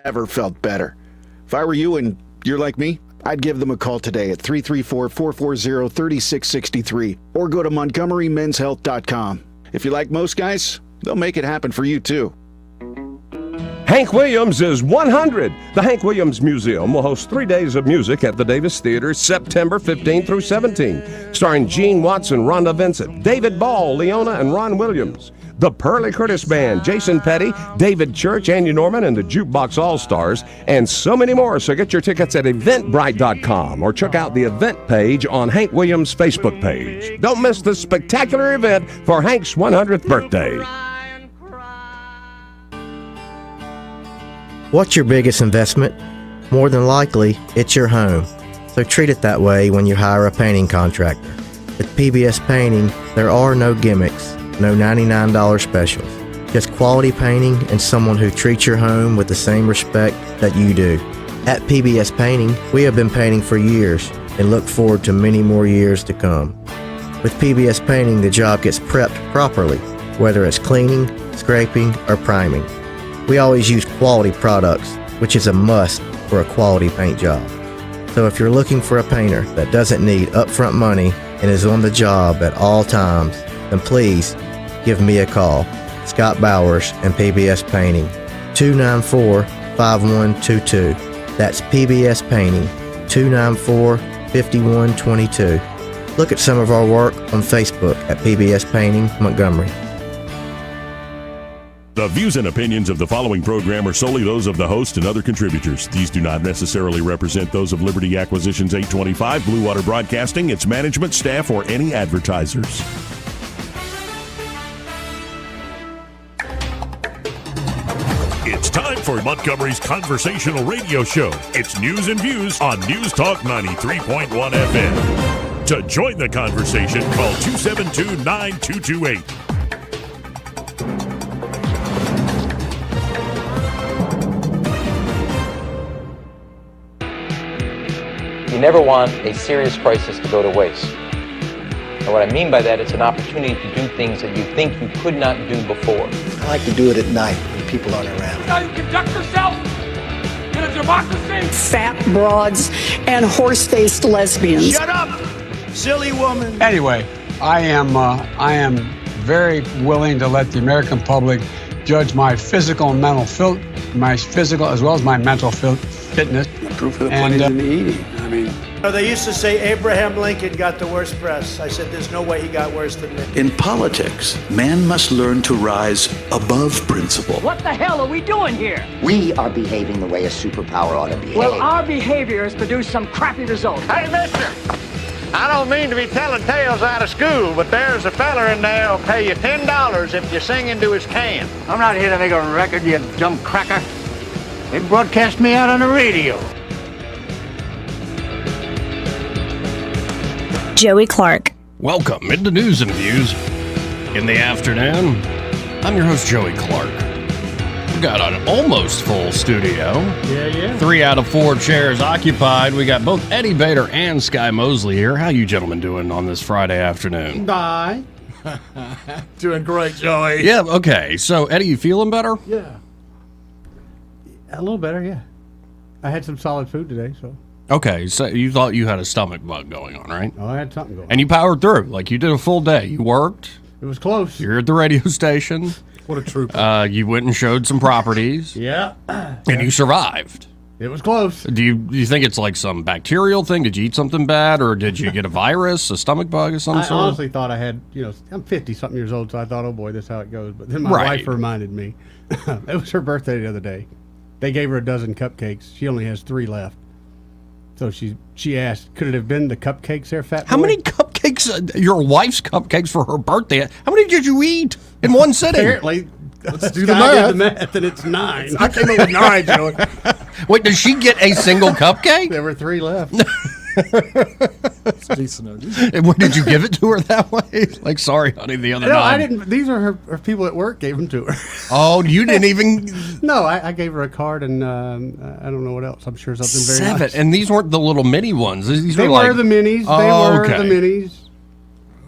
Ever felt better. If I were you and you're like me, I'd give them a call today at 334-440-3663 or go to MontgomeryMen'sHealth.com. If you like most guys, they'll make it happen for you too. Hank Williams is 100. The Hank Williams Museum will host 3 days of music at the Davis Theater September 15 through 17, starring Gene Watson, Rhonda Vincent, David Ball, Leona, and Ron Williams. The Pearlie Curtis Band, Jason Petty, David Church, Andy Norman, and the Jukebox All-Stars, and so many more. So get your tickets at eventbrite.com or check out the event page on Hank Williams' Facebook page. Don't miss this spectacular event for Hank's 100th birthday. What's your biggest investment? More than likely, it's your home. So treat it that way when you hire a painting contractor. With PBS Painting, there are no gimmicks. No $99 specials. Just quality painting and someone who treats your home with the same respect that you do. At PBS Painting, we have been painting for years and look forward to many more years to come. With PBS Painting, the job gets prepped properly, whether it's cleaning, scraping, or priming. We always use quality products, which is a must for a quality paint job. So if you're looking for a painter that doesn't need upfront money and is on the job at all times, then please give me a call. Scott Bowers and PBS Painting, 294-5122. That's PBS Painting, 294-5122. Look at some of our work on Facebook at PBS Painting Montgomery. The views and opinions of the following program are solely those of the host and other contributors. These do not necessarily represent those of Liberty Acquisitions 825, Blue Water Broadcasting, its management, staff, or any advertisers. It's time for Montgomery's conversational radio show. It's News and Views on News Talk 93.1 FM. To join the conversation, call 272-9228. You never want a serious crisis to go to waste. And what I mean by that, it's an opportunity to do things that you think you could not do before. I like to do it at night when people aren't around. How you conduct yourself in a democracy? Fat broads and horse-faced lesbians. Shut up, silly woman. Anyway, I am very willing to let the American public judge my physical and mental my physical as well as my mental fitness. Proof of the pudding in the eating. I mean, they used to say Abraham Lincoln got the worst press. I said, there's no way he got worse than me. In politics, man must learn to rise above principle. What the hell are we doing here? We are behaving the way a superpower ought to behave. Well, our behavior has produced some crappy results. Hey, mister, I don't mean to be telling tales out of school, but there's a feller in there who'll pay you $10 if you sing into his can. I'm not here to make a record, you dumb cracker. They broadcast me out on the radio. Joey Clark. Welcome into News and Views in the afternoon. I'm your host, Joey Clark. We've got an almost full studio. Yeah. 3 out of 4 chairs occupied. We got both Eddie Bader and Sky Mosley here. How you gentlemen doing on this Friday afternoon? Bye. Doing great, Joey. Yeah, okay. So, Eddie, you feeling better? Yeah. A little better, yeah. I had some solid food today, so. Okay, so you thought you had a stomach bug going on, right? Oh, I had something going on. And you powered through. Like, you did a full day. You worked. It was close. You're at the radio station. What a trooper. You went and showed some properties. Yeah. And you survived. It was close. Do you think it's like some bacterial thing? Did you eat something bad, or did you get a virus, a stomach bug of some I sort? honestly thought I had, I'm 50-something years old, so I thought, oh boy, this is how it goes. But then my Right. wife reminded me. It was her birthday the other day. They gave her a dozen cupcakes. She only has 3 left. So she asked, could it have been the cupcakes there, fat boy? How many cupcakes, your wife's cupcakes for her birthday, how many did you eat in one sitting? Apparently, let's do the the math, and it's 9. I came up with 9, Joey. Wait, does she get a single cupcake? There were 3 left. It's decent. What, did you give it to her that way? Like, sorry, honey, the other No, night. I didn't. These are her people at work gave them to her. Oh, you didn't even... No, I gave her a card and I don't know what else. I'm sure something very 7. nice. And these weren't the little mini ones. These They were like... were the minis. Oh, they were okay. the minis.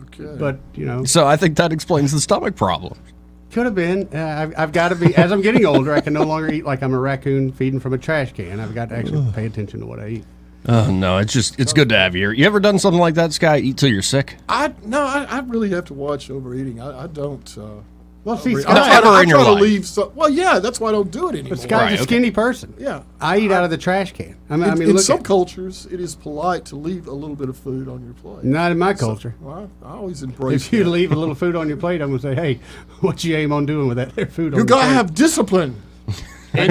Okay. But, So I think that explains the stomach problem. Could have been. I've got to be. As I'm getting older, I can no longer eat like I'm a raccoon feeding from a trash can. I've got to actually pay attention to what I eat. Oh, no, it's good to have you here. You ever done something like that, Sky? Eat till you're sick? I really have to watch overeating. I don't. Well, see, I Sky, try in your to life. leave. Well, yeah, that's why I don't do it anymore. but Sky's a skinny person. Yeah. I eat out of the trash can. In look some at, cultures, it is polite to leave a little bit of food on your plate. not in my culture. Well, I always embrace If you that. leave a little food on your plate, I'm going to say, hey, what you aim on doing with that there food on You your gotta plate? have discipline. I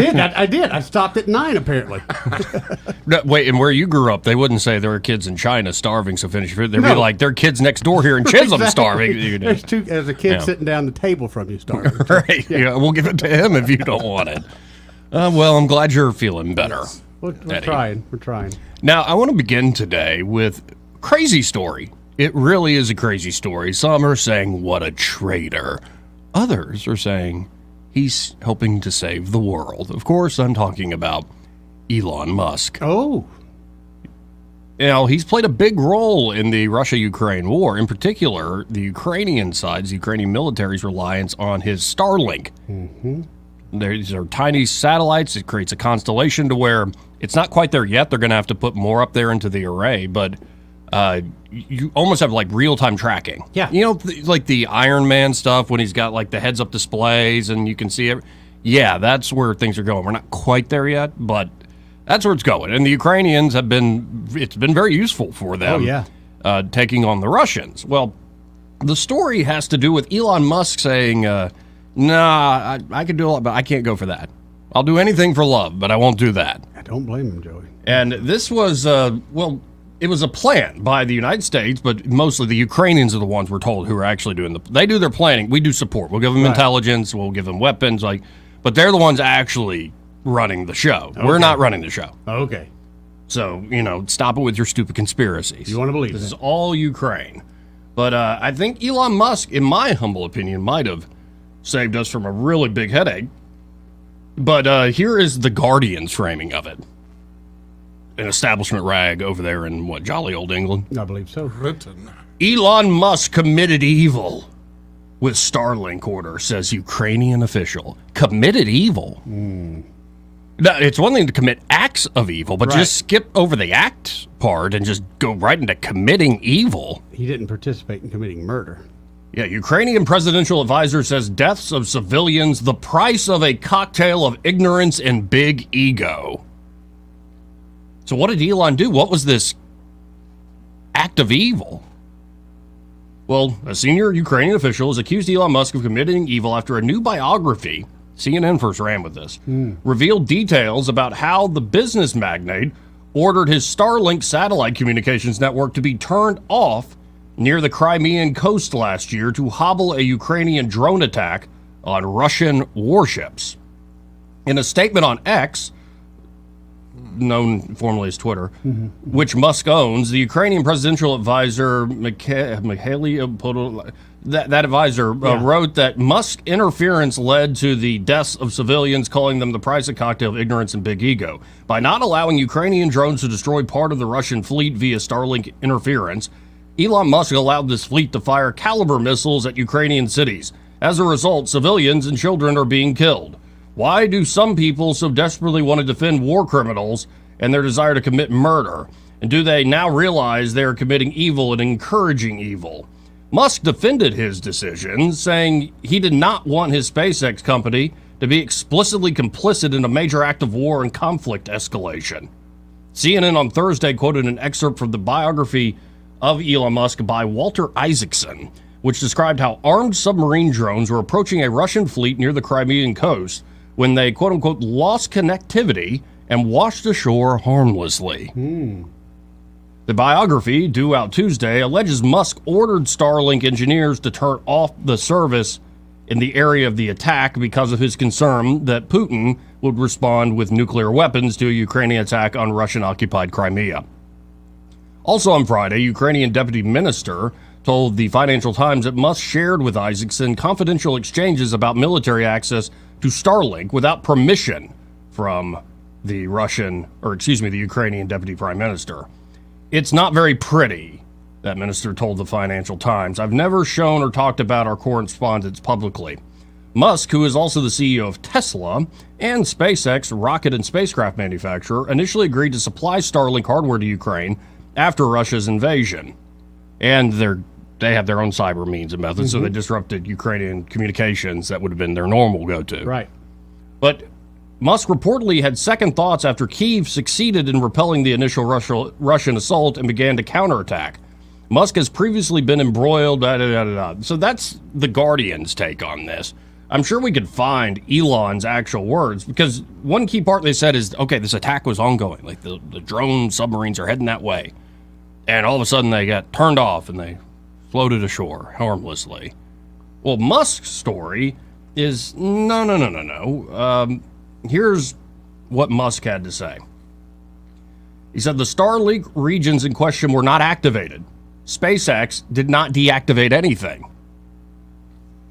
did. I stopped at 9, apparently. No, wait, and where you grew up, they wouldn't say there were kids in China starving, so finish food. They'd be No. like, there are kids next door here in Chisholm Exactly. starving. There's a kid Yeah. sitting down the table from you starving. Right. Yeah, we'll give it to him if you don't want it. Well, I'm glad you're feeling better. We're Eddie. trying. We're trying. Now, I want to begin today with crazy story. It really is a crazy story. Some are saying, what a traitor. Others are saying, he's helping to save the world. Of course, I'm talking about Elon Musk. Oh. You know, he's played a big role in the Russia-Ukraine war. In particular, the Ukrainian side's, the Ukrainian military's reliance on his Starlink. Mm-hmm. These are tiny satellites. It creates a constellation to where it's not quite there yet. They're going to have to put more up there into the array, but you almost have like real-time tracking. Yeah. You know, like the Iron Man stuff when he's got like the heads-up displays and you can see it. Yeah, that's where things are going. We're not quite there yet, but that's where it's going. And the Ukrainians it's been very useful for them. Oh, yeah. Taking on the Russians. Well, the story has to do with Elon Musk saying, nah, I can do a lot, but I can't go for that. I'll do anything for love, but I won't do that. I don't blame him, Joey. And this was, it was a plan by the United States, but mostly the Ukrainians are the ones we're told who are actually doing they do their planning. We do support. We'll give them intelligence. We'll give them weapons. But they're the ones actually running the show. Okay. We're not running the show. Okay. So, stop it with your stupid conspiracies. You want to believe this that? is all Ukraine. But I think Elon Musk, in my humble opinion, might have saved us from a really big headache. But here is the Guardian's framing of it. An establishment rag over there in, jolly old England? I believe so. Britain. Elon Musk committed evil with Starlink order, says Ukrainian official. Committed evil? Now, it's one thing to commit acts of evil, but just skip over the act part and just go right into committing evil. He didn't participate in committing murder. Yeah, Ukrainian presidential advisor says deaths of civilians, the price of a cocktail of ignorance and big ego. So what did Elon do? What was this act of evil? Well, a senior Ukrainian official has accused Elon Musk of committing evil after a new biography, CNN first ran with this, revealed details about how the business magnate ordered his Starlink satellite communications network to be turned off near the Crimean coast last year to hobble a Ukrainian drone attack on Russian warships. In a statement on X, known formerly as Twitter, which Musk owns, the Ukrainian presidential advisor, Mikhail that advisor wrote that Musk interference led to the deaths of civilians, calling them the price of cocktail of ignorance and big ego. By not allowing Ukrainian drones to destroy part of the Russian fleet via Starlink interference, Elon Musk allowed this fleet to fire Caliber missiles at Ukrainian cities. As a result, civilians and children are being killed. Why do some people so desperately want to defend war criminals and their desire to commit murder? And do they now realize they are committing evil and encouraging evil? Musk defended his decision, saying he did not want his SpaceX company to be explicitly complicit in a major act of war and conflict escalation. CNN on Thursday quoted an excerpt from the biography of Elon Musk by Walter Isaacson, which described how armed submarine drones were approaching a Russian fleet near the Crimean coast when they, quote-unquote, lost connectivity and washed ashore harmlessly. The biography, due out Tuesday, alleges Musk ordered Starlink engineers to turn off the service in the area of the attack because of his concern that Putin would respond with nuclear weapons to a Ukrainian attack on Russian-occupied Crimea. Also on Friday, Ukrainian deputy minister told the Financial Times that Musk shared with Isaacson confidential exchanges about military access to Starlink without permission from the Ukrainian deputy prime minister. It's not very pretty, that minister told the Financial Times. I've never shown or talked about our correspondence publicly. Musk, who is also the CEO of Tesla and SpaceX, rocket and spacecraft manufacturer, initially agreed to supply Starlink hardware to Ukraine after Russia's invasion. And they have their own cyber means and methods, so they disrupted Ukrainian communications that would have been their normal go-to. Right. But Musk reportedly had second thoughts after Kyiv succeeded in repelling the initial Russian assault and began to counterattack. Musk has previously been embroiled, So that's the Guardian's take on this. I'm sure we could find Elon's actual words, because one key part they said is, okay, this attack was ongoing. Like the drone submarines are heading that way. And all of a sudden they got turned off and they floated ashore harmlessly. Well, Musk's story is no. Here's what Musk had to say. He said the Starlink regions in question were not activated. SpaceX did not deactivate anything.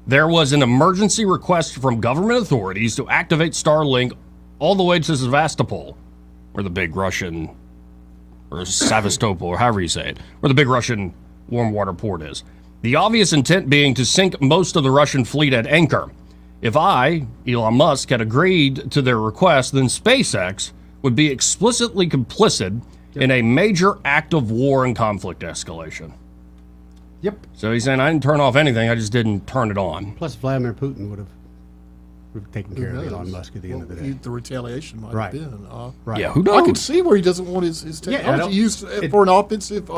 There was an emergency request from government authorities to activate Starlink all the way to Sevastopol, where the big Russian, or Sevastopol, or however you say it, where the big Russian warm water port is. The obvious intent being to sink most of the Russian fleet at anchor. If I, Elon Musk, had agreed to their request, then SpaceX would be explicitly complicit in a major act of war and conflict escalation. Yep. So he's saying, I didn't turn off anything, I just didn't turn it on. Plus, Vladimir Putin would have taken care of Elon Musk at the end of the day. The retaliation might Right. have been. Right. Yeah, who knows? I can see where he doesn't want his technology used for an offensive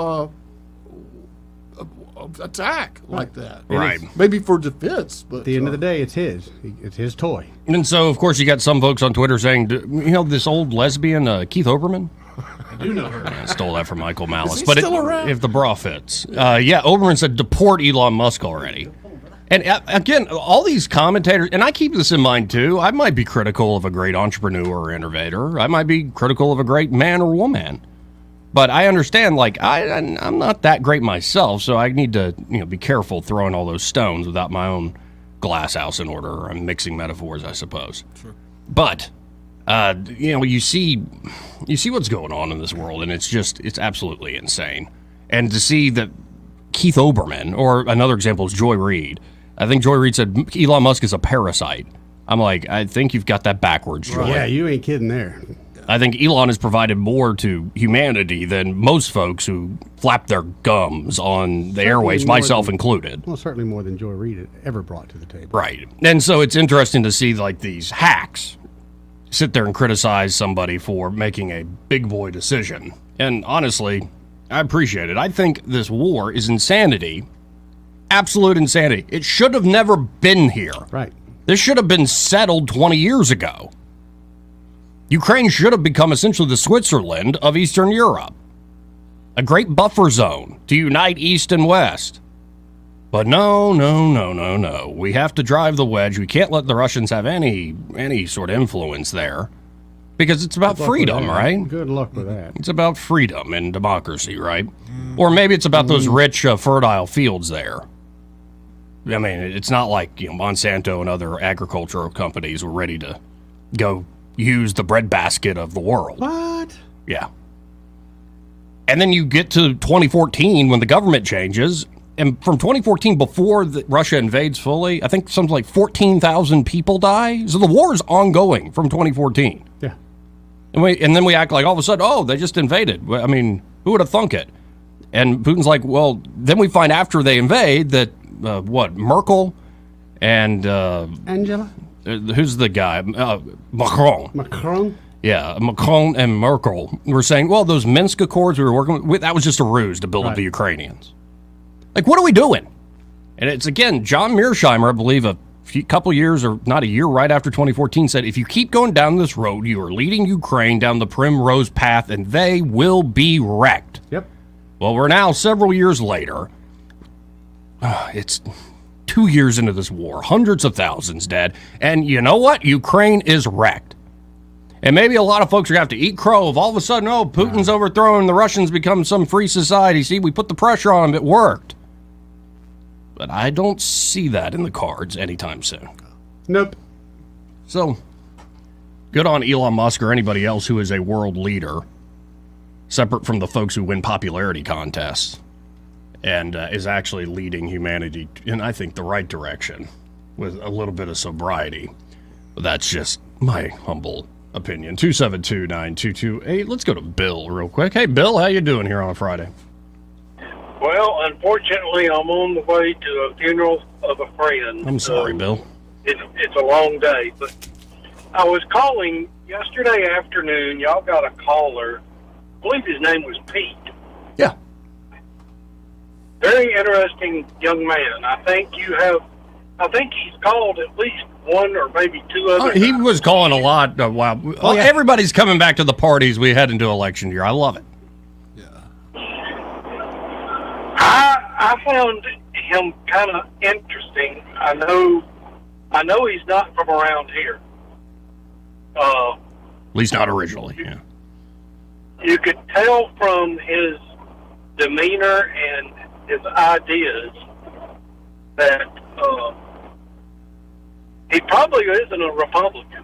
attack like that. Right. Maybe for defense, but At the end of the day, it's his. It's his toy. And so, of course, you got some folks on Twitter saying, this old lesbian, Keith Olbermann? I do know her. I stole that from Michael Malice. Is he But still around? if the bra fits. Olbermann said, deport Elon Musk already. And again, all these commentators, and I keep this in mind too, I might be critical of a great entrepreneur or innovator. I might be critical of a great man or woman. But I understand, I'm not that great myself, so I need to be careful throwing all those stones without my own glass house in order. I'm mixing metaphors, I suppose. Sure. But you see what's going on in this world, and it's absolutely insane. And to see that Keith Olbermann, or another example is Joy Reid. I think Joy Reid said Elon Musk is a parasite. I'm like, I think you've got that backwards, Joy. Yeah, you ain't kidding there. I think Elon has provided more to humanity than most folks who flap their gums on the airways, myself included. Well, certainly more than Joy Reid ever brought to the table. Right. And so it's interesting to see these hacks sit there and criticize somebody for making a big boy decision. And honestly, I appreciate it. I think this war is insanity. Absolute insanity. It should have never been here. Right. This should have been settled 20 years ago. Ukraine should have become essentially the Switzerland of Eastern Europe. A great buffer zone to unite East and West. But no. We have to drive the wedge. We can't let the Russians have any sort of influence there. Because it's about freedom, right? Good luck with that. It's about freedom and democracy, right? Or maybe it's about those rich, fertile fields there. I mean, it's not like Monsanto and other agricultural companies were ready to go use the breadbasket of the world. What? Yeah. And then you get to 2014 when the government changes, and from 2014 before Russia invades fully, I think something like 14,000 people die. So the war is ongoing from 2014. Yeah. And then we act like all of a sudden, they just invaded. I mean, who would have thunk it? And Putin's like, well, then we find after they invade that, Merkel and... Angela? Who's the guy? Macron. Macron? Yeah, Macron and Merkel were saying, well, those Minsk Accords we were working with, that was just a ruse to build up the Ukrainians. Like, what are we doing? And it's, again, John Mearsheimer, I believe, a couple years, or not a year right after 2014, said, if you keep going down this road, you are leading Ukraine down the primrose path, and they will be wrecked. Yep. Well, we're now several years later. It's 2 years into this war, hundreds of thousands dead, and you know what? Ukraine is wrecked. And maybe a lot of folks are going to have to eat crow of all of a sudden, Putin's overthrown, the Russians become some free society. See, we put the pressure on them, it worked. But I don't see that in the cards anytime soon. Nope. So, good on Elon Musk or anybody else who is a world leader, separate from the folks who win popularity contests, and is actually leading humanity in, I think, the right direction. with a little bit of sobriety. But that's just my humble opinion. 272-9228. Let's go to Bill real quick. Hey, Bill, how you doing here on a Friday? Well, unfortunately, I'm on the way to a funeral of a friend. I'm sorry, Bill. It's a long day, but I was calling yesterday afternoon. Y'all got a caller. I believe his name was Pete. Yeah. Very interesting young man. I think he's called at least one or maybe two other. He was calling a lot. Wow. Well, everybody's coming back to the parties we head into election year. I love it. I found him kind of interesting. I know he's not from around here. At least not originally, yeah. You could tell from his demeanor and his ideas that he probably isn't a Republican.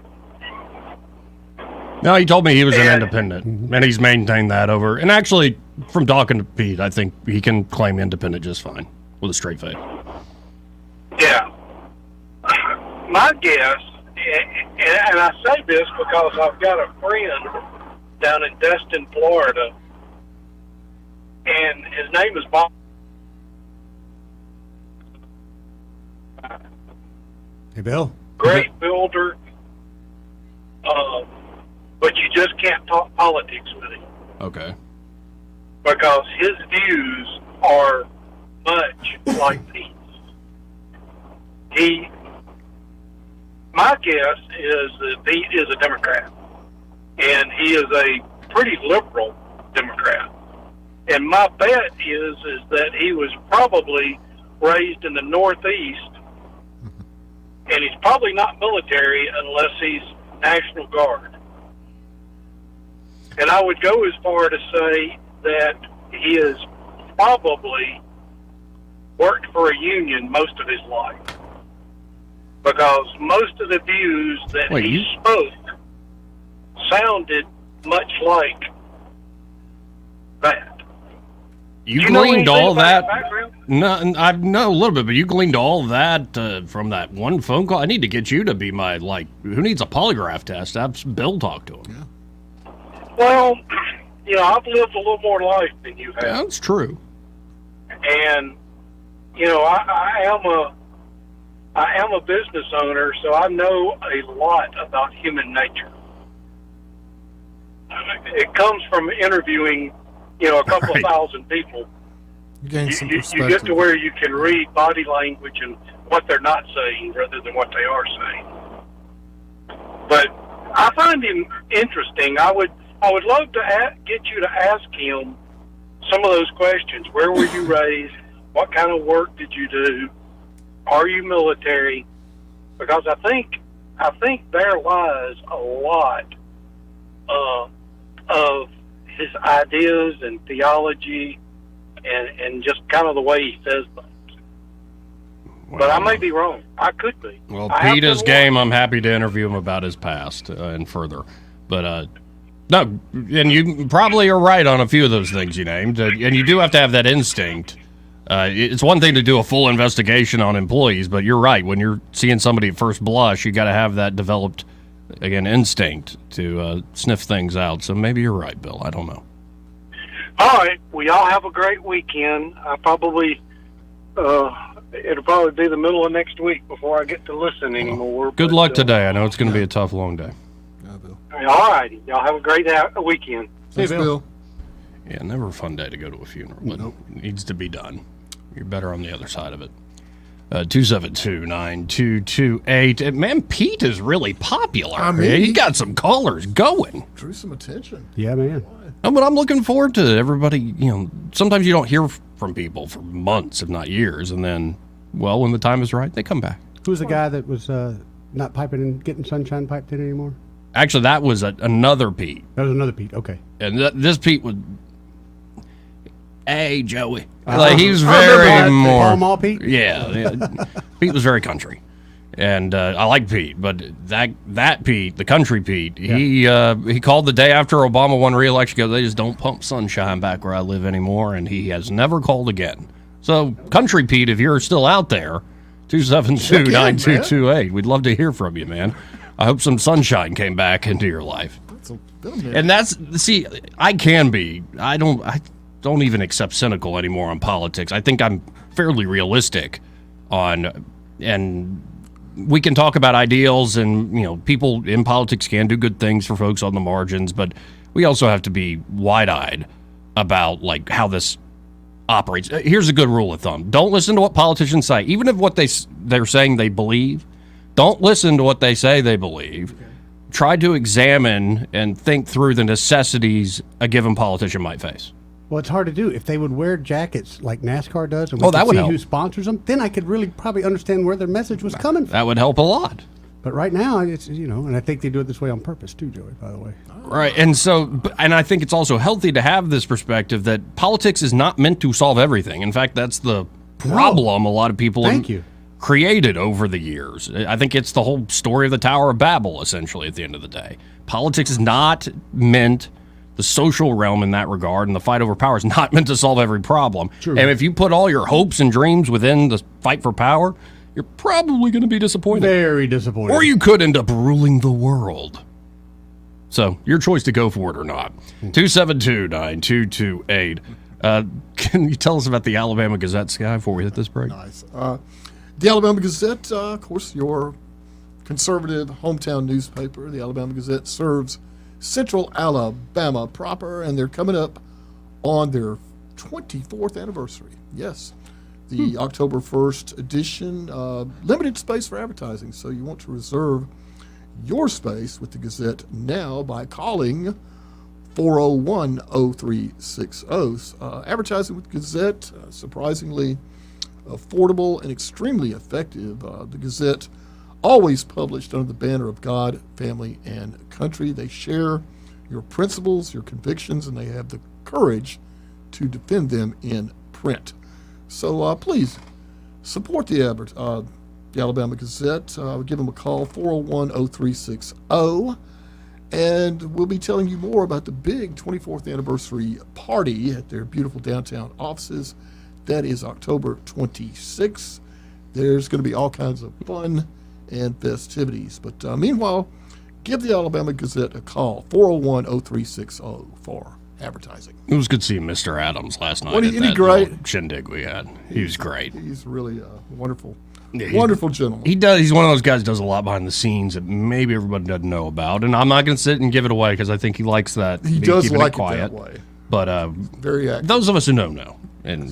No, he told me he was an independent, and he's maintained that over. And actually, from talking to Pete, I think he can claim independent just fine with a straight face. Yeah. My guess, and I say this because I've got a friend down in Destin, Florida, and his name is Bob. Hey, Bill. Great builder, but you just can't talk politics with him. Okay. Because his views are much like Pete's. My guess is that Pete is a Democrat, and he is a pretty liberal Democrat. And my bet is that he was probably raised in the Northeast, and he's probably not military unless he's National Guard. And I would go as far to say that he has probably worked for a union most of his life, because most of the views that he spoke sounded much like that. You gleaned all that? No, I know a little bit, but you gleaned all that from that one phone call. I need to get you to be my, who needs a polygraph test? Have Bill talk to him. Yeah. Well, I've lived a little more life than you have. Yeah, that's true. And, I am a business owner, so I know a lot about human nature. It comes from interviewing, a couple of thousand people. You gain some you get to where you can read body language and what they're not saying rather than what they are saying. But I find him interesting. I would love to get you to ask him some of those questions. Where were you raised? What kind of work did you do? Are you military? Because I think there lies a lot of his ideas and theology and just kind of the way he says things. Well, but I may be wrong. I could be. Well, Pete is game. I'm happy to interview him about his past and further. But no, and you probably are right on a few of those things you named. And you do have to have that instinct. It's one thing to do a full investigation on employees, but you're right. When you're seeing somebody at first blush, you got to have that developed, again, instinct to sniff things out. So maybe you're right, Bill. I don't know. All right. Well, y'all have a great weekend. it'll probably be the middle of next week before I get to listen anymore. Good luck today. I know it's going to be a tough, long day. All righty. Y'all have a great weekend. Thanks, Bill. Yeah, never a fun day to go to a funeral, but it needs to be done. You're better on the other side of it. 272-9228. Man, Pete is really popular. I mean, he got some callers going. Drew some attention. Yeah, man. No, but I'm looking forward to everybody. Sometimes you don't hear from people for months, if not years, and then, when the time is right, they come back. Who's the guy that was not piping and getting sunshine piped in anymore? Actually, that was another Pete. That was another Pete, okay. And this Pete would... Hey, Joey. He was very more... Paul Mall Pete? Yeah. Pete was very country. And I like Pete, but that Pete, the country Pete, he called the day after Obama won re-election, goes, they just don't pump sunshine back where I live anymore, and he has never called again. So, country Pete, if you're still out there, 272-9228. We'd love to hear from you, man. I hope some sunshine came back into your life. And I don't even accept cynical anymore on politics. I think I'm fairly realistic and we can talk about ideals, and people in politics can do good things for folks on the margins, but we also have to be wide-eyed about like how this operates. Here's a good rule of thumb: don't listen to what politicians say, even if what they're saying they believe. Don't listen to what they say they believe. Okay. Try to examine and think through the necessities a given politician might face. Well, it's hard to do. If they would wear jackets like NASCAR does, and that would see help. Who sponsors them, then I could really probably understand where their message was coming from. That would help a lot. But right now, it's and I think they do it this way on purpose too, Joey. By the way, right? And I think it's also healthy to have this perspective that politics is not meant to solve everything. In fact, that's the problem a lot of people created over the years. I think it's the whole story of the Tower of Babel, essentially. At the end of the day, politics is not meant. The social realm in that regard and the fight over power is not meant to solve every problem. True. And if you put all your hopes and dreams within the fight for power, you're probably going to be disappointed. Very disappointed. Or you could end up ruling the world. So, your choice to go for it or not. 272-9228. Can you tell us about the Alabama Gazette, Sky, before we hit this break? Nice. The Alabama Gazette, of course, your conservative hometown newspaper. The Alabama Gazette serves Central Alabama proper, and they're coming up on their 24th anniversary. Yes, the October 1st edition, limited space for advertising, so you want to reserve your space with the Gazette now by calling 401-0360. Advertising with Gazette, surprisingly affordable and extremely effective. The Gazette always published under the banner of God, family, and country. They share your principles, your convictions, and they have the courage to defend them in print. So please support the Alabama Gazette. Give them a call, 401-0360. And we'll be telling you more about the big 24th anniversary party at their beautiful downtown offices. That is October 26th. There's going to be all kinds of fun and festivities. But meanwhile, give the Alabama Gazette a call, 401-0360 for advertising. It was good seeing Mr. Adams last night. Isn't he great? Shindig we had. He was great. He's really a wonderful, wonderful gentleman. He's one of those guys who does a lot behind the scenes that maybe everybody doesn't know about. And I'm not going to sit and give it away because I think he likes that. He does like it quiet. that way. But very active. Those of us who know. And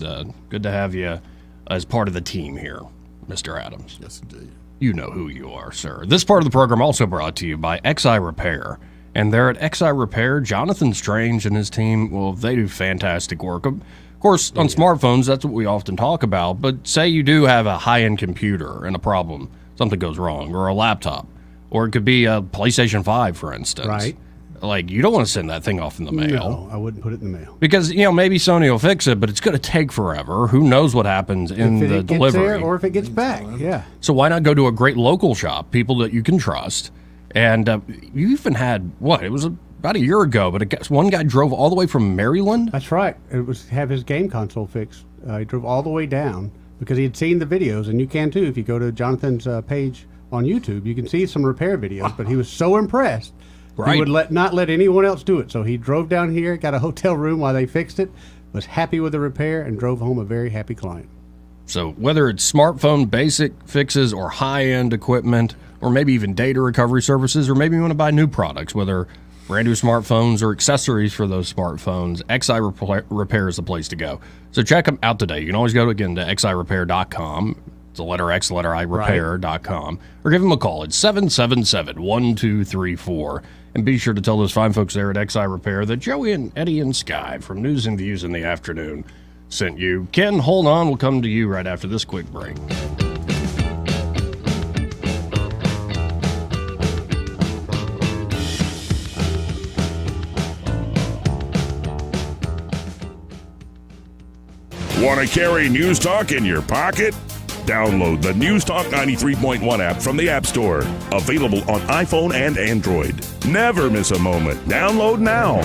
good to have you as part of the team here, Mr. Adams. Yes, indeed. You know who you are, sir. This part of the program also brought to you by XI Repair. And there at XI Repair, Jonathan Strange and his team, well, they do fantastic work. Of course, on smartphones, that's what we often talk about. But say you do have a high-end computer and a problem, something goes wrong, or a laptop, or it could be a PlayStation 5, for instance. Right. Like, you don't want to send that thing off in the mail. No, I wouldn't put it in the mail. Because, maybe Sony will fix it, but it's going to take forever. Who knows what happens in the delivery. There or if it gets back, yeah. So why not go to a great local shop, people that you can trust? And you even had, it was about a year ago, but one guy drove all the way from Maryland? That's right. It was have his game console fixed. He drove all the way down because he had seen the videos, and you can too. If you go to Jonathan's page on YouTube, you can see some repair videos, but he was so impressed. Right. He would not let anyone else do it. So he drove down here, got a hotel room while they fixed it, was happy with the repair, and drove home a very happy client. So whether it's smartphone basic fixes or high-end equipment, or maybe even data recovery services, or maybe you want to buy new products, whether brand new smartphones or accessories for those smartphones, XI Repair is the place to go. So check them out today. You can always go to xirepair.com. It's the letter X, letter I, repair.com. Or give them a call. It's 777-1234. And be sure to tell those fine folks there at XI Repair that Joey and Eddie and Sky from News and Views in the Afternoon sent you. Ken, hold on. We'll come to you right after this quick break. Want to carry News Talk in your pocket? Download the News Talk 93.1 app from the App Store. Available on iPhone and Android. Never miss a moment. Download now.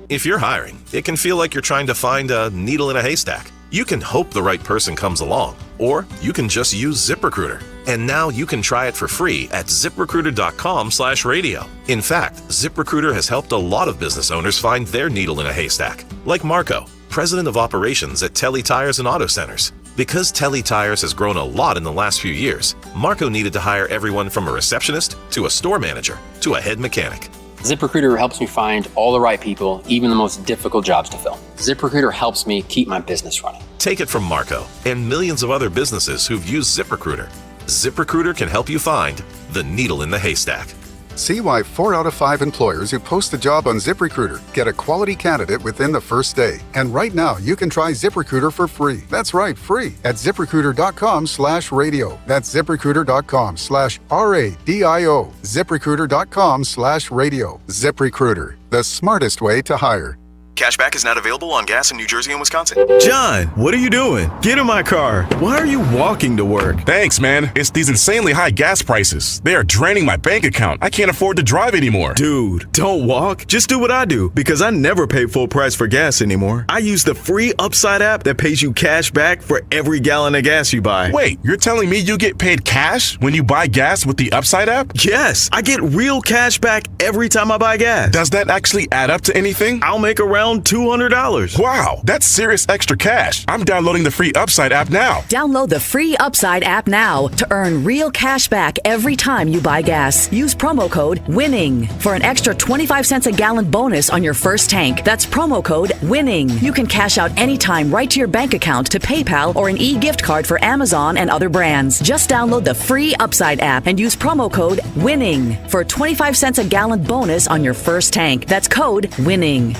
If you're hiring, it can feel like you're trying to find a needle in a haystack. You can hope the right person comes along, or you can just use ZipRecruiter. And now you can try it for free at ZipRecruiter.com/radio. In fact, ZipRecruiter has helped a lot of business owners find their needle in a haystack, like Marco, president of operations at Telly Tires and Auto Centers. Because Telly Tires has grown a lot in the last few years, Marco needed to hire everyone from a receptionist to a store manager to a head mechanic. ZipRecruiter helps me find all the right people, even the most difficult jobs to fill. ZipRecruiter helps me keep my business running. Take it from Marco and millions of other businesses who've used ZipRecruiter. ZipRecruiter can help you find the needle in the haystack. See why 4 out of 5 employers who post a job on ZipRecruiter get a quality candidate within the first day. And right now, you can try ZipRecruiter for free. That's right, free at ZipRecruiter.com/radio. That's ZipRecruiter.com/RADIO. ZipRecruiter.com/radio. ZipRecruiter, the smartest way to hire. Cashback is not available on gas in New Jersey and Wisconsin. John, what are you doing? Get in my car. Why are you walking to work? Thanks, man. It's these insanely high gas prices. They are draining my bank account. I can't afford to drive anymore. Dude, don't walk. Just do what I do, because I never pay full price for gas anymore. I use the free Upside app that pays you cash back for every gallon of gas you buy. Wait, you're telling me you get paid cash when you buy gas with the Upside app? Yes, I get real cash back every time I buy gas. Does that actually add up to anything? I'll make around $200. Wow, that's serious extra cash. I'm downloading the free Upside app now. Download the free Upside app now to earn real cash back every time you buy gas. Use promo code WINNING for an extra 25 cents a gallon bonus on your first tank. That's promo code WINNING. You can cash out anytime right to your bank account, to PayPal, or an e-gift card for Amazon and other brands. Just download the free Upside app and use promo code WINNING for a 25 cents a gallon bonus on your first tank. That's code WINNING.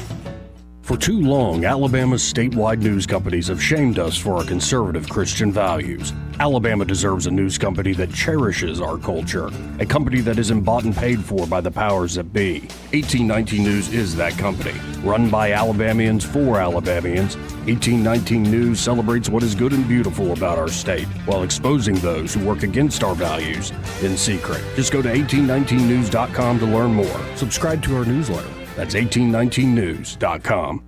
For too long, Alabama's statewide news companies have shamed us for our conservative Christian values. Alabama deserves a news company that cherishes our culture, a company that isn't bought and paid for by the powers that be. 1819 News is that company. Run by Alabamians for Alabamians, 1819 News celebrates what is good and beautiful about our state, while exposing those who work against our values in secret. Just go to 1819news.com to learn more. Subscribe to our newsletter. That's 1819news.com.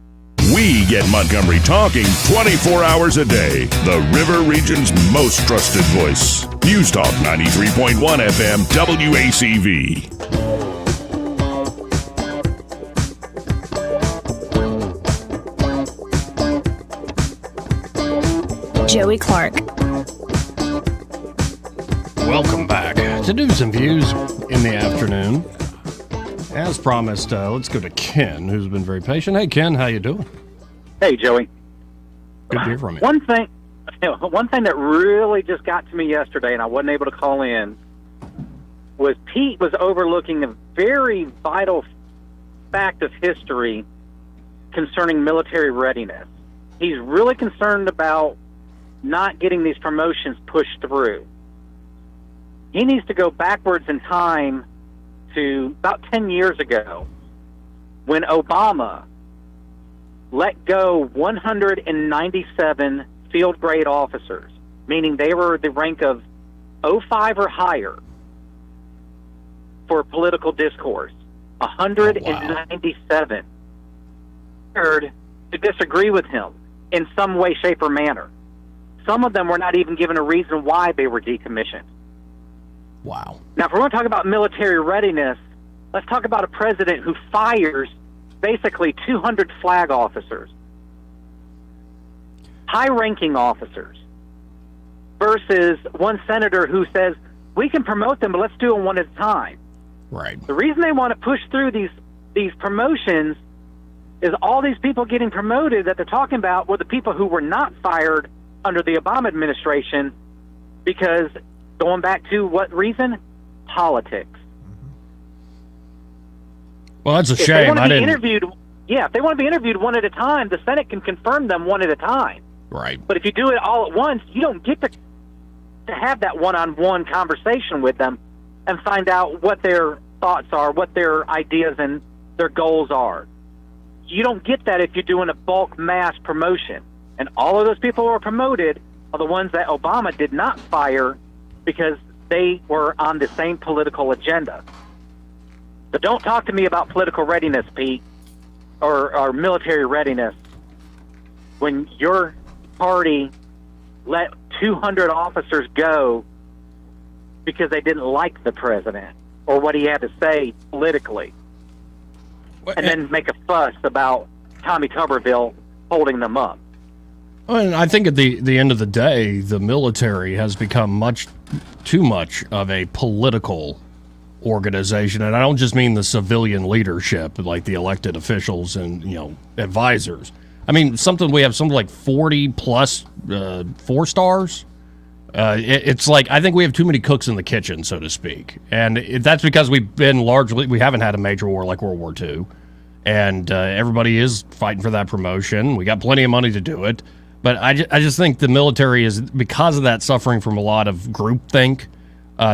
We get Montgomery talking 24 hours a day. The River Region's most trusted voice. News Talk 93.1 FM WACV. Joey Clark. Welcome back to News and Views in the afternoon. As promised, let's go to Ken, who's been very patient. Hey, Ken, how you doing? Hey, Joey. Good to hear from you. One thing that really just got to me yesterday, and I wasn't able to call in, was Pete was overlooking a very vital fact of history concerning military readiness. He's really concerned about not getting these promotions pushed through. He needs to go backwards in time to about 10 years ago when Obama let go 197 field grade officers, meaning they were the rank of 05 or higher for political discourse. 197 to disagree with him in some way, shape, or manner. Some of them were not even given a reason why they were decommissioned. Wow. Now, if we're going to talk about military readiness, let's talk about a president who fires basically 200 flag officers, high-ranking officers, versus one senator who says, we can promote them, but let's do them one at a time. Right. The reason they want to push through these promotions is all these people getting promoted that they're talking about were the people who were not fired under the Obama administration because, going back to what reason? Politics. Well, that's a If shame. they want to be interviewed. if they want to be interviewed one at a time, the Senate can confirm them one at a time. Right. But if you do it all at once, you don't get to have that one-on-one conversation with them and find out what their thoughts are, what their ideas and their goals are. You don't get that if you're doing a bulk mass promotion. And all of those people who are promoted are the ones that Obama did not fire because they were on the same political agenda. So don't talk to me about political readiness, Pete, or military readiness when your party let 200 officers go because they didn't like the president or what he had to say politically, and then make a fuss about Tommy Tuberville holding them up. And I think at the end of the day, the military has become much too much of a political organization, and I don't just mean the civilian leadership, like the elected officials and advisors. I mean we have something like 40 plus 4 stars. It's like I think we have too many cooks in the kitchen, so to speak, and that's because we haven't had a major war like World War II, and everybody is fighting for that promotion. We got plenty of money to do it. But I just think the military is, because of that, suffering from a lot of groupthink.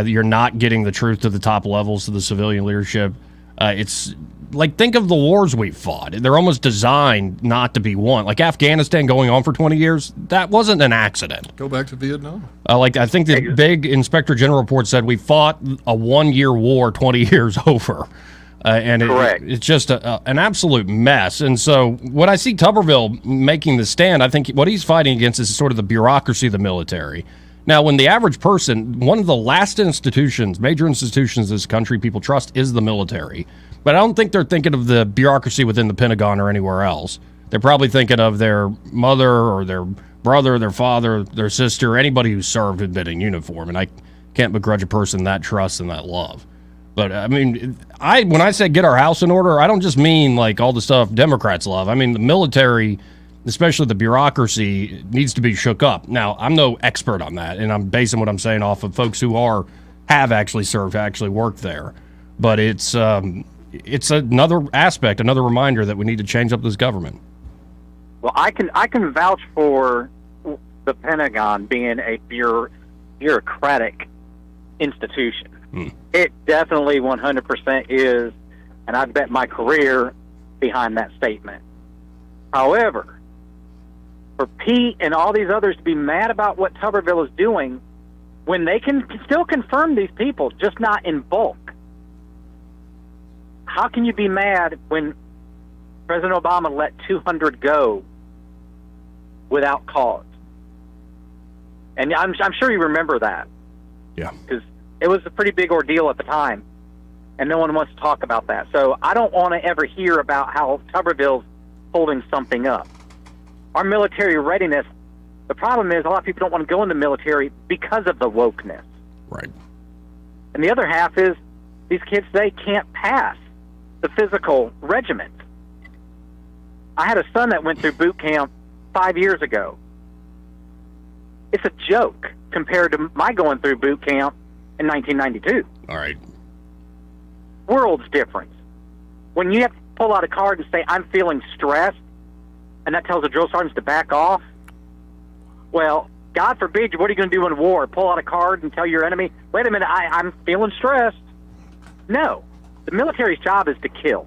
You're not getting the truth to the top levels of the civilian leadership. It's like, think of the wars we fought. They're almost designed not to be won. Like Afghanistan going on for 20 years, that wasn't an accident. Go back to Vietnam. I think the big Inspector General report said we fought a 1-year war 20 years over. And it's just an absolute mess. And so when I see Tuberville making the stand, I think what he's fighting against is sort of the bureaucracy of the military. Now, when the average person, one of the last major institutions in this country people trust is the military. But I don't think they're thinking of the bureaucracy within the Pentagon or anywhere else. They're probably thinking of their mother or their brother, their father, their sister, anybody who served and been in uniform. And I can't begrudge a person that trust and that love. But I mean, when I say get our house in order, I don't just mean like all the stuff Democrats love. I mean, the military, especially the bureaucracy, needs to be shook up. Now, I'm no expert on that, and I'm basing what I'm saying off of folks who have actually served, actually worked there. But it's another aspect, another reminder that we need to change up this government. Well, I can vouch for the Pentagon being a bureaucratic institution. It definitely 100% is, and I bet my career behind that statement. However, for Pete and all these others to be mad about what Tuberville is doing when they can still confirm these people, just not in bulk, how can you be mad when President Obama let 200 go without cause? And I'm sure you remember that. Yeah. Because it was a pretty big ordeal at the time, and no one wants to talk about that. So I don't want to ever hear about how Tuberville's holding something up. Our military readiness, the problem is a lot of people don't want to go in the military because of the wokeness. Right. And the other half is these kids, they can't pass the physical regiment. I had a son that went through boot camp 5 years ago. It's a joke compared to my going through boot camp in 1992. All right. World's difference. When you have to pull out a card and say, I'm feeling stressed, and that tells the drill sergeants to back off, well, God forbid, what are you going to do in war? Pull out a card and tell your enemy, wait a minute, I'm feeling stressed. No. The military's job is to kill.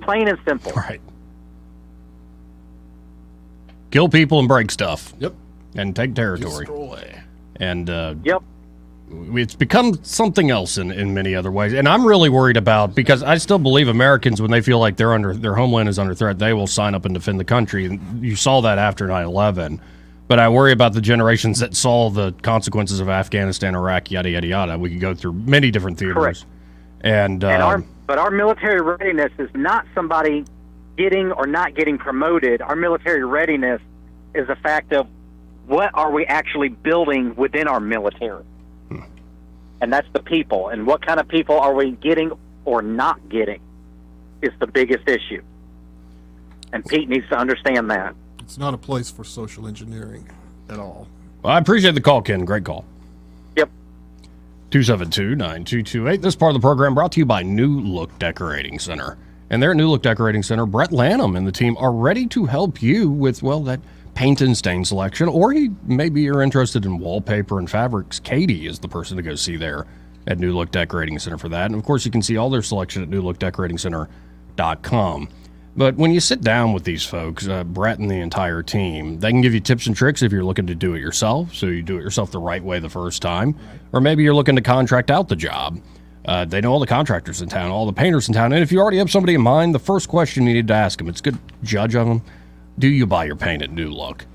Plain and simple. Right. Kill people and break stuff. Yep. And take territory. Destroy. And yep. It's become something else in many other ways. And I'm really worried about, because I still believe Americans, when they feel like their homeland is under threat, they will sign up and defend the country. And you saw that after 9/11. But I worry about the generations that saw the consequences of Afghanistan, Iraq, yada, yada, yada. We could go through many different theaters. Correct. But our military readiness is not somebody getting or not getting promoted. Our military readiness is a fact of what are we actually building within our military. And that's the people. And what kind of people are we getting or not getting is the biggest issue. And Pete needs to understand that. It's not a place for social engineering at all. Well, I appreciate the call, Ken. Great call. Yep. 272-9228. This part of the program brought to you by New Look Decorating Center. And there at New Look Decorating Center, Brett Lanham and the team are ready to help you with, well, that paint and stain selection, or maybe you're interested in wallpaper and fabrics. Katie is the person to go see there at New Look Decorating Center for that. And, of course, you can see all their selection at newlookdecoratingcenter.com. But when you sit down with these folks, Brett and the entire team, they can give you tips and tricks if you're looking to do it yourself, so you do it yourself the right way the first time. Or maybe you're looking to contract out the job. They know all the contractors in town, all the painters in town. And if you already have somebody in mind, the first question you need to ask them, it's a good judge of them, do you buy your paint at New Look?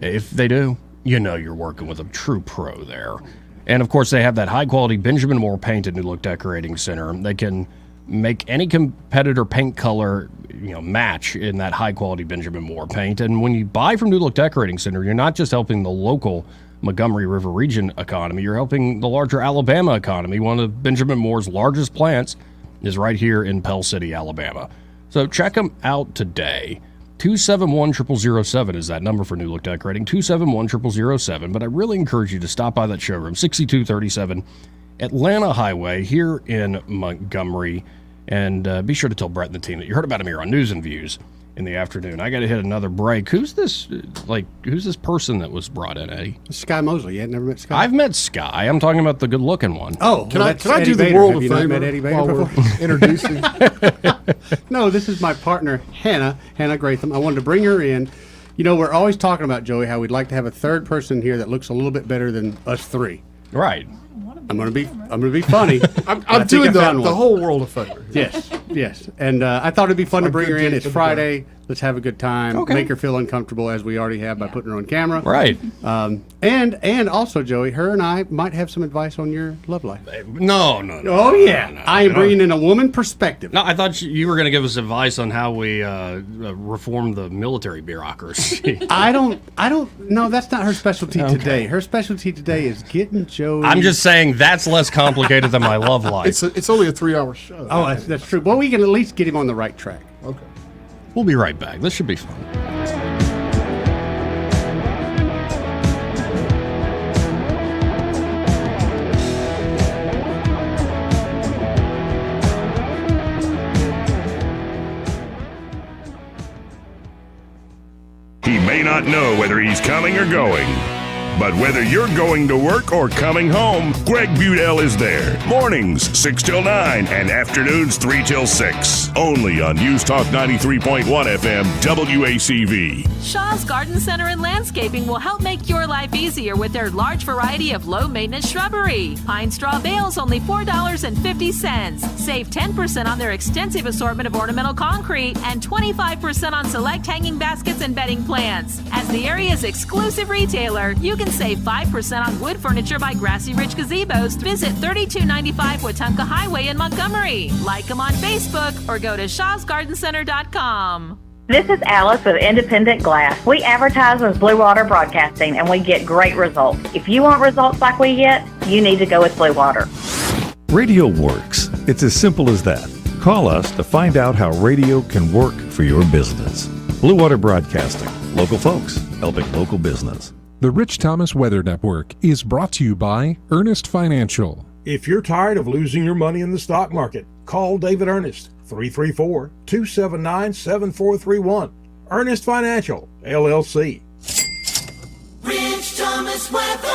If they do, you know you're working with a true pro there. And, of course, they have that high-quality Benjamin Moore paint at New Look Decorating Center. They can make any competitor paint color match in that high-quality Benjamin Moore paint. And when you buy from New Look Decorating Center, you're not just helping the local Montgomery River region economy. You're helping the larger Alabama economy. One of Benjamin Moore's largest plants is right here in Pell City, Alabama. So check them out today. 271-0007 is that number for New Look Decorating, 271-0007. But I really encourage you to stop by that showroom, 6237 Atlanta Highway here in Montgomery. And be sure to tell Brett and the team that you heard about him here on News and Views in the afternoon. I got to hit another break. Who's this person that was brought in, Eddie? Sky Mosley. You had never met Sky? I've met Sky. I'm talking about the good-looking one. Oh, can I do the world a favor met Eddie Vader while we're before? introducing? No, this is my partner, Hannah Gratham. I wanted to bring her in. We're always talking about, Joey, how we'd like to have a third person here that looks a little bit better than us three. Right. I'm gonna be funny. I'm doing the whole world a favor. Yes. And I thought it'd be fun to bring her in. It's Friday. Let's have a good time. Okay. Make her feel uncomfortable as we already have by putting her on camera. Right. And also, Joey, her and I might have some advice on your love life. No. Oh yeah. No, I am bringing in a woman perspective. No, I thought you were going to give us advice on how we reform the military bureaucracy. I don't. No, that's not her specialty today. Her specialty today is getting Joey. I'm just saying that's less complicated than my love life. It's only a 3-hour show. Oh, that's true. Well, we can at least get him on the right track. Okay. We'll be right back. This should be fun. He may not know whether he's coming or going, but whether you're going to work or coming home, Greg Budell is there. Mornings, 6 till 9, and afternoons, 3 till 6. Only on News Talk 93.1 FM, WACV. Shaw's Garden Center and Landscaping will help make your life easier with their large variety of low-maintenance shrubbery. Pine straw bales, only $4.50. Save 10% on their extensive assortment of ornamental concrete and 25% on select hanging baskets and bedding plants. As the area's exclusive retailer, you can save 5% on wood furniture by Grassy Ridge Gazebos. Visit 3295 Wetumpka Highway in Montgomery. Like them on Facebook or go to shawsgardencenter.com. This is Alice with Independent Glass. We advertise with Blue Water Broadcasting, and we get great results. If you want results like we get, you need to go with Blue Water. Radio works. It's as simple as that. Call us to find out how radio can work for your business. Blue Water Broadcasting. Local folks helping local business. The Rich Thomas Weather Network is brought to you by Ernest Financial. If you're tired of losing your money in the stock market, call David Ernest, 334-279-7431. Ernest Financial, LLC. Rich Thomas Weather.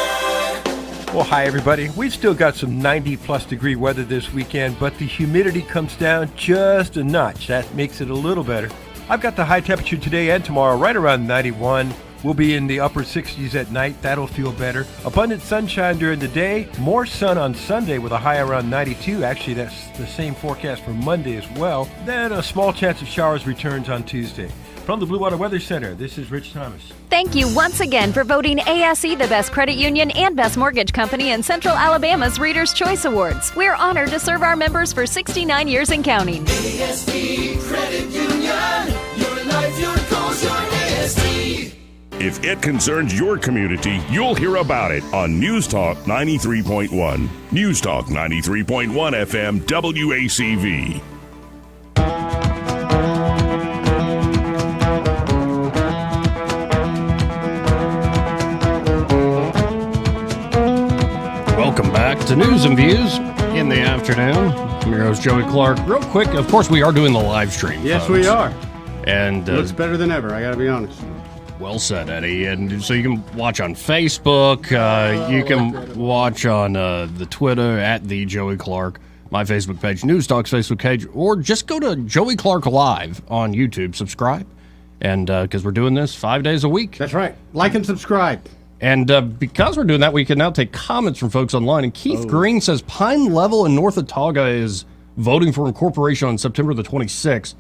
Well, hi, everybody. We've still got some 90-plus degree weather this weekend, but the humidity comes down just a notch. That makes it a little better. I've got the high temperature today and tomorrow right around 91. We'll be in the upper 60s at night. That'll feel better. Abundant sunshine during the day. More sun on Sunday with a high around 92. Actually, that's the same forecast for Monday as well. Then a small chance of showers returns on Tuesday. From the Blue Water Weather Center, this is Rich Thomas. Thank you once again for voting ASE the best credit union and best mortgage company in Central Alabama's Reader's Choice Awards. We're honored to serve our members for 69 years and counting. ASE Credit Union. Your life, your goals, your ASE. If it concerns your community, you'll hear about it on News Talk 93.1. News Talk 93.1 FM, WACV. Welcome back to News and Views in the afternoon. I'm your host, Joey Clark. Real quick, of course, we are doing the live stream. Yes, folks. we are. And looks better than ever, I got to be honest. Well said, Eddie. And so you can watch on Facebook. You can watch on the Twitter at the Joey Clark, my Facebook page, News Talk's Facebook page, or just go to Joey Clark Live on YouTube. Subscribe, and because we're doing this 5 days a week. That's right. Like and subscribe. And because we're doing that, we can now take comments from folks online. And Keith Green says Pine Level in North Otaga is voting for incorporation on September the 26th.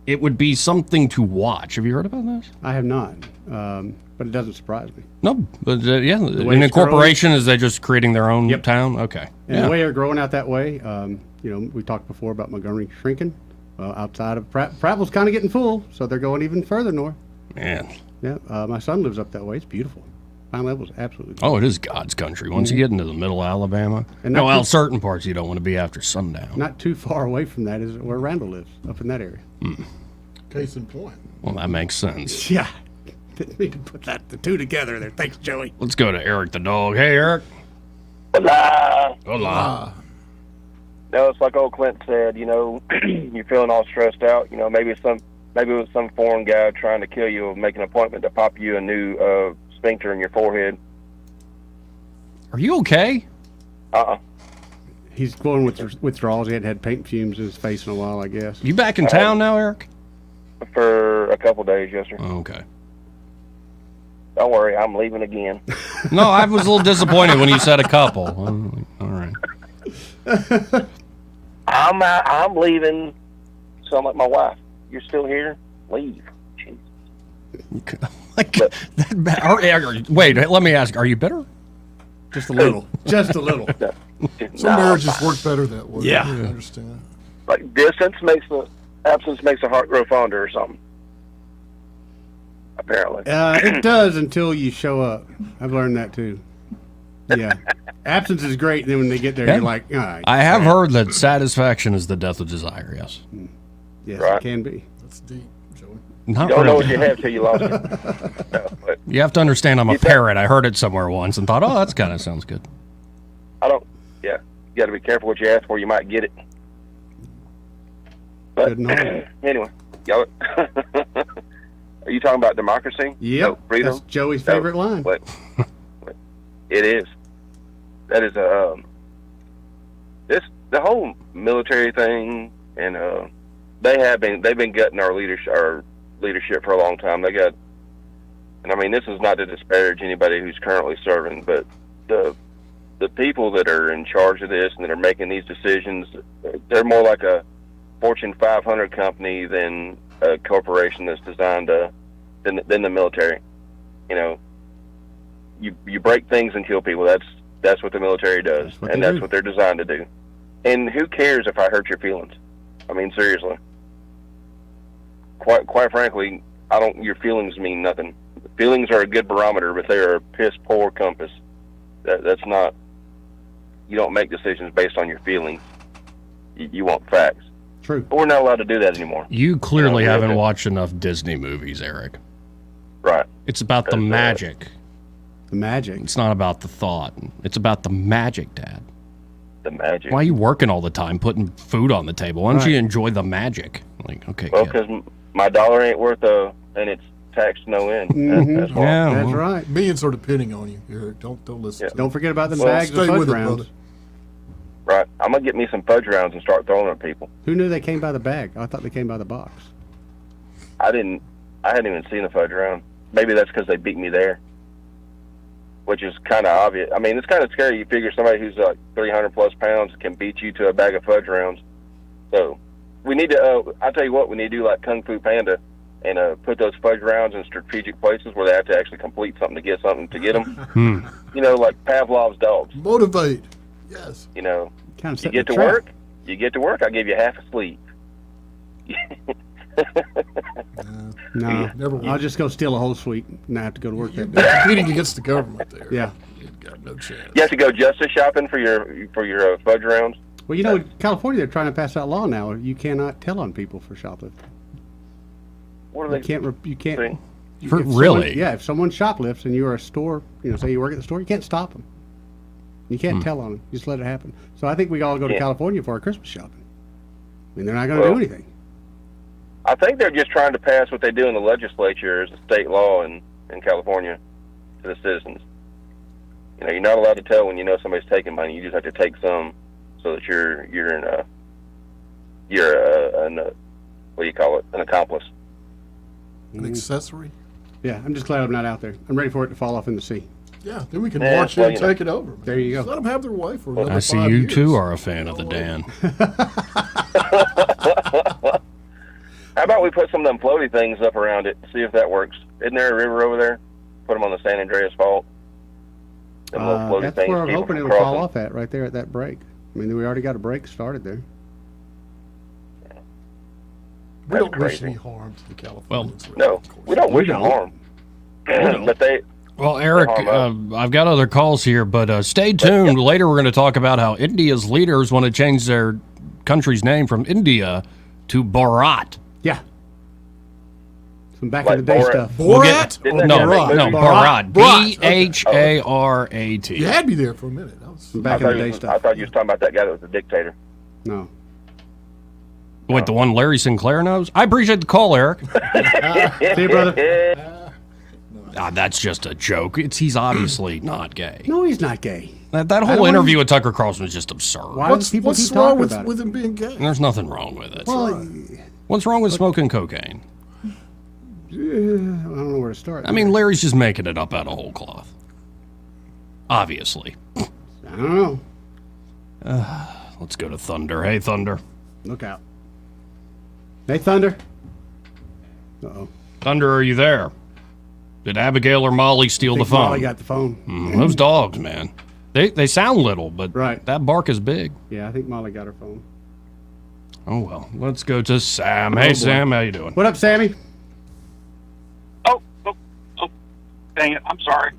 it would be something to watch. Have you heard about this? I have not, but it doesn't surprise me. No, but yeah, way an it's growing. incorporation, is they just creating their own town? Okay. And the way they're growing out that way, we talked before about Montgomery shrinking. Well, outside of Prattville's kind of getting full, so they're going even further north. Man. Yeah, my son lives up that way. It's beautiful. Pine Level's absolutely beautiful. Oh, it is God's country. Once you get into the middle of Alabama, And not well, too- certain parts you don't want to be after sundown. Not too far away from that is where Randall lives, up in that area. Case in point. Well, that makes sense. Yeah. Didn't mean to put the two together there. Thanks, Joey. Let's go to Eric the dog. Hey, Eric. Hola. Hola. No, it's like old Clint said, you're feeling all stressed out. Maybe it was some foreign guy trying to kill you or make an appointment to pop you a new sphincter in your forehead. Are you okay? He's going with withdrawals. He hadn't had paint fumes in his face in a while, I guess. You back in town now, Eric? For a couple days, yes, sir. Okay. Don't worry, I'm leaving again. No, I was a little disappointed when you said a couple. All right. I'm leaving. So I'm like, my wife, you're still here? Leave. Wait, let me ask. Are you bitter? Just a little. Just a little. Some marriages work better that way. Yeah. I understand. Like absence makes the heart grow fonder or something. Apparently. It does until you show up. I've learned that too. Yeah. Absence is great, and then when they get there, Yeah. you're like, all right. I have heard that satisfaction is the death of desire, yes. Yes, Right. it can be. That's deep, Joey. Not you don't know really. what you have till you lost it. No, but You have to understand I'm a parrot. I heard it somewhere once and thought, oh, that's kind of sounds good. you got to be careful what you ask for. You might get it. But anyway, y'all, are you talking about democracy? Yep. No, freedom? That's Joey's favorite line. But it is. That is the whole military thing, and they've been gutting our leadership for a long time. They got, and I mean, this is not to disparage anybody who's currently serving, but the people that are in charge of this and that are making these decisions, they're more like a Fortune 500 company than a corporation that's designed than the military. You break things and kill people. That's what the military does, and that's what they're designed to do. And who cares if I hurt your feelings? I mean, seriously. Quite frankly, your feelings mean nothing. Feelings are a good barometer, but they are a piss poor compass. That's not. You don't make decisions based on your feelings. You want facts. True. But we're not allowed to do that anymore. You clearly we have haven't to- watched enough Disney movies, Eric. Right. It's about the magic. The magic. It's not about the thought. It's about the magic, Dad. The magic. Why are you working all the time putting food on the table? Why don't Right. you enjoy the magic? Like, okay, Well, kid. because my dollar ain't worth and it's taxed no end. That's why. Yeah, That's well, right. Millions are depending on you, Eric. Don't listen. To Don't forget about the Well, bags of stay fudge with it, rounds. brother. Right. I'm gonna get me some fudge rounds and start throwing at people. Who knew they came by the bag? I thought they came by the box. I hadn't even seen the fudge round. Maybe that's because they beat me there, which is kind of obvious. I mean, it's kind of scary. You figure somebody who's like 300 plus pounds can beat you to a bag of fudge rounds. So we need to. I tell you what, we need to do like Kung Fu Panda and put those fudge rounds in strategic places where they have to actually complete something to get something to get them. Like Pavlov's dogs. Motivate. Yes. You Kind of you set get the to trap. work. You get to work. I give you half a sleep. No, Never will. I'll just go steal a whole suite and I have to go to work that day. Competing against the government there. Yeah. You've got no chance. You have to go justice shopping for your fudge rounds. Well, in California, they're trying to pass that law now. You cannot tell on people for shoplifting. What are You they? can't. You can't. saying? if Really? someone- yeah. If someone shoplifts and you're a store, say you work at the store, you can't stop them. You can't tell on them. You just let it happen. So I think we all go to Yeah. California for our Christmas shopping. I mean, they're not going to do anything. I think they're just trying to pass what they do in the legislature as a state law in California to the citizens. You're not allowed to tell when you know somebody's taking money. You just have to take some so that you're an what do you call it? An accomplice. An accessory. Yeah, I'm just glad I'm not out there. I'm ready for it to fall off in the sea. Yeah, then we can Yeah, watch well, it and take it over. Man. There you Just go. let them have their way for another I see 5 you years. too are a fan of the Dan. How about we put some of them floaty things up around it, see if that works? Isn't there a river over there? Put them on the San Andreas Fault. Them little floaty That's things where I'm keep them hoping from it'll fall crossing. off at, right there at that break. I mean, we already got a break started there. We don't wish crazy. any harm to the Californians. No, we don't wish them harm. But they. Well, Eric, I've got other calls here, but stay tuned. Later, we're going to talk about how India's leaders want to change their country's name from India to Bharat. Yeah. Some back in the day stuff. Borat? Bharat. B-H-A-R-A-T. You had me there for a minute. That was back in the day I stuff. thought you was talking about that guy that was a dictator. No. Wait, the one Larry Sinclair knows? I appreciate the call, Eric. See you, brother. That's just a joke. He's obviously not gay. No, he's not gay. That I whole don't interview with Tucker Carlson was just absurd. Why do people What's keep wrong talking about with him being gay? There's nothing wrong with it. Well, What's wrong with smoking cocaine? I don't know where to start. I mean, Larry's just making it up out of whole cloth. Obviously. I don't know. Let's go to Thunder. Hey, Thunder. Look out. Hey, Thunder. Uh-oh. Thunder, are you there? Did Abigail or Molly steal the phone? Molly got the phone. Those dogs, man. They sound little, but that bark is big. Yeah, I think Molly got her phone. Oh, well. Let's go to Sam. Hey, boy. Sam. How you doing? What up, Sammy? Dang it, I'm sorry.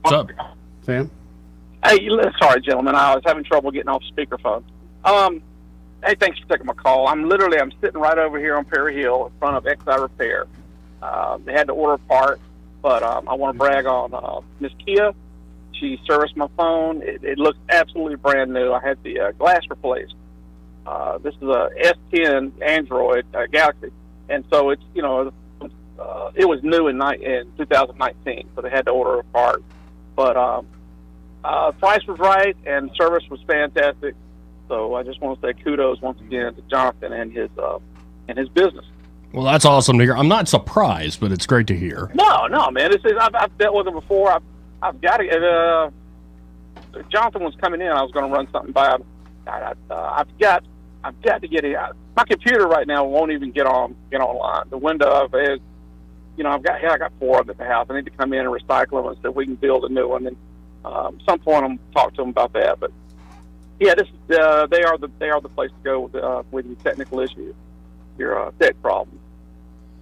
What's up? Sam? Hey, sorry, gentlemen. I was having trouble getting off speakerphone. Hey, thanks for taking my call. I'm sitting right over here on Perry Hill in front of XI Repair. They had to order a part, but I want to brag on Miss Kia. She serviced my phone. It looks absolutely brand new. I had the glass replaced. This is a S10 Android Galaxy, and so it's it was new in 2019, so they had to order a part. But price was right and service was fantastic. So I just want to say kudos once again to Jonathan and his business. Well, that's awesome to hear. I'm not surprised, but it's great to hear. No, man. I've dealt with him before. I've got to. Jonathan was coming in. I was going to run something by him. I've got to get it out. My computer right now won't even get online. The window is. I got 4 of them at the house. I need to come in and recycle them and see if we can build a new one. And some point I'm talk to them about that. But yeah, they are the place to go with your technical issues, your tech problems.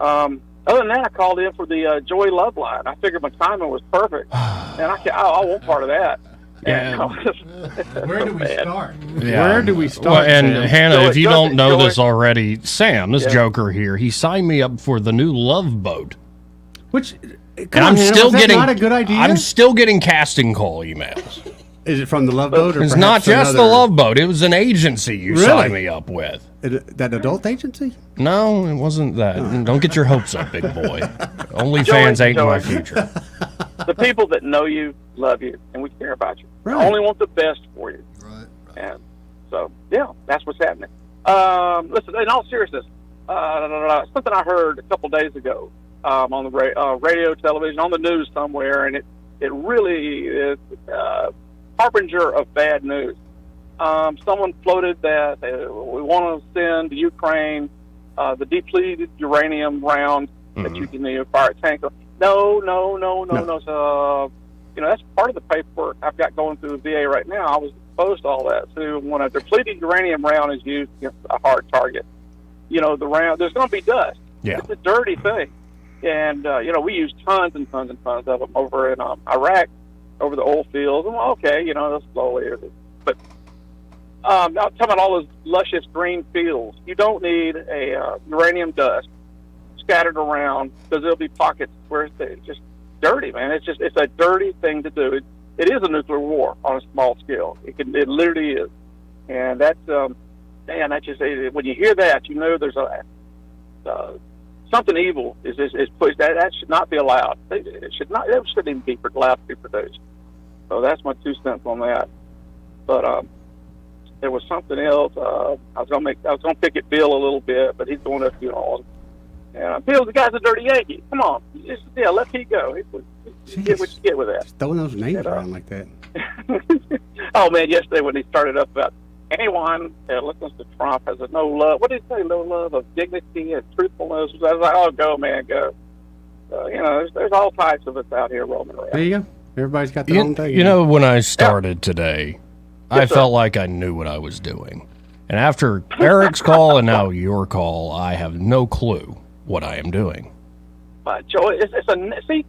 Other than that, I called in for the Joy Love line. I figured my timing was perfect, and I want part of that. Yeah. Where do we start? Yeah. Where do we start? Well, and Sam? Hannah, if you don't know Joy. this already, Sam, this Yeah. joker here, he signed me up for the new Love Boat. Which, And I'm Hannah, still was that getting not a good idea? I'm still getting casting call emails. Is it from the Love Boat? Or It's perhaps not just the another- Love Boat. It was an agency you Really? signed me up with. That adult agency? No, it wasn't that. Don't get your hopes up, big boy. OnlyFans Joy, ain't my Joy. future. The people that know you love you, and we care about you. Right. I only want the best for you. Right. And so, yeah, that's what's happening. Listen, in all seriousness, something I heard a couple days ago on the radio, television, on the news somewhere, and it really is harbinger of bad news. Someone floated that we want to send to Ukraine the depleted uranium round that you can fire a tank. No. So, that's part of the paperwork I've got going through the VA right now. I was exposed to all that. So when a depleted uranium round is used against a hard target, the round, there's going to be dust. Yeah. It's a dirty thing. And, we use tons and tons and tons of them over in Iraq, over the oil fields. And, okay, that's slowly. But I'm talking about all those luscious green fields. You don't need a uranium dust scattered around because there'll be pockets where it's just dirty, man. It's a dirty thing to do. It is a nuclear war on a small scale. It literally is. And that's, that's just, when you hear that, there's something evil is pushed. That should not be allowed. It shouldn't even be allowed to be produced. So that's my 2 cents on that. But there was something else. I was gonna pick at Bill a little bit, but he's going to funeral. And Bill, the guy's a dirty Yankee. Come on, let Pete go. Get what you get with that. Throwing those names around like that. Oh man, yesterday when he started up about anyone that listens to Trump has a no love. What did he say? No love of dignity and truthfulness. I was like, oh, go, man, go. There's all types of us out here roaming around. There you go. Everybody's got their own thing. You know, when I started today, I felt like I knew what I was doing. And after Eric's call and now your call, I have no clue what I am doing. But Joe, see,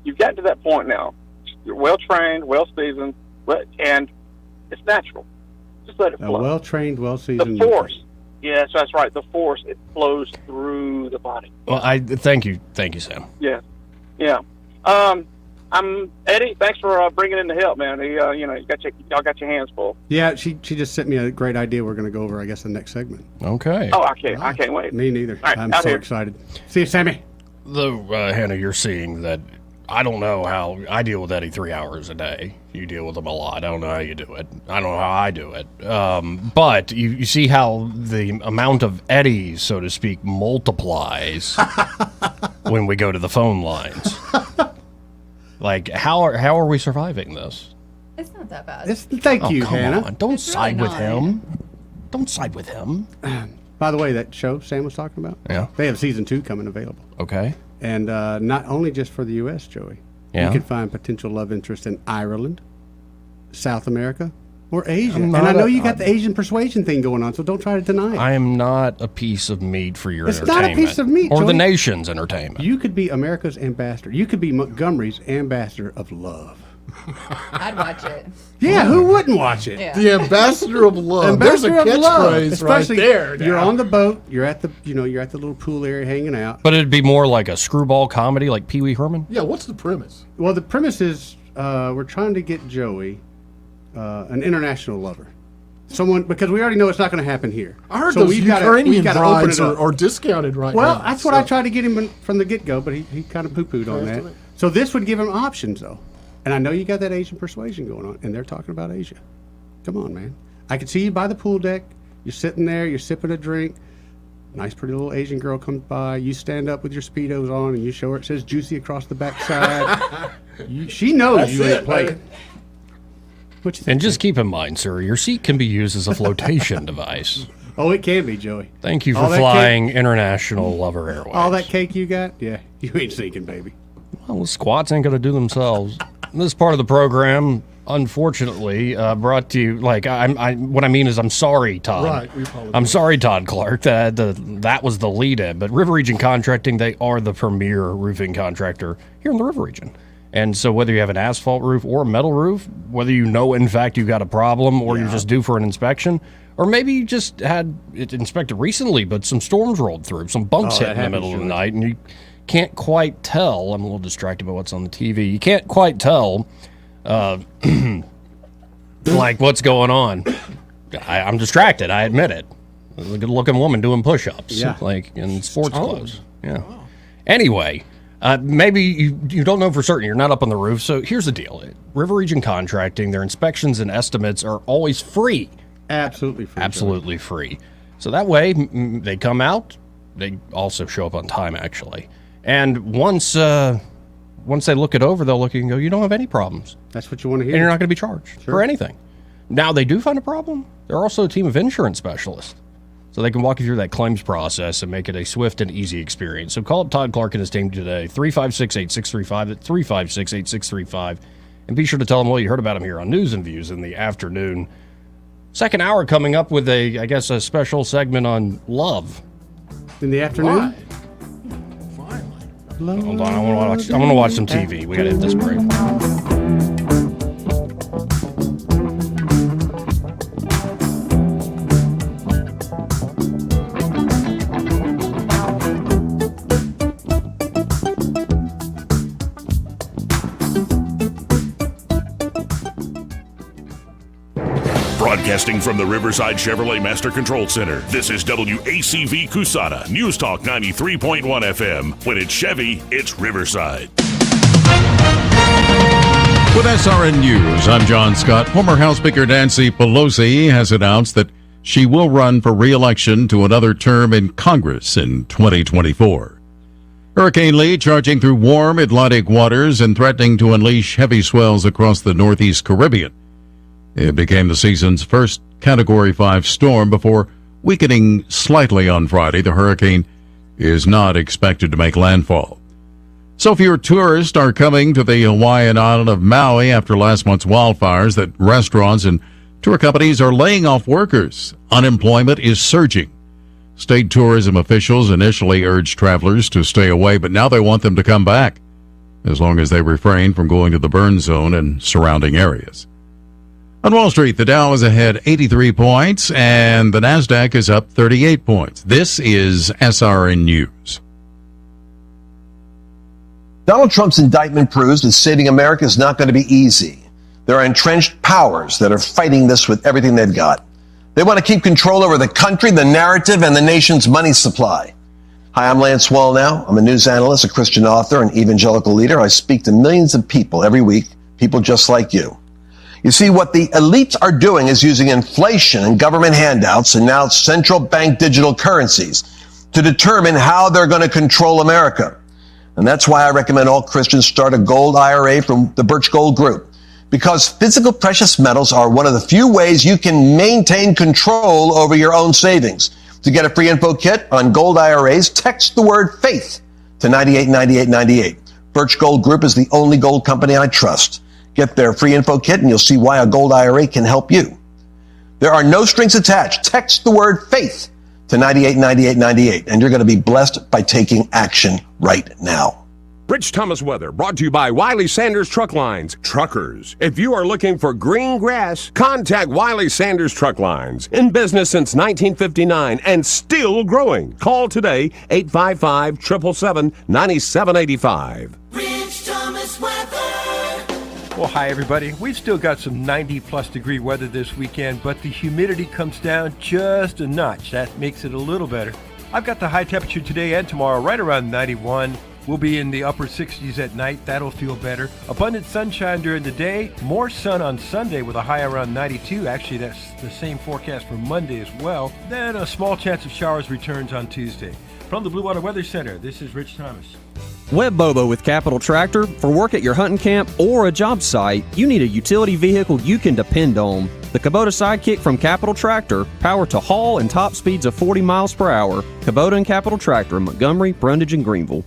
you've gotten to that point now. You're well trained, well seasoned, and it's natural. Just let it flow. A well trained, well seasoned. The force. Yes, that's right. The force, it flows through the body. Well, thank you, Sam. Yeah. I'm Eddie. Thanks for bringing in the help, man. Y'all got your hands full. Yeah, she just sent me a great idea. We're going to go over, I guess, the next segment. Okay. Oh, I can't wait. Me neither. Right, I'm so excited. See you, Sammy. Though, Hannah, you're seeing that I don't know how I deal with Eddie 3 hours a day. You deal with him a lot. I don't know how you do it. I don't know how I do it. But you see how the amount of Eddies, so to speak, multiplies when we go to the phone lines. Like, how are we surviving this? It's not that bad. Thank you, come Hannah. on. Don't It's side really with not. him. Don't side with him. By the way, that show Sam was talking about, Yeah. they have season 2 coming available. Okay. And not only just for the U.S., Joey. Yeah. You can find potential love interest in Ireland, South America, or Asia. I'm And not I know a- you got the Asian persuasion thing going on, so don't try to deny it. I am not a piece of meat for your It's not a entertainment. piece of meat, Or the Joey. nation's entertainment. You could be America's ambassador. You could be Montgomery's ambassador of love. I'd watch it. Yeah, who wouldn't watch it? Yeah. The ambassador of love. There's a Ambassador of love. catchphrase right Especially there. You're now. on the boat. You're at the little pool area hanging out. But it'd be more like a screwball comedy like Pee Wee Herman? Yeah, what's the premise? Well, the premise is we're trying to get Joey an international lover. Someone, because we already know it's not going to happen here. I heard So those we've gotta- Ukrainian we've gotta open brides it up. are discounted right Well, now. that's what I tried to get him from the get-go, but he kind of poo-pooed on that. So this would give him options, though. And I know you got that Asian persuasion going on, and they're talking about Asia. Come on, man. I can see you by the pool deck. You're sitting there. You're sipping a drink. Nice, pretty little Asian girl comes by. You stand up with your Speedos on, and you show her it says juicy across the backside. She knows That's you it, ain't playing. man. What you think? And just keep in mind, sir, your seat can be used as a flotation device. Oh, it can be, Joey. Thank you All for that flying International Lover Airways. All that cake you got? Yeah, you ain't sinking, baby. Well, the squats ain't going to do themselves. This part of the program, unfortunately, brought to you, what I mean is I'm sorry, Todd. Right, we apologize. I'm sorry, Todd Clark. That was the lead-in. But River Region Contracting, they are the premier roofing contractor here in the River Region. And so whether you have an asphalt roof or a metal roof, whether you know, in fact, you got a problem or you're just due for an inspection, or maybe you just had it inspected recently, but some storms rolled through, some bumps hit in the middle of the night, and you can't quite tell. I'm a little distracted by what's on the TV. You can't quite tell, like, what's going on. I'm distracted. I admit it. A good-looking woman doing push-ups, Yeah. like in sports clothes. Yeah. Anyway, maybe you don't know for certain. You're not up on the roof. So here's the deal: River Region Contracting, their inspections and estimates are always free. Absolutely free. Absolutely free. So that way, they come out. They also show up on time, actually. And once they look it over, they'll look at you and go, "You don't have any problems." That's what you want to hear. And you're not going to be charged for anything. Now, they do find a problem. They're also a team of insurance specialists. So they can walk you through that claims process and make it a swift and easy experience. So call up Todd Clark and his team today, 356-8635. That's 356-8635. And be sure to tell them, well, you heard about him here on News and Views in the afternoon. Second hour coming up with a special segment on love. In the afternoon? Hold on, I want to watch some TV. We got to hit this break. Broadcasting from the Riverside Chevrolet Master Control Center, this is WACV Cusana, News Talk 93.1 FM. When it's Chevy, it's Riverside. With SRN News, I'm John Scott. Former House Speaker Nancy Pelosi has announced that she will run for re-election to another term in Congress in 2024. Hurricane Lee charging through warm Atlantic waters and threatening to unleash heavy swells across the Northeast Caribbean. It became the season's first Category 5 storm before weakening slightly on Friday. The hurricane is not expected to make landfall. So fewer tourists are coming to the Hawaiian island of Maui after last month's wildfires that restaurants and tour companies are laying off workers. Unemployment is surging. State tourism officials initially urged travelers to stay away, but now they want them to come back, as long as they refrain from going to the burn zone and surrounding areas. On Wall Street, the Dow is ahead 83 points, and the Nasdaq is up 38 points. This is SRN News. Donald Trump's indictment proves that saving America is not going to be easy. There are entrenched powers that are fighting this with everything they've got. They want to keep control over the country, the narrative, and the nation's money supply. Hi, I'm Lance Wallnau. I'm a news analyst, a Christian author, an evangelical leader. I speak to millions of people every week, people just like you. You see, what the elites are doing is using inflation and government handouts and now central bank digital currencies to determine how they're going to control America. And that's why I recommend all Christians start a gold IRA from the Birch Gold Group. Because physical precious metals are one of the few ways you can maintain control over your own savings. To get a free info kit on gold IRAs, text the word faith to 989898. Birch Gold Group is the only gold company I trust. Get their free info kit and you'll see why a gold IRA can help you. There are no strings attached. Text the word faith to 989898 and you're going to be blessed by taking action right now. Rich Thomas weather brought to you by Wiley Sanders Truck Lines. Truckers, if you are looking for green grass, contact Wiley Sanders Truck Lines. In business since 1959 and still growing. Call today, 855-777-9785. Rich Thomas weather. Well, hi, everybody. We've still got some 90-plus degree weather this weekend, but the humidity comes down just a notch. That makes it a little better. I've got the high temperature today and tomorrow right around 91. We'll be in the upper 60s at night. That'll feel better. Abundant sunshine during the day. More sun on Sunday with a high around 92. Actually, that's the same forecast for Monday as well. Then a small chance of showers returns on Tuesday. From the Blue Water Weather Center, this is Rich Thomas. Web Bobo with Capital Tractor. For work at your hunting camp or a job site, you need a utility vehicle you can depend on. The Kubota Sidekick from Capital Tractor, power to haul and top speeds of 40 miles per hour. Kubota and Capital Tractor in Montgomery, Brundage, and Greenville.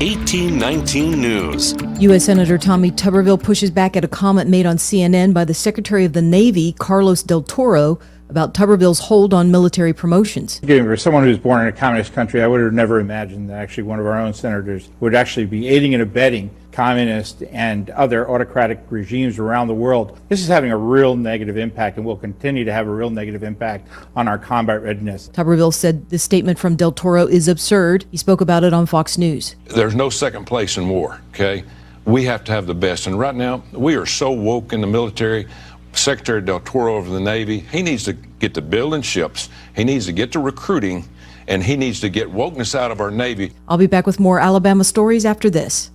1819 News. U.S. Senator Tommy Tuberville pushes back at a comment made on CNN by the Secretary of the Navy, Carlos Del Toro, about Tuberville's hold on military promotions. For someone who's born in a communist country, I would have never imagined that actually one of our own senators would actually be aiding and abetting communist and other autocratic regimes around the world. This is having a real negative impact and will continue to have a real negative impact on our combat readiness. Tuberville said this statement from Del Toro is absurd. He spoke about it on Fox News. There's no second place in war, okay? We have to have the best. And right now, we are so woke in the military. Secretary Del Toro over the Navy, he needs to get to building ships. He needs to get to recruiting, and he needs to get wokeness out of our Navy. I'll be back with more Alabama stories after this.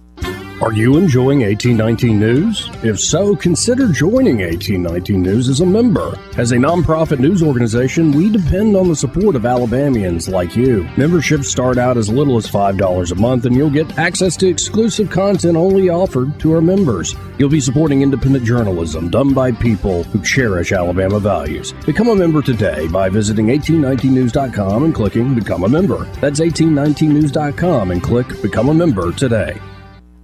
Are you enjoying 1819 News? If so, consider joining 1819 News as a member. As a nonprofit news organization, we depend on the support of Alabamians like you. Memberships start out as little as $5 a month, and you'll get access to exclusive content only offered to our members. You'll be supporting independent journalism done by people who cherish Alabama values. Become a member today by visiting 1819news.com and clicking Become a Member. That's 1819news.com and click Become a Member today.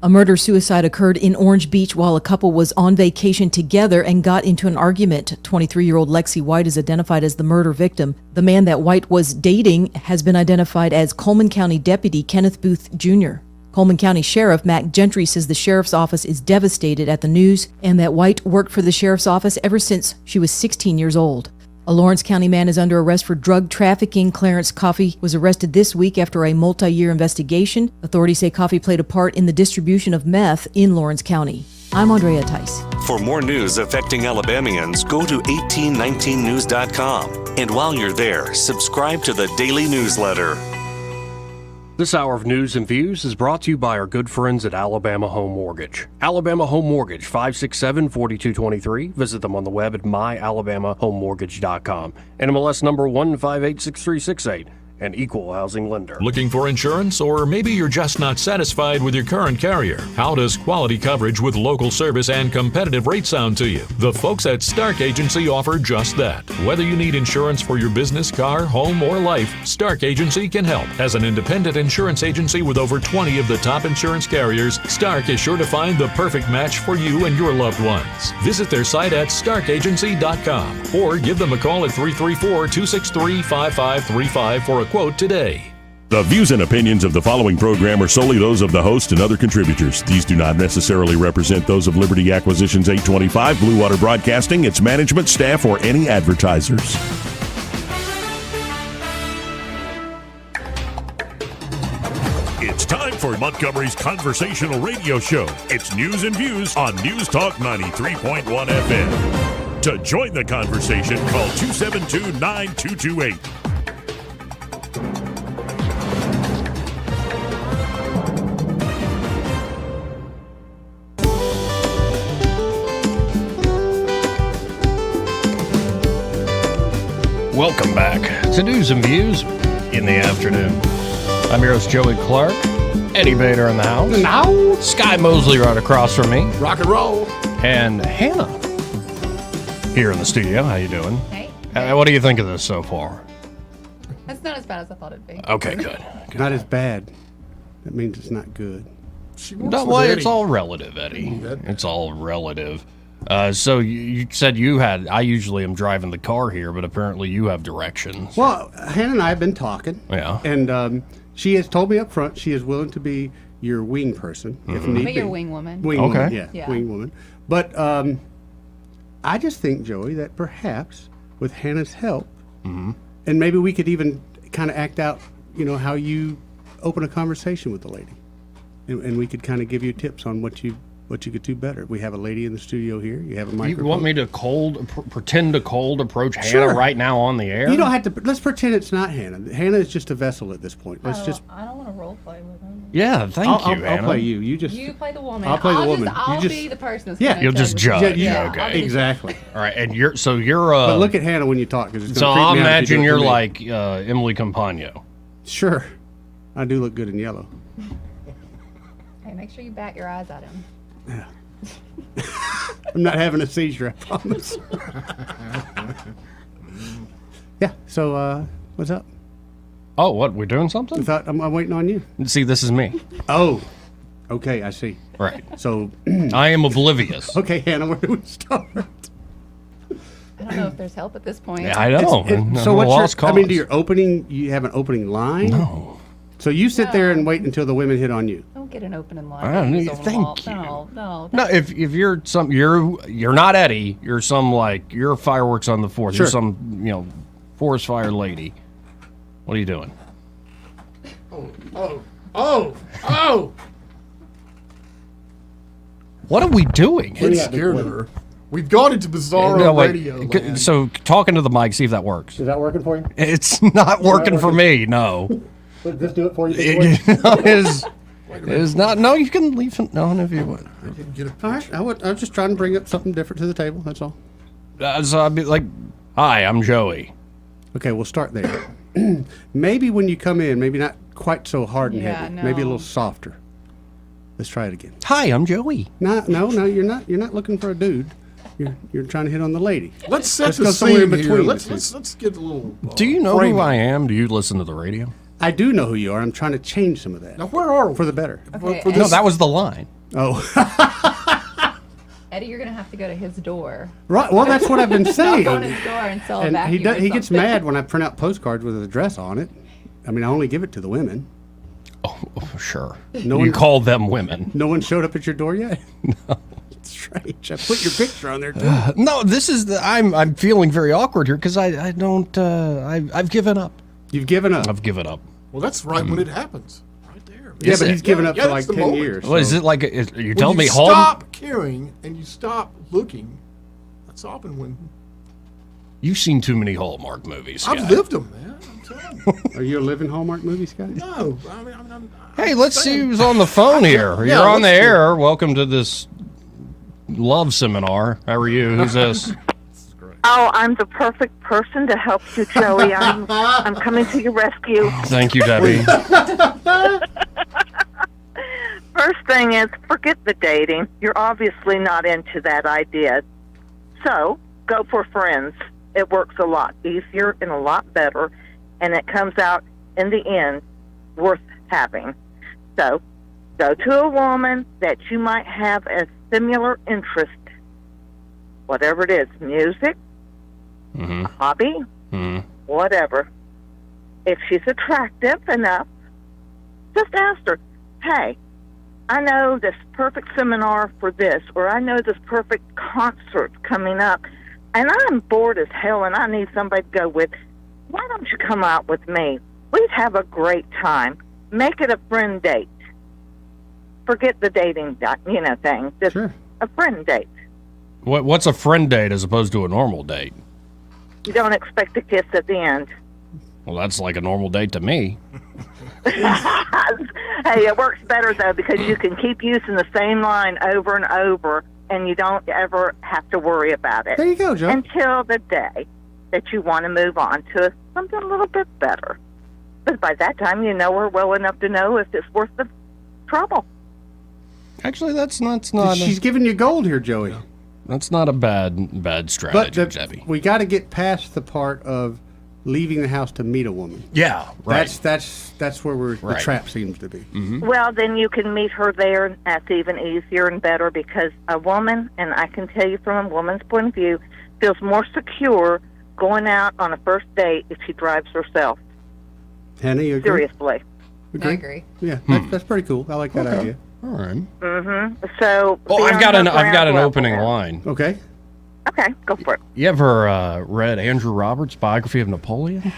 A murder-suicide occurred in Orange Beach while a couple was on vacation together and got into an argument. 23-year-old Lexi White is identified as the murder victim. The man that White was dating has been identified as Coleman County Deputy Kenneth Booth Jr. Coleman County Sheriff Mac Gentry says the sheriff's office is devastated at the news and that White worked for the sheriff's office ever since she was 16 years old. A Lawrence County man is under arrest for drug trafficking. Clarence Coffey was arrested this week after a multi-year investigation. Authorities say Coffey played a part in the distribution of meth in Lawrence County. I'm Andrea Tice. For more news affecting Alabamians, go to 1819news.com. And while you're there, subscribe to the daily newsletter. This hour of news and views is brought to you by our good friends at Alabama Home Mortgage. Alabama Home Mortgage, 567-4223. Visit them on the web at myalabamahomemortgage.com. NMLS number 1586368. an equal housing lender. Looking for insurance, or maybe you're just not satisfied with your current carrier? How does quality coverage with local service and competitive rates sound to you? The folks at Stark Agency offer just that. Whether you need insurance for your business, car, home, or life, Stark Agency can help. As an independent insurance agency with over 20 of the top insurance carriers, Stark is sure to find the perfect match for you and your loved ones. Visit their site at starkagency.com or give them a call at 334-263-5535 for a quote today. The views and opinions of the following program are solely those of the host and other contributors. These do not necessarily represent those of Liberty Acquisitions 825, Blue Water Broadcasting, its management, staff, or any advertisers. It's time for Montgomery's conversational radio show. It's news and views on News Talk 93.1 FM. To join the conversation, call 272-9228. Welcome back to News and Views in the afternoon. I'm your host, Joey Clark. Eddie Bader in the house. Now, Sky Mosley right across from me. rock and roll. And Hannah here in the studio. How you doing? Hey. What do you think of this so far? That's not as bad as I thought it'd be. Okay, good. Not as bad. That means it's not good. She works No, with well, Eddie. it's all relative, Eddie. It's all relative. So you said I usually am driving the car here, but apparently you have directions. Well, Hannah and I have been talking. Yeah. And she has told me up front she is willing to be your wing person if need But be. your wing woman. Wing Okay. woman, Yeah. wing woman. But I just think, Joey, that perhaps with Hannah's help, and maybe we could even kind of act out, how you open a conversation with the lady, and we could kind of give you tips on what you could do better. We have a lady in the studio here. You have a microphone. You want me to pretend to cold approach Sure. Hannah right now on the air? You don't have to. Let's pretend it's not Hannah. Hannah is just a vessel at this point. Let's just. I don't want to role play with him. Yeah, thank I'll you, Hannah. play you. You just. You play the woman. I'll play the woman. I'll You just- be the person that's Yeah. gonna You'll just judge. judge. Yeah, Okay. I'll be the Exactly. All right, and you're. But look at Hannah when you talk, because it's So going to I creep me out if imagine you do it you're to me. like Emily Campagno. Sure, I do look good in yellow. Hey, make sure you bat your eyes at him. I'm not having a seizure, I promise. Yeah. So what's up? Oh, what? We're doing something? I thought I'm waiting on you. See, this is me. Oh. Okay, I see. Right. So. I am oblivious. Okay, Hannah, where do we start? I don't know if there's help at this point. Yeah, I know. So what's lost your? I mean, cause. you have an opening line? No. So you sit there and wait until the women hit on you. Don't get an opening line. I don't Use need- on the thank wall. you. No. No, if you're you're not Eddie. You're some you're fireworks on the 4th. Sure. You're some forest fire lady. What are you doing? Oh! What are we doing? It scared her. We've gone into bizarro No, wait. radio land. So talking to the mic, see if that works. Is that working for you? It's not working for me. No. Would this do it for you? It's not. No, you can leave it on if you want. I didn't get a All right. I was just trying to bring up something different to the table. That's all. So I'd be like, "Hi, I'm Joey." Okay, we'll start there. Maybe when you come in, maybe not quite so hard and Yeah, heavy. no. Maybe a little softer. Let's try it again. Hi, I'm Joey. No, you're not. You're not looking for a dude. You're trying to hit on the lady. Let's set Let's the go somewhere in scene here. between Let's the let's get a little. Do you know framing. who I am? Do you listen to the radio? I do know who you are. I'm trying to change some of that Now where are we? for the better. Okay, for No, this- that was the line. Oh, Eddie, you're gonna have to go to his door. right. Well, that's what I've been saying. Knock on his door and sell a And vacuum. he gets mad when I print out postcards with his address on it. I mean, I only give it to the women. Oh, sure. No you one- call them women. No one showed up at your door yet. No, it's strange. I put your picture on there too. No, this is I'm feeling very awkward here because I don't I've given up. You've given up. I've given up. Well, that's right when it happens. Right there. Yeah, Is but it? he's given up Yeah, for that's like the 10 moment. years. What is so- it like? You're When telling me you home? stop caring and you stop looking. That's often when You've seen too many Hallmark movies. I've guy. lived them, man. I'm telling you. Are you a living Hallmark movie, Scott? No, I mean, I'm Hey, let's see who's on the phone here. Yeah, You're on the let's see. air. Welcome to this love seminar. How are you? Who's this? This is great. Oh, I'm the perfect person to help you, Joey. I'm coming to your rescue. Thank you, Debbie. First thing is, forget the dating. You're obviously not into that idea. So, go for friends. It works a lot easier and a lot better, and it comes out, in the end, worth having. So, go to a woman that you might have a similar interest, whatever it is, music, a hobby, whatever. If she's attractive enough, just ask her, hey, I know this perfect seminar for this, or I know this perfect concert coming up, and I'm bored as hell and I need somebody to go with. Why don't you come out with me? We'd have a great time. Make it a friend date. Forget the dating, thing. Just a friend date. What's a friend date as opposed to a normal date? You don't expect a kiss at the end. Well, that's like a normal date to me. Hey, it works better, though, because you can keep using the same line over and over, and you don't ever have to worry about it. There you go, Joe. Until the day that you want to move on to something a little bit better. But by that time, you know her well enough to know if it's worth the trouble. Actually, that's not. She's giving you gold here, Joey. That's not a bad strategy, Debbie. We got to get past the part of leaving the house to meet a woman. Yeah, right. That's where the trap seems to be. Well, then you can meet her there, and that's even easier and better, because a woman, and I can tell you from a woman's point of view, feels more secure going out on a first date if she drives herself. Hannah, you agree? Seriously. I agree. Yeah, that's pretty cool. I like that idea. All right. So. Oh, I've got an opening level. line. Okay. Okay, go for it. You ever read Andrew Roberts' biography of Napoleon?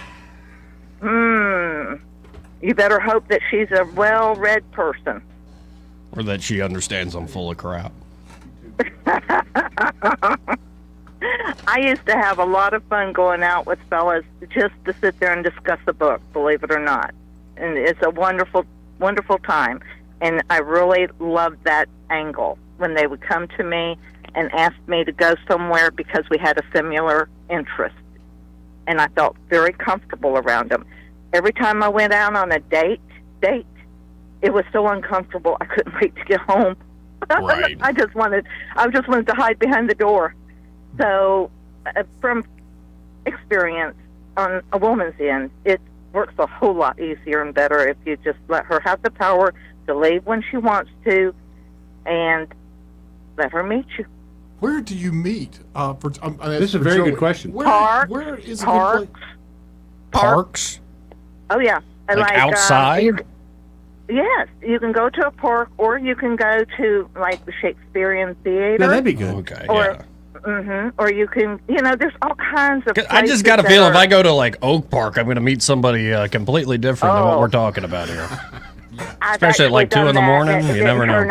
You better hope that she's a well-read person. Or that she understands I'm full of crap. I used to have a lot of fun going out with fellas just to sit there and discuss a book, believe it or not. And it's a wonderful, wonderful time. And I really loved that angle when they would come to me and ask me to go somewhere because we had a similar interest. And I felt very comfortable around them. Every time I went out on a date, it was so uncomfortable I couldn't wait to get home. Right. I just wanted to hide behind the door. So, from experience on a woman's end, it works a whole lot easier and better if you just let her have the power to leave when she wants to, and let her meet you. Where do you meet? This is a very good question. Where is a good place? Parks? Oh, yeah. Like outside? Yes. You can go to a park, or you can go to, like, the Shakespearean Theater. No, that'd be good. Okay, yeah. Or you can, there's all kinds of places. I just got a feeling if I go to, like, Oak Park, I'm going to meet somebody completely different than what we're talking about here. Especially at like 2 in the morning. You never know.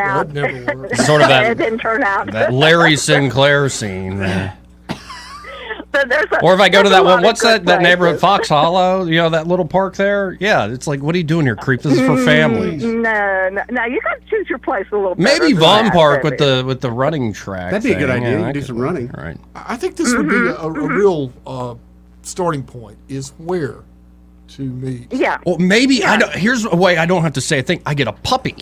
Sort of that. It didn't turn out. That Larry Sinclair scene. But or if I go to that one, what's that neighborhood, Fox Hollow? That little park there? Yeah, it's like, what are you doing here, creep? This is for families. No, you got to choose your place a little bit. Maybe Vaughn Park with the running track. That'd be a good idea. You can do some running. Right. I think this would be a real starting point, is where to meet. Yeah. Well, maybe here's a way I don't have to say a thing. I get a puppy.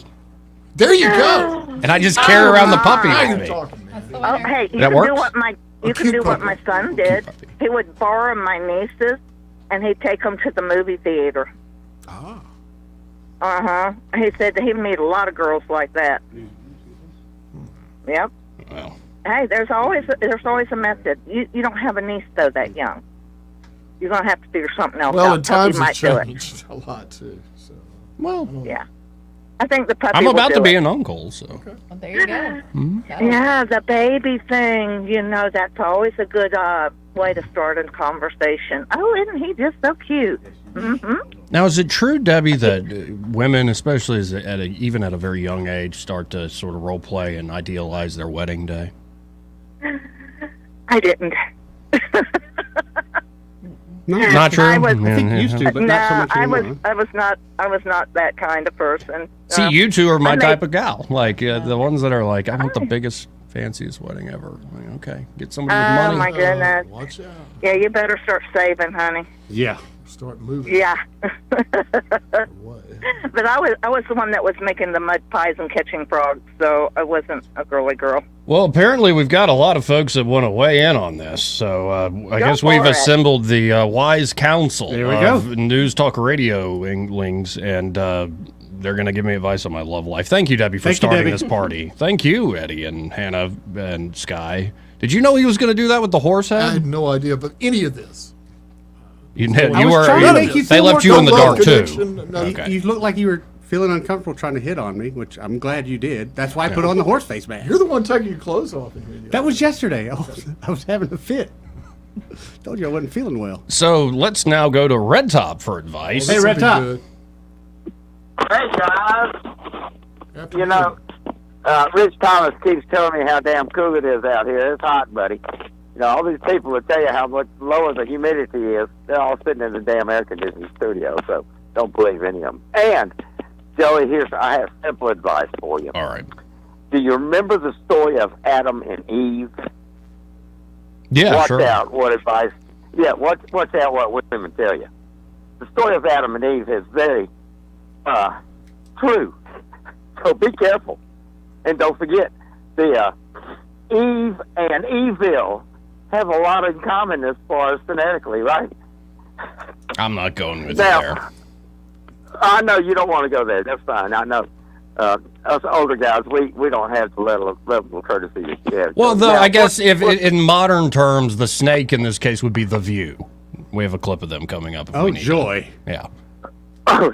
There you go. And I just carry around the puppy with me. Oh, hey, you that can works? do what my son did. He would borrow my nieces, and he'd take them to the movie theater. He said that he'd meet a lot of girls like that. Yep. Well. Hey, there's always a method. You don't have a niece though that young. You're gonna have to figure something else out. Well, and times have might do it. changed a lot too. So. Well, yeah. I think the puppy. I'm will about do to be it. an uncle, so. Well, there you go. Yeah, the baby thing. That's always a good way to start a conversation. Oh, isn't he just so cute? Now, is it true, Debbie, that women, especially even at a very young age, start to sort of role play and idealize their wedding day? I didn't. No, not true. I think used to, but not so much anymore. I was not that kind of person. See, you two are my type of gal. Like the ones that are like, I want the biggest Fanciest wedding ever. Okay, get somebody with Oh, money. my goodness. Watch out. Yeah, you better start saving, honey. Yeah. Start moving. Yeah. But I was the one that was making the mud pies and catching frogs, so I wasn't a girly girl. Well, apparently we've got a lot of folks that want to weigh in on this, so I guess we've for it. assembled the wise council There we of News Talk Radio Inglings, and they're going to give me advice on my love life. Thank you, Debbie, for Thank you, starting Debbie. this party. Thank you, Eddie and Hannah and Sky. Did you know he was going to do that with the horse head? I had no idea about any of this. You I was trying to make you they feel left more you in the dark, too. connection. No. Okay. You looked like you were feeling uncomfortable trying to hit on me, which I'm glad you did. That's why I put on the horse face mask. You're the one taking your clothes off in here. That was yesterday. I was having a fit. Told you I wasn't feeling well. So let's now go to Red Top for advice. Hey, Red Top. Good. Hey guys, After you know, Rich Thomas keeps telling me how damn cool it is out here. It's hot, buddy. You know, all these people will tell you how much lower the humidity is. They're all sitting in the damn air conditioning studio, so don't believe any of them. And Joey, I have simple advice for you. All right. Do you remember the story of Adam and Eve? Yeah, watch sure. out what advice. Yeah, watch out what women tell you. The story of Adam and Eve is very true. So be careful, and don't forget the Eve and Evil have a lot in common as far as phonetically, right? I'm not going with Now, you there. I know you don't want to go there. That's fine. I know. Us older guys, we don't have the level of courtesy that you have. Well, though, Now, I guess if in modern terms, the snake in this case would be The View. We have a clip of them coming up. If Oh, we need joy. To. Yeah. Oh,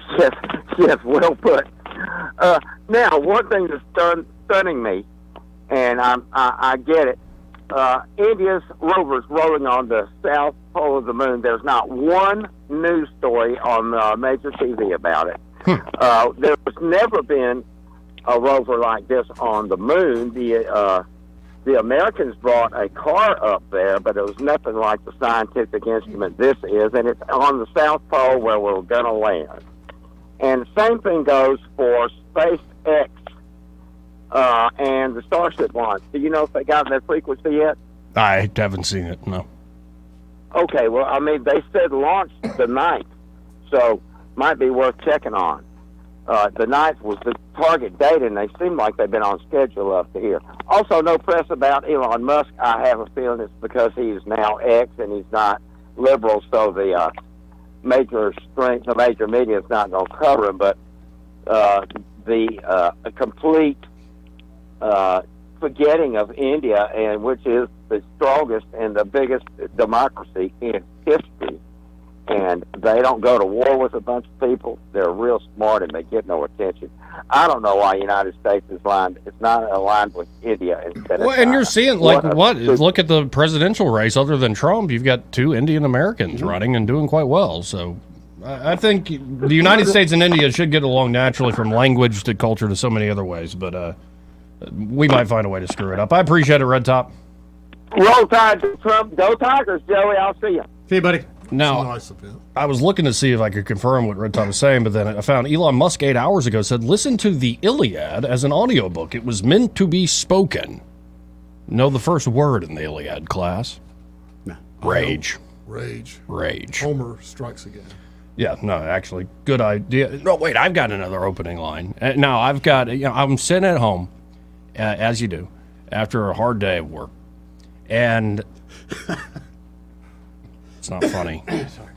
yes, well put. Now, one thing that's stunning me, and I get it, India's rovers rolling on the south pole of the moon. There's not one news story on major TV about it. There's never been a rover like this on the moon. The Americans brought a car up there, but it was nothing like the scientific instrument this is, and it's on the South Pole where we're going to land. And the same thing goes for SpaceX and the Starship launch. Do you know if they got their frequency yet? I haven't seen it, no. Okay, well, I mean, they said launch the 9th, so might be worth checking on. The 9th was the target date, and they seem like they've been on schedule up to here. Also, no press about Elon Musk. I have a feeling it's because he's now X and he's not liberal, so the major media is not going to cover him. But a complete forgetting of India, and which is the strongest and the biggest democracy in history. And they don't go to war with a bunch of people. They're real smart and they get no attention. I don't know why the United States is not aligned with India instead of Well, and you're seeing, like, what? Look at the presidential race. Other than Trump, you've got 2 Indian Americans running and doing quite well. So I think the United States and India should get along naturally from language to culture to so many other ways. But we might find a way to screw it up. I appreciate it, Red Top. Roll Tide to Trump. Go Tigers, Joey. I'll see you. See you, buddy. Now, Nice of him. I was looking to see if I could confirm what Red Top was saying, but then I found Elon Musk 8 hours ago said, listen to the Iliad as an audiobook. It was meant to be spoken. Know the first word in the Iliad, class? No. Rage. Rage. Homer strikes again. Yeah, no, actually, good idea. No, wait, I've got another opening line. Now, I've got, I'm sitting at home, as you do, after a hard day of work, and it's not funny. Sorry.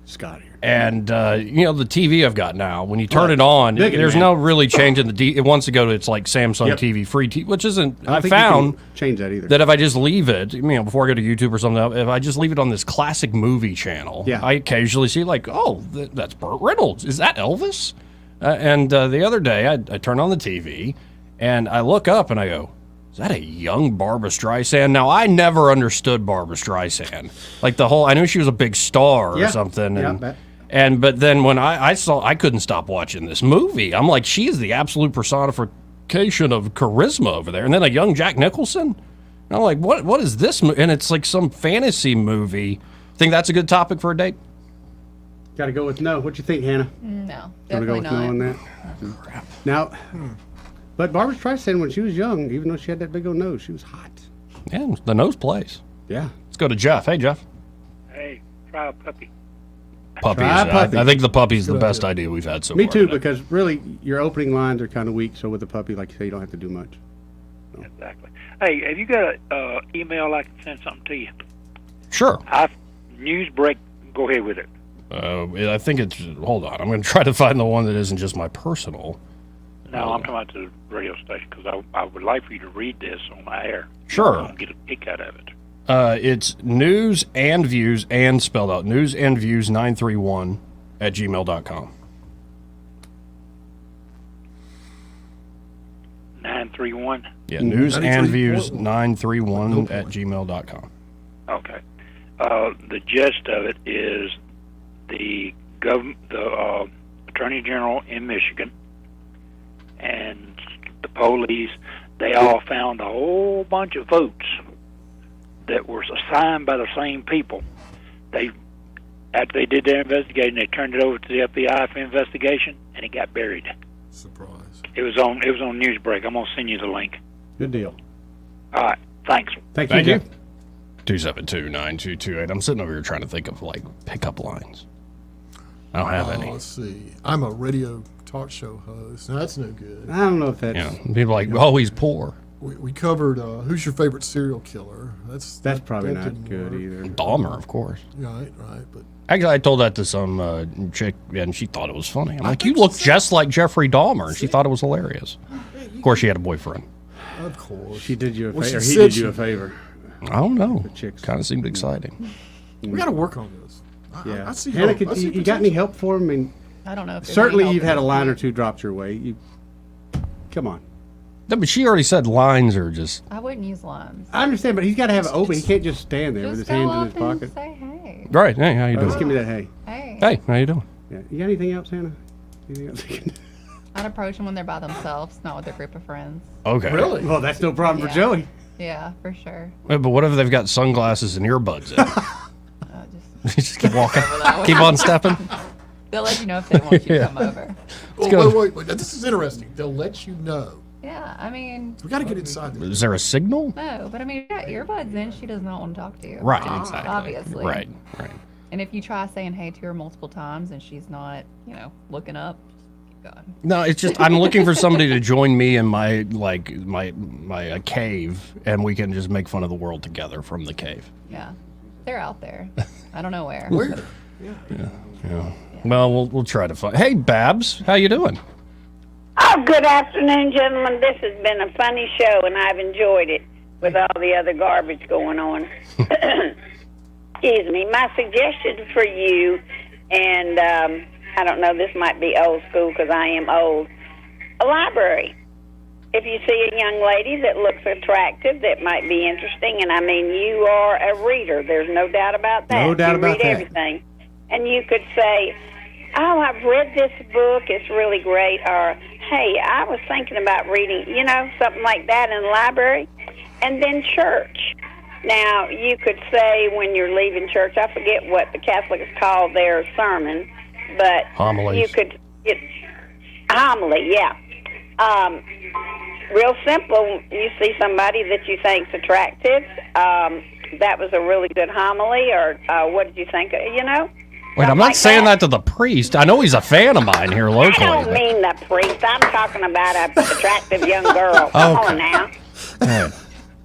Scott here. And, the TV I've got now, when you turn it on, Big there's man. no really changing it wants to go to, it's like Samsung Yep. TV free TV, which isn't, I I think you found can change that either. that if I just leave it, before I go to YouTube or something, if I just leave it on this classic movie channel, Yeah. I occasionally see like, oh, that's Burt Reynolds. Is that Elvis? And the other day, I turn on the TV, and I look up, and I go, is that a young Barbra Streisand? Now, I never understood Barbra Streisand. Like I knew she was a big star or Yeah. something. Yeah, But then when I saw, I couldn't stop watching this movie. I'm like, she is the absolute personification of charisma over there. And then a young Jack Nicholson. And I'm like, what is this? And it's like some fantasy movie. Think that's a good topic for a date? Got to go with no. What you think, Hannah? No, Wanna definitely go with not. no on that? Now, But Barbara Streisand, when she was young, even though she had that big old nose, she was hot. Yeah, the nose plays. Yeah. Let's go to Jeff. Hey, Jeff. Hey, try a puppy. Puppies. Try a puppy. I think the puppy's the best idea we've had so Me far. too, because really, your opening lines are kind of weak. So with a puppy, like you say, you don't have to do much. Exactly. Hey, have you got an email I can send something to you? Sure. News break. Go ahead with it. I think it's. Hold on. I'm going to try to find the one that isn't just my personal. No, I'm talking about the radio station because I would like for you to read this on my air. Sure. I'll get a kick out of it. It's news and views and spelled out news and views 931 at gmail.com. 931. Yeah, news and views 931 at gmail.com. Okay. The gist of it is the Attorney General in Michigan and the police, they all found a whole bunch of votes that were assigned by the same people. After they did their investigation, they turned it over to the FBI for investigation, and it got buried. Surprise. It was on Newsbreak. I'm gonna send you the link. Good deal. All right. Thanks. Thank you. 272-9228. I'm sitting over here trying to think of like pickup lines. I don't have any. Let's see. I'm a radio talk show host. Now, that's no good. I don't know if that's. Yeah, people are like, oh, he's poor. We covered who's your favorite serial killer. That's probably that not didn't good work. either. Dahmer, of course. Right. But Actually, I told that to some chick, and she thought it was funny. I'm like, you look just like Jeffrey Dahmer, and she thought it was hilarious. Of course, she had a boyfriend. of course, She did you a Well, she favor. He said did she- you a favor. I don't know. The chicks. Kind of seemed exciting. we got to work on this. Yeah. I see. Hannah, hope. I see you got any help for him? And I don't know if there's certainly any you've help had a in line or this. two dropped your way. Come on. No, but she already said lines are just. I wouldn't use lines. I understand, but he's got to have it open. He can't just stand there with his Just hands go in up his and pocket. say hey. Right. Hey, how you Just give doing? me that hey. Hey. Hey, how you doing? Yeah. You got anything else, Hannah? Anything else you can- I'd approach them when they're by themselves, not with a group of friends. Okay. Really? Well, that's no problem Yeah. for Joey. Yeah, for sure. Wait, but what if they've got sunglasses and earbuds in? Just keep walking. that one. Keep on stepping. They'll let you know if they want you to Yeah. come over. Wait. This is interesting. They'll let you know. Yeah, I mean, We got to get inside this. Is there a signal? no, but I mean, if you got earbuds in, she does not want to talk to you. Right, exactly. Obviously. Right. And if you try saying hey to her multiple times and she's not, looking up, keep going. No, it's just I'm looking for somebody to join me in my cave, and we can just make fun of the world together from the cave. Yeah, they're out there. I don't know where. Where? Yeah. Well, we'll try to find. Hey, Babs, how you doing? Oh, good afternoon, gentlemen. This has been a funny show, and I've enjoyed it with all the other garbage going on. Excuse me. My suggestion for you, and I don't know, this might be old school because I am old, a library. If you see a young lady that looks attractive, that might be interesting, and I mean, you are a reader. There's no doubt about that. No doubt you about read that. everything. And you could say, oh, I've read this book, it's really great, or, hey, I was thinking about reading, something like that in the library. And then church. Now, you could say when you're leaving church, I forget what the Catholics call their sermon, but Homilies. you could, homily, yeah. Real simple, you see somebody that you think's attractive, that was a really good homily, or what did you think, Wait, I'm not saying that to the priest. I know he's a fan of mine here locally. I don't mean the priest. I'm talking about an attractive young girl. Okay. Come on now. Right.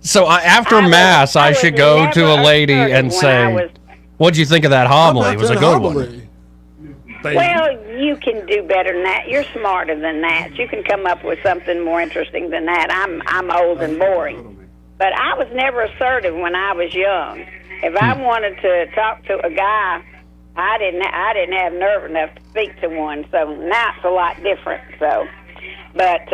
So after Mass, I should go to a lady and say, what'd you think of that homily? It was a good one. Well, you can do better than that. You're smarter than that. You can come up with something more interesting than that. I'm old and boring. But I was never assertive when I was young. If I wanted to talk to a guy, I didn't have nerve enough to speak to one. So now it's a lot different. So, but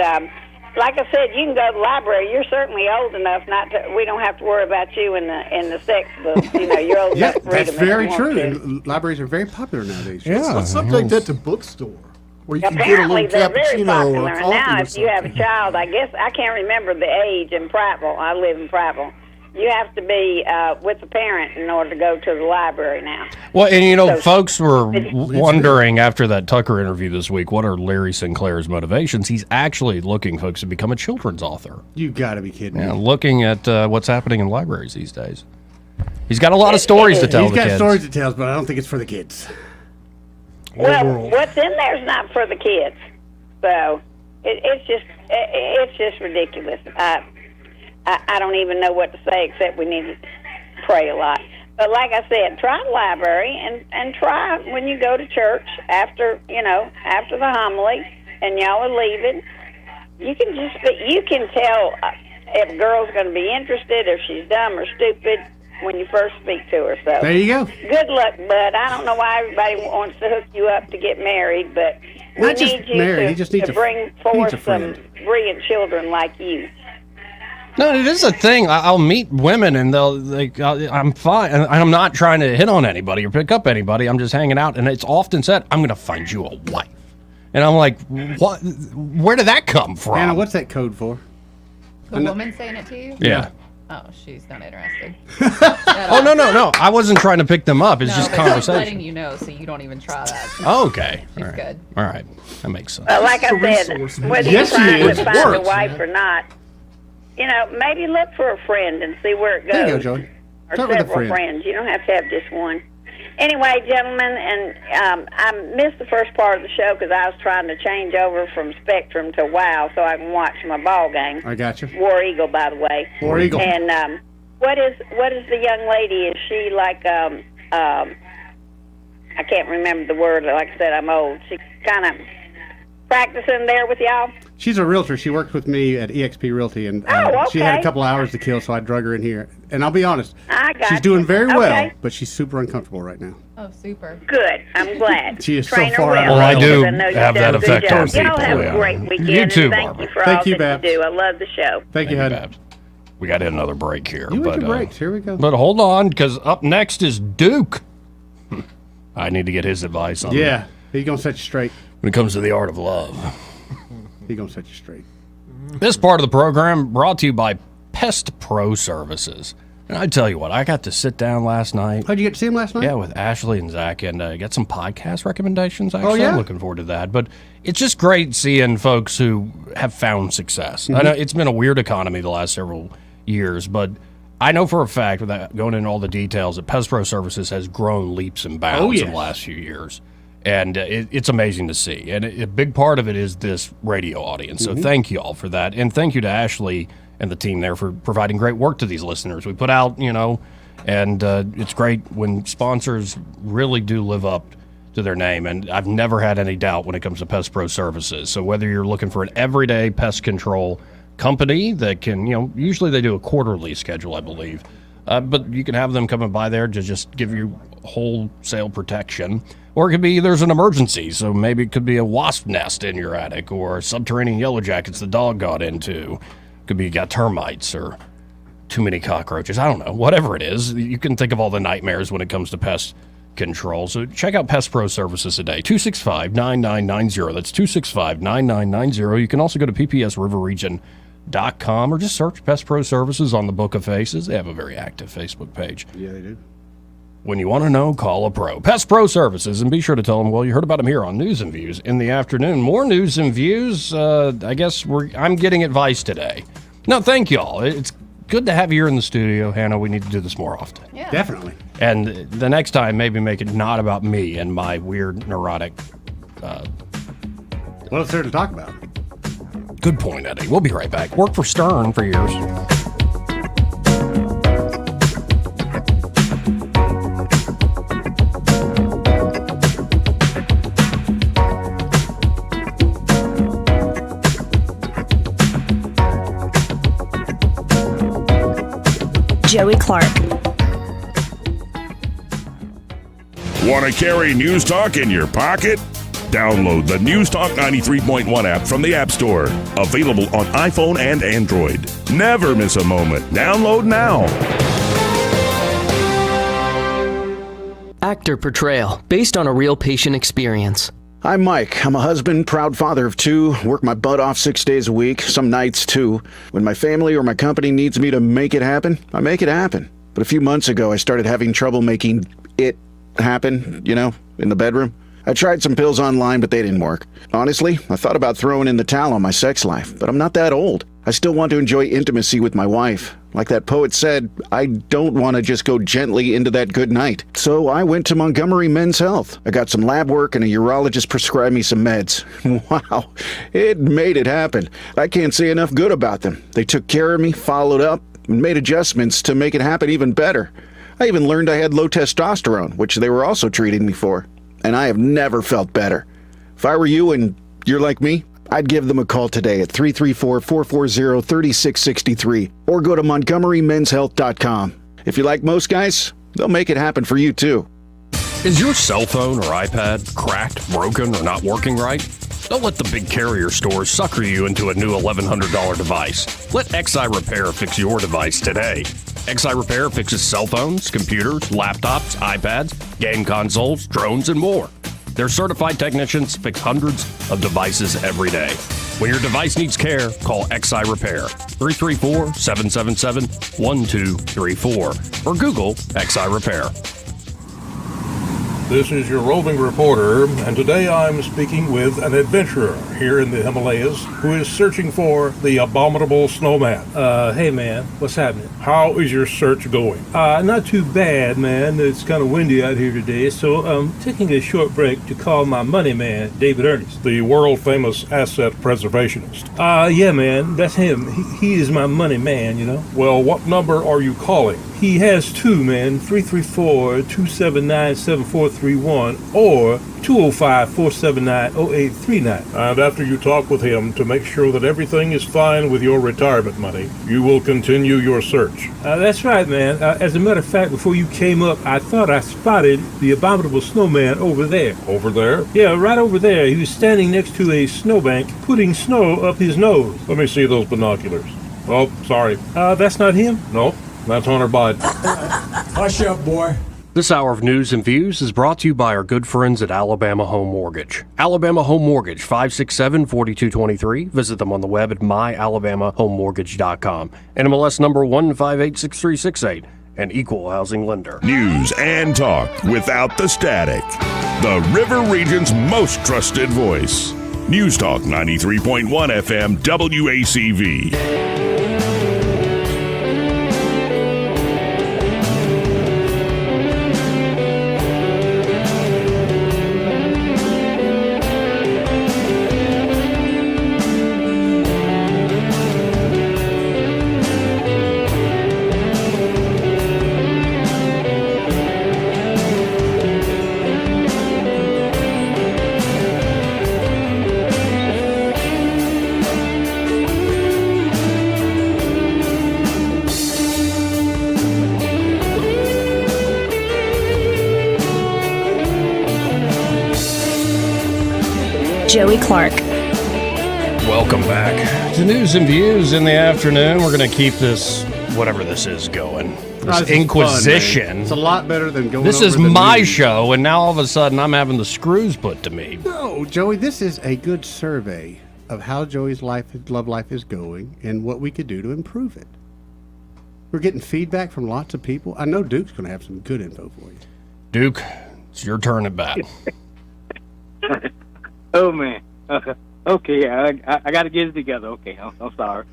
like I said, you can go to the library. You're certainly old enough not to. We don't have to worry about you in the sex books. You're old Yeah, enough to read that's them if very you want true. to. And libraries are very popular nowadays. Let's subject that to bookstore, where you can get a Apparently, little they're very cappuccino popular. or And coffee now, or if you have a something. child, I guess I can't remember the age in Prattville. I live in Prattville. You have to be with a parent in order to go to the library now. Well, and you know, So- folks were wondering after that Tucker interview this week, what are Larry Sinclair's motivations? He's actually looking, folks, to become a children's author. You got to be kidding Yeah, me. looking at what's happening in libraries these days. He's got a lot of stories to tell He's the got kids. stories to tell, but I don't think it's for the kids. Well, what's in there is not for the kids, so it's just ridiculous. I don't even know what to say except we need to pray a lot. But like I said, try the library and try when you go to church after the homily and y'all are leaving. You can tell if a girl's going to be interested, if she's dumb or stupid when you first speak to her. So There you go. good luck, bud. I don't know why everybody wants to hook you up to get married, but we Not just need you married, he just needs to a- bring he needs forth a some friend. brilliant children like you. No, it is a thing. I'll meet women and I'm fine. And I'm not trying to hit on anybody or pick up anybody. I'm just hanging out. And it's often said, I'm going to find you a wife. And I'm like, what? Where did that come from? Anna, what's that code for? The woman saying it to you? Yeah. Oh, she's not interested. Oh, no. I wasn't trying to pick them up. It's No, just but she's conversation. letting you know, so you don't even try that. Okay. She's All right. good. All right. That makes sense. But like I said, whether Yes, you're trying she is. to It find a works, wife or not, maybe look for a friend and see where it goes. There you go, Joey. Or Start with a several friend. friends. You don't have to have just one. Anyway, gentlemen, and I missed the first part of the show because I was trying to change over from Spectrum to WOW so I can watch my ball game. I got you. War Eagle, by the way. War Eagle. And what is the young lady? Is she like I can't remember the word. Like I said, I'm old. She kind of practicing there with y'all. She's a realtor. She worked with me at EXP Realty, and she had a okay. couple hours to kill, so I drug her in here. And I'll be honest, I got she's doing you. very well, Okay. but she's super uncomfortable right now. Oh, super. Good. I'm glad. She is so Train her far out of well, Well, I her do because know you have done that a good effect job. on people. Y'all have yeah. a great weekend. You too, and thank Barbara. you for Thank all you, that Babs. you do. I love the show. Thank you, Hud. Babs. We got to hit another break here. You went but, to breaks. Here we go. But hold on, because up next is Duke. I need to get his advice on Yeah, he's going to set you straight. when it comes to the art of love. He's going to set you straight. This part of the program brought to you by Pest Pro Services. And I tell you what, I got to sit down last night. How'd you get to see him last night? Yeah, with Ashley and Zach, and get some podcast recommendations. Actually, Oh, yeah? I'm looking forward to that. But it's just great seeing folks who have found success. I know it's been a weird economy the last several years, but I know for a fact, without going into all the details, that Pest Pro Services has grown leaps and bounds Oh, in yes. the last few years. And it's amazing to see. And a big part of it is this radio audience. So thank you all for that. And thank you to Ashley and the team there for providing great work to these listeners. We put out, and it's great when sponsors really do live up to their name. And I've never had any doubt when it comes to Pest Pro Services. So whether you're looking for an everyday pest control company that can, usually they do a quarterly schedule, I believe. But you can have them coming by there to just give you wholesale protection. Or it could be there's an emergency. So maybe it could be a wasp nest in your attic or subterranean yellow jackets the dog got into. Could be you got termites or too many cockroaches. I don't know. Whatever it is, you can think of all the nightmares when it comes to pest control. So check out Pest Pro Services today. 265-9990. That's 265-9990. You can also go to ppsriverregion.com or just search Pest Pro Services on the Book of Faces. They have a very active Facebook page. Yeah, they do. When you want to know, call a pro. Pest Pro Services, and be sure to tell them, well, you heard about them here on News and Views in the afternoon. More news and views. I guess I'm getting advice today. No, thank you all. It's good to have you here in the studio, Hannah. We need to do this more often. Yeah. Definitely. And the next time, maybe make it not about me and my weird neurotic. What else there to talk about? Good point, Eddie. We'll be right back. Worked for Stern for years. Joey Clark. Want to carry News Talk in your pocket? Download the News Talk 93.1 app from the App Store. Available on iPhone and Android. Never miss a moment. Download now. Actor portrayal, based on a real patient experience. I'm Mike. I'm a husband, proud father of 2, work my butt off 6 days a week, some nights too. When my family or my company needs me to make it happen, I make it happen. But a few months ago, I started having trouble making it happen, in the bedroom. I tried some pills online, but they didn't work. Honestly, I thought about throwing in the towel on my sex life, but I'm not that old. I still want to enjoy intimacy with my wife. Like that poet said, I don't want to just go gently into that good night. So I went to Montgomery Men's Health. I got some lab work and a urologist prescribed me some meds. Wow, it made it happen. I can't say enough good about them. They took care of me, followed up, and made adjustments to make it happen even better. I even learned I had low testosterone, which they were also treating me for. And I have never felt better. If I were you and you're like me, I'd give them a call today at 334-440-3663 or go to montgomerymenshealth.com. If you like most guys, they'll make it happen for you too. Is your cell phone or iPad cracked, broken, or not working right? Don't let the big carrier stores sucker you into a new $1,100 device. Let XI Repair fix your device today. XI Repair fixes cell phones, computers, laptops, iPads, game consoles, drones, and more. Their certified technicians fix hundreds of devices every day. When your device needs care, call XI Repair, 334-777-1234, or Google XI Repair. This is your roving reporter, and today I'm speaking with an adventurer here in the Himalayas who is searching for the abominable snowman. Hey man, what's happening? How is your search going? Not too bad, man. It's kind of windy out here today, so I'm taking a short break to call my money man, David Ernest. The world-famous asset preservationist. Yeah, man, that's him. He is my money man, Well, what number are you calling? He has 2, man, 334-279-7431 or 205-479-0839. And after you talk with him to make sure that everything is fine with your retirement money, you will continue your search. That's right, man. As a matter of fact, before you came up, I thought I spotted the abominable snowman over there. Over there? Yeah, right over there. He was standing next to a snowbank, putting snow up his nose. Let me see those binoculars. Oh, sorry. That's not him? Nope. That's Hunter Biden. Hush up, boy. This hour of news and views is brought to you by our good friends at Alabama Home Mortgage. Alabama Home Mortgage, 567-4223. Visit them on the web at myalabamahomemortgage.com. NMLS number 1586368. An equal housing lender. News and talk without the static. The River Region's most trusted voice. News Talk 93.1 FM WACV. Joey Clark. Welcome back to News and Views in the afternoon. We're going to keep this, whatever this is, going. This Inquisition. Fun, it's a lot better than going This over is the my news. show, and now all of a sudden I'm having the screws put to me. No, Joey, this is a good survey of how Joey's love life is going and what we could do to improve it. We're getting feedback from lots of people. I know Duke's going to have some good info for you. Duke, it's your turn at bat. Oh man. Okay, I got to get it together. Okay, I'm sorry.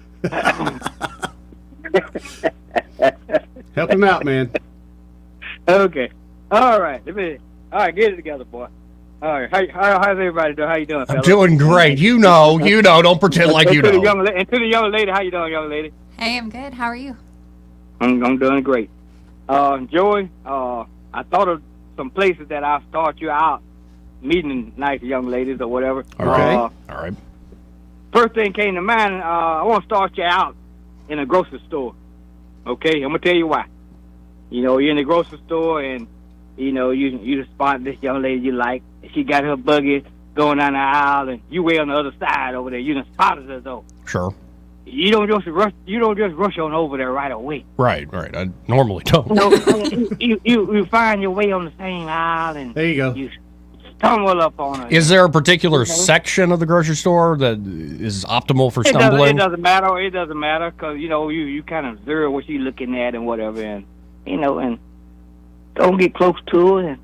Help him out, man. Okay. All right. All right, get it together, boy. All right. How's everybody doing? How you doing, I'm fellas? doing great. You know. Don't pretend like you And to know. the young lady, how you doing, young lady? Hey, I'm good. How are you? I'm doing great. Joey, I thought of some places that I'll start you out meeting nice young ladies or whatever. Okay. All right. First thing came to mind, I want to start you out in a grocery store. Okay? I'm going to tell you why. You're in the grocery store and, you spot this young lady you like. She got her buggy going down the aisle and you way on the other side over there. You done spotted her, though. Sure. You don't just rush on over there right away. Right. I normally don't. No, you find your way on the same aisle and there you go. tumble up on her. Is there a particular section of the grocery store that is optimal for stumbling? It doesn't matter. It doesn't matter because you kind of observe what she's looking at and whatever, and and don't get close to her, and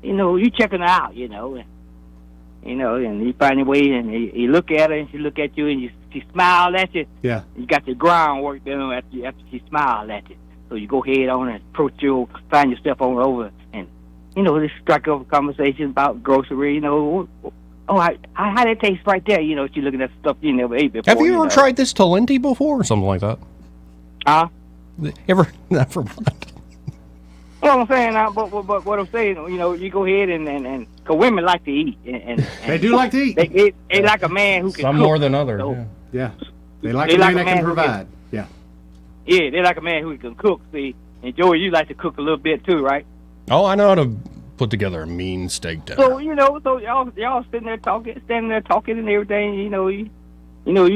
you checking her out, and you find a way, and you look at her, and she look at you, and she smile at you. Yeah. You got your groundwork done after she smiled at you, so you go ahead on and approach you, find yourself on over, and just strike up a conversation about grocery. Oh, how that tastes right there. She looking at stuff you never ate before. Have you ever tried this Talenti before or something like that? Huh? Ever? Never mind. Well, I'm saying, but what I'm saying, you go ahead and cause women like to eat, and They do like to eat. They like a man who can Some cook. more than others. So, Yeah. They like a man that can provide. Yeah. Yeah, they like a man who can cook. See, and Joey, you like to cook a little bit too, right? Oh, I know how to put together a mean steak dinner. So so y'all standing there talking and everything. You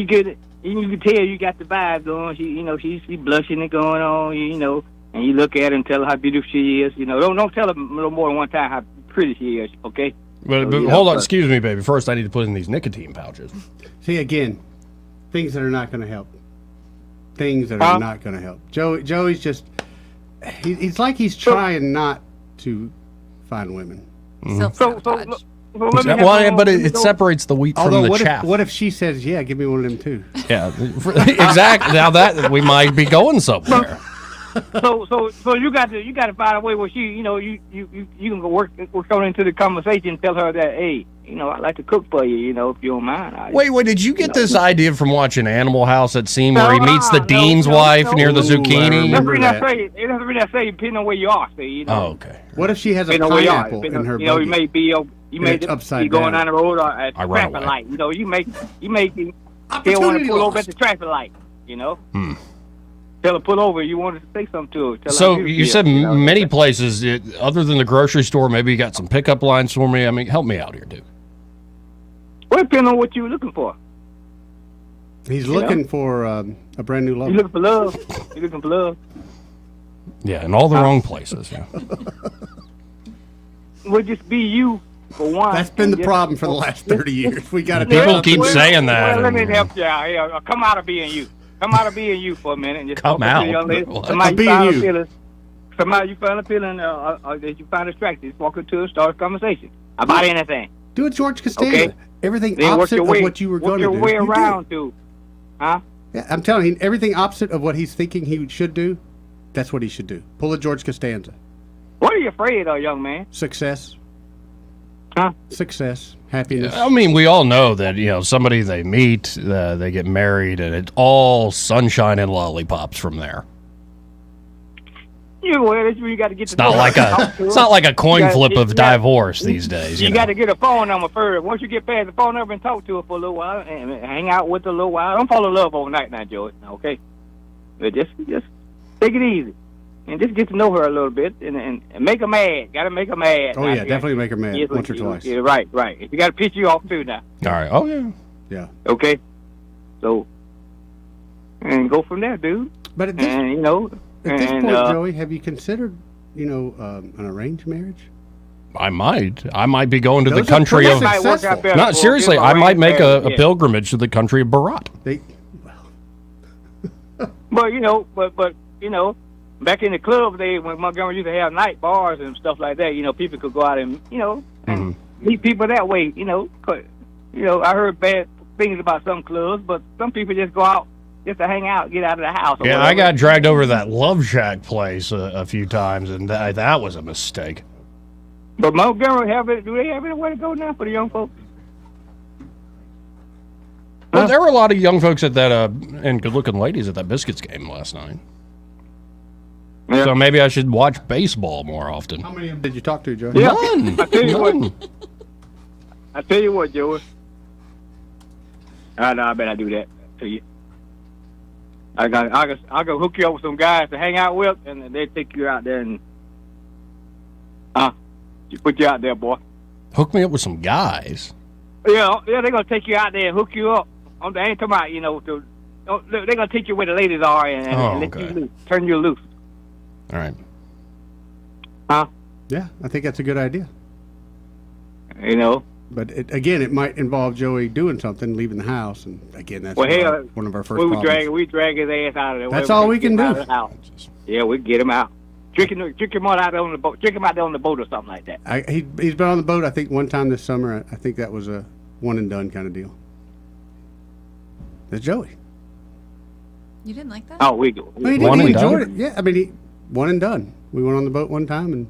get it. You can tell you got the vibe going. She blushing and going on. And you look at her and tell her how beautiful she is. Don't tell her no more than one time how pretty she is. Okay. But hold on, excuse me, baby. First, I need to put in these nicotine pouches. See, again, things that are not going to help. Things that are not going to help. Joey's just, he's like he's trying not to find women. But it separates the wheat from the chaff. What if she says, yeah, give me one of them too? Yeah, exactly. Now that we might be going somewhere. So you got to find a way where she, you can go work on into the conversation and tell her that, hey, I like to cook for you, if you don't mind. Wait, did you get this idea from watching Animal House, that scene where he meets the dean's wife near the zucchini? That's the reason I say, depending on where you are, see, Oh, okay. What if she has a pineapple in her buggy? You may be upside going down. down the road at the traffic light. You may still want to pull over at the traffic light. Tell her pull over. You wanted to say something to her. Tell So her you said many places, other than the grocery store, maybe you got some pickup lines for me. I mean, help me out here, dude. Well, depending on what you're looking for. He's looking for a brand new love. You're looking for love. You're looking for love. Yeah, in all the wrong places. Yeah. Would just be you for one. That's been the problem for the last 30 years. We got to People keep saying that. Well, let me help you out. Here, come out of being you. Come out of being you for a minute and just Come talk to out? the young lady. What? Somebody you find appealing, that you find attractive. Just walk up to her, start a conversation about anything. Do it, George Costanza. Okay. Everything Then opposite of what you were going to do. Work your way you do. around to, huh? Yeah, I'm telling you, everything opposite of what he's thinking he should do, that's what he should do. Pull a George Costanza. What are you afraid of, young man? Success. Huh? Success. Happiness. I mean, we all know that, somebody they meet, they get married, and it's all sunshine and lollipops from there. That's when you got to get It's not like a coin flip of divorce these days. You got to get a phone number first. Once you get past the phone number and talk to her for a little while and hang out with her a little while. Don't fall in love overnight now, Joey. Okay, but just take it easy and just get to know her a little bit and make her mad. Got to make her mad. Oh, yeah, definitely make her mad once or twice. Yeah, right. If you got to piss you off too now. All right. Oh yeah. Yeah. Okay. So and go from there, dude. But at this, at this point, Joey, have you considered, an arranged marriage? I might be going to the Those are country pretty of. successful. No, seriously, I might make a pilgrimage to the country of Bharat. But back in the club days when Montgomery used to have night bars and stuff like that, people could go out and and meet people that way. I heard bad things about some clubs, but some people just go out just to hang out, get out of the house. Yeah, I got dragged over to that Love Shack place a few times, and that was a mistake. But Montgomery do they have anywhere to go now for the young folks? Well, there were a lot of young folks at that, and good-looking ladies at that Biscuits game last night. Yeah. So maybe I should watch baseball more often. How many of them did you talk to, Joey? Yeah. None. I tell you what, Joey. I bet I do that to you. I go hook you up with some guys to hang out with, and they take you out there and put you out there, boy. Hook me up with some guys. Yeah, they're gonna take you out there and hook you up. They ain't talking about they're gonna take you where the ladies are and let you loose, turn you loose. All right. Huh? Yeah, I think that's a good idea. You know. But again, it might involve Joey doing something, leaving the house, and again, that's Well, hell, one of our first we problems. drag his ass out of there. That's all we can do. Yeah, we get him out. Trick him out on the boat. Trick him out there on the boat or something like that. He's been on the boat, I think, one time this summer. I think that was a one and done kind of deal. That's Joey. You didn't like that? Oh, we do. He enjoyed it. Yeah, I mean, he one and done. We went on the boat one time, and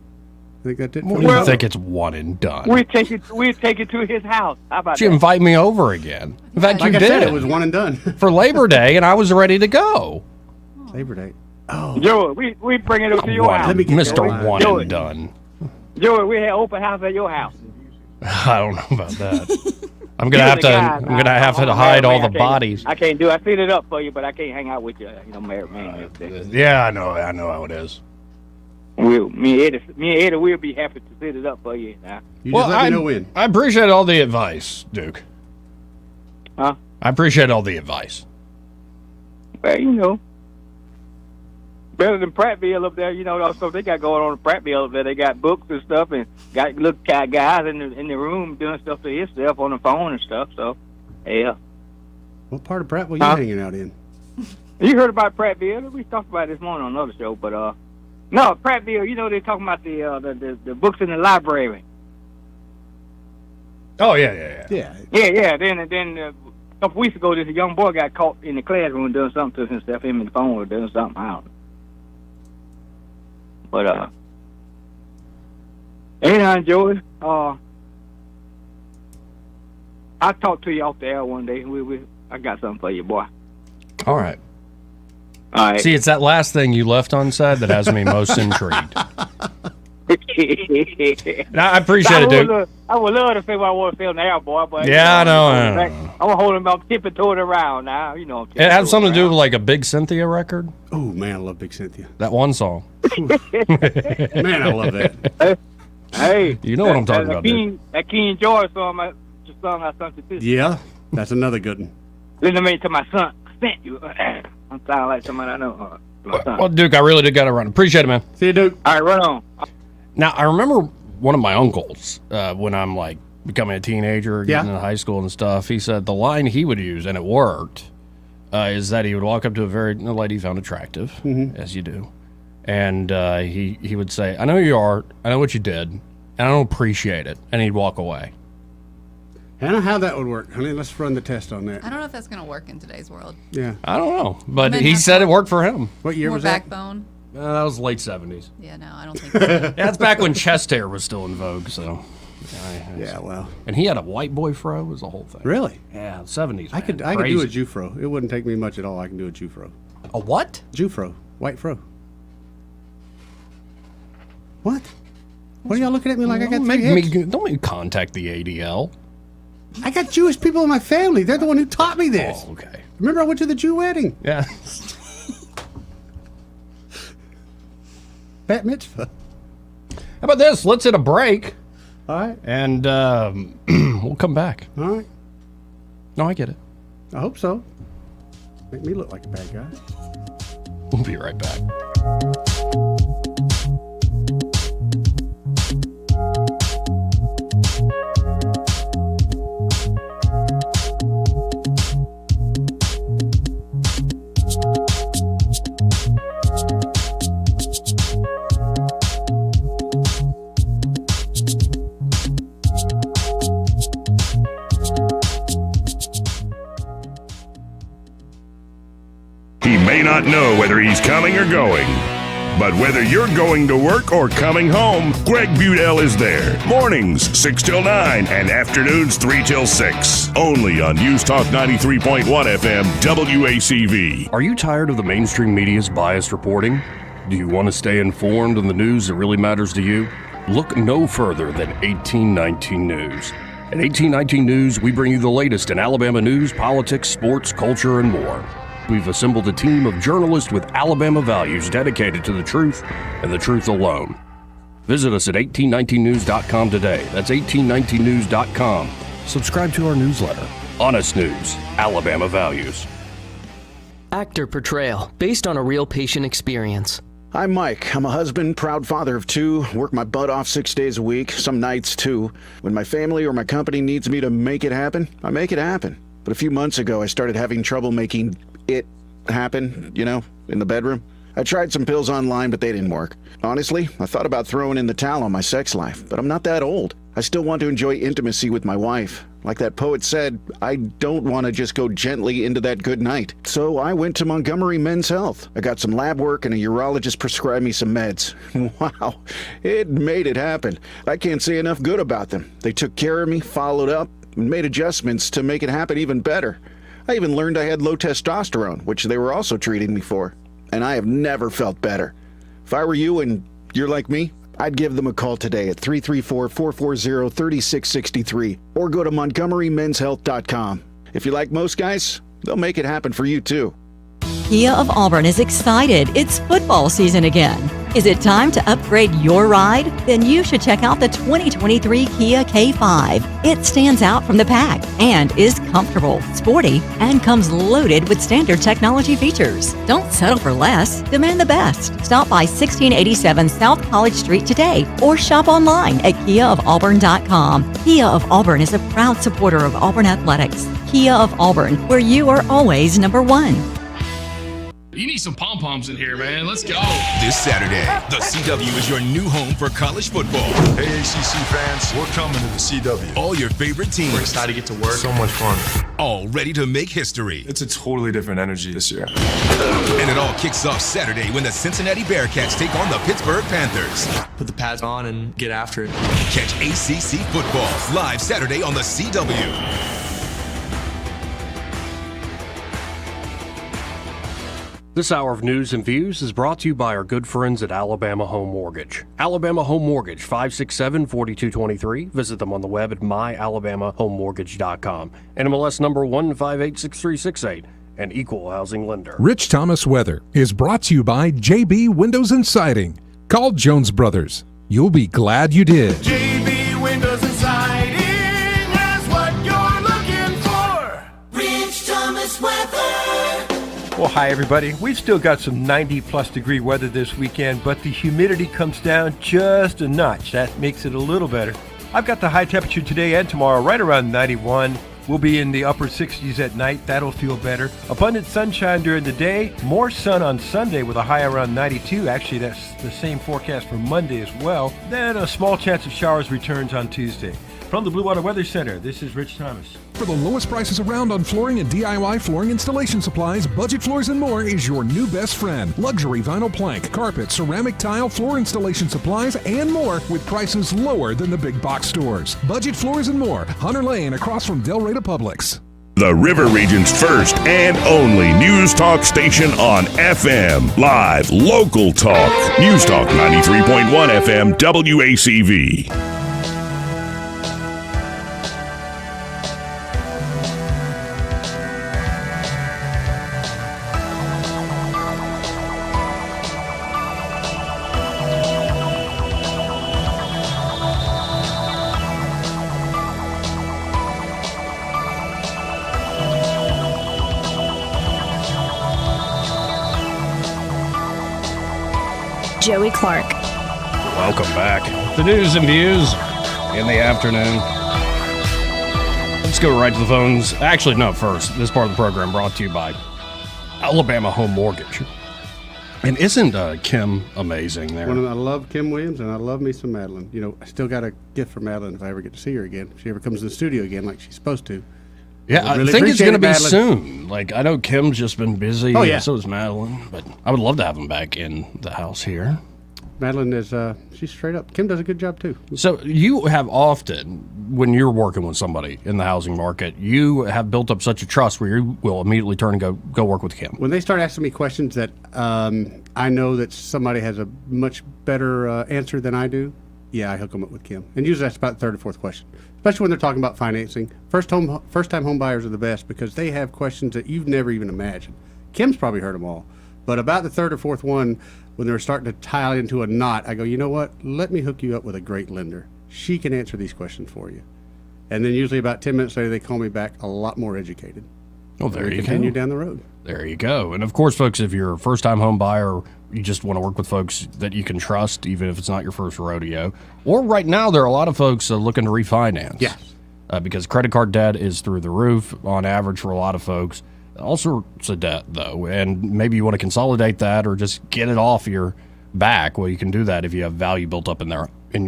I think that's it. Well, you think it's one and done? We take it to his house. How about You that? invite me over again. In fact, Like you I did. said, it was one and done. For Labor Day, and I was ready to go. Labor Day. Joey, we bring it up to your house. Mr. One Joey. and Done. Joey, we had open house at your house. I don't know about that. I'm gonna have to. I'm gonna have to hide all the bodies. I can't do. I set it up for you, but I can't hang out with you. You know, married man. Yeah, I know how it is. Me and Eddie will be happy to set it up for you. Now. I appreciate all the advice, Duke. Huh? I appreciate all the advice. Well, you know, better than Prattville up there. You know, also they got going on in Prattville up there. They got books and stuff, and got little guys in the room doing stuff to himself on the phone and stuff. So, yeah. What part of Prattville you hanging out in? You heard about Prattville? We talked about it this morning on another show, but no, Prattville. You know, they're talking about the books in the library. Oh yeah. Yeah. Then a couple weeks ago, this young boy got caught in the classroom doing something to himself. Him and the phone was doing something. I don't know. But anyhow, Joey, I'll talk to you off the air one day. I got something for you, boy. All right. All right. See, it's that last thing you left unsaid that has me most intrigued. And I appreciate it, Duke. I would love to say what I want to feel in the air, boy. But Yeah, I know. I'm gonna hold him up, tiptoeing around now. You know. It had something to do with like a Big Cynthia record. Oh man, I love Big Cynthia. That one song. Man, I love that. Hey, You know what I'm talking about, Duke. That King George song, I sent you to. Yeah, that's another good one. Listen to me to my son. Sent you. I'm sounding like somebody I know. My son. Well, Duke, I really did got to run. Appreciate it, man. See you, Duke. All right, run on. Now, I remember one of my uncles when I'm like becoming a teenager, getting into high school and stuff. He said the line he would use, and it worked, is that he would walk up to a lady he found attractive, as you do, and he would say, "I know who you are. I know what you did, and I don't appreciate it," and he'd walk away. I don't know how that would work, honey. Let's run the test on that. I don't know if that's going to work in today's world. Yeah. I don't know, but Men he have said it worked for him. What year More was that? backbone. That was late 70s. Yeah, no, I don't think so. Yeah, that's back when chest hair was still in vogue, so. Yeah, well. And he had a white boy fro, was the whole thing. Really? Yeah, 70s. I could do a Jufro. It wouldn't take me much at all. I can do a Jufro. A what? Jufro. White fro. What? What are y'all looking at me like I got three heads? Don't make me contact the ADL. I got Jewish people in my family. They're the one who taught me this. Oh, okay. Remember, I went to the Jew wedding. Yeah. Bat mitzvah. How about this? Let's hit a break. All right. And we'll come back. All right. No, I get it. I hope so. Make me look like a bad guy. We'll be right back. He may not know whether he's coming or going, but whether you're going to work or coming home, Greg Budell is there. Mornings 6 till 9 and afternoons 3 till 6. Only on News Talk 93.1 FM WACV. Are you tired of the mainstream media's biased reporting? Do you want to stay informed on the news that really matters to you? Look no further than 1819 News. At 1819 News, we bring you the latest in Alabama news, politics, sports, culture, and more. We've assembled a team of journalists with Alabama values dedicated to the truth and the truth alone. Visit us at 1819news.com today. That's 1819news.com. Subscribe to our newsletter. Honest News, Alabama Values. Actor portrayal, based on a real patient experience. I'm Mike. I'm a husband, proud father of 2, work my butt off 6 days a week, some nights too. When my family or my company needs me to make it happen, I make it happen. But a few months ago, I started having trouble making it happen, in the bedroom. I tried some pills online, but they didn't work. Honestly, I thought about throwing in the towel on my sex life, but I'm not that old. I still want to enjoy intimacy with my wife. Like that poet said, I don't want to just go gently into that good night. So I went to Montgomery Men's Health. I got some lab work and a urologist prescribed me some meds. Wow, it made it happen. I can't say enough good about them. They took care of me, followed up, and made adjustments to make it happen even better. I even learned I had low testosterone, which they were also treating me for. And I have never felt better. If I were you and you're like me, I'd give them a call today at 334-440-3663 or go to MontgomeryMen'sHealth.com. If you like most guys, they'll make it happen for you too. Kia of Auburn is excited. It's football season again. Is it time to upgrade your ride? Then you should check out the 2023 Kia K5. It stands out from the pack and is comfortable, sporty, and comes loaded with standard technology features. Don't settle for less. Demand the best. Stop by 1687 South College Street today or shop online at KiaofAuburn.com. Kia of Auburn is a proud supporter of Auburn Athletics. Kia of Auburn, where you are always number one. You need some pom-poms in here, man. Let's go. This Saturday, the CW is your new home for college football. Hey, ACC fans, we're coming to the CW. All your favorite teams. We're excited to get to work. So much fun. All ready to make history. It's a totally different energy this year. And it all kicks off Saturday when the Cincinnati Bearcats take on the Pittsburgh Panthers. Put the pads on and get after it. Catch ACC football live Saturday on the CW. This hour of News and Views is brought to you by our good friends at Alabama Home Mortgage. Alabama Home Mortgage, 567-4223. Visit them on the web at myalabamahomemortgage.com. NMLS number 1586368, an equal housing lender. Rich Thomas Weather is brought to you by JB Windows and Siding. Call Jones Brothers. You'll be glad you did. JB Windows and Siding has what you're looking for. Rich Thomas Weather. Well, hi, everybody. We've still got some 90-plus degree weather this weekend, but the humidity comes down just a notch. That makes it a little better. I've got the high temperature today and tomorrow right around 91. We'll be in the upper 60s at night. That'll feel better. Abundant sunshine during the day. More sun on Sunday with a high around 92. Actually, that's the same forecast for Monday as well. Then a small chance of showers returns on Tuesday. From the Blue Water Weather Center, this is Rich Thomas. For the lowest prices around on flooring and DIY flooring installation supplies, Budget Floors and More is your new best friend. Luxury vinyl plank, carpet, ceramic tile, floor installation supplies, and more with prices lower than the big box stores. Budget Floors and More, Hunter Lane across from Del Rey to Publix. The River Region's first and only news talk station on FM. Live, local talk. News Talk 93.1 FM WACV. Joey Clark. Welcome back. The News and Views in the afternoon. Let's go right to the phones. Actually, no, first. This part of the program brought to you by Alabama Home Mortgage. And isn't Kim amazing there? I love Kim Williams, and I love me some Madeline. I still got a gift for Madeline if I ever get to see her again. If she ever comes in the studio again like she's supposed to. Yeah, I think it's going to be soon. I know Kim's just been busy. Oh, yeah. So is Madeline. But I would love to have them back in the house here. Madeline is, she's straight up. Kim does a good job, too. So you have often, when you're working with somebody in the housing market, you have built up such a trust where you will immediately turn and go work with Kim. When they start asking me questions that I know that somebody has a much better answer than I do, yeah, I hook them up with Kim. And usually that's about the third or fourth question, especially when they're talking about financing. First-time home buyers are the best because they have questions that you've never even imagined. Kim's probably heard them all. But about the third or fourth one, when they're starting to tie into a knot, I go, you know what? Let me hook you up with a great lender. She can answer these questions for you. And then usually about 10 minutes later, they call me back a lot more educated. Well, there you continue go. down the road. There you go. And of course, folks, if you're a first-time home buyer, you just want to work with folks that you can trust, even if it's not your first rodeo. Or right now, there are a lot of folks looking to refinance. Yes. Because credit card debt is through the roof on average for a lot of folks. All sorts of debt, though. And maybe you want to consolidate that or just get it off your back. Well, you can do that if you have value built up in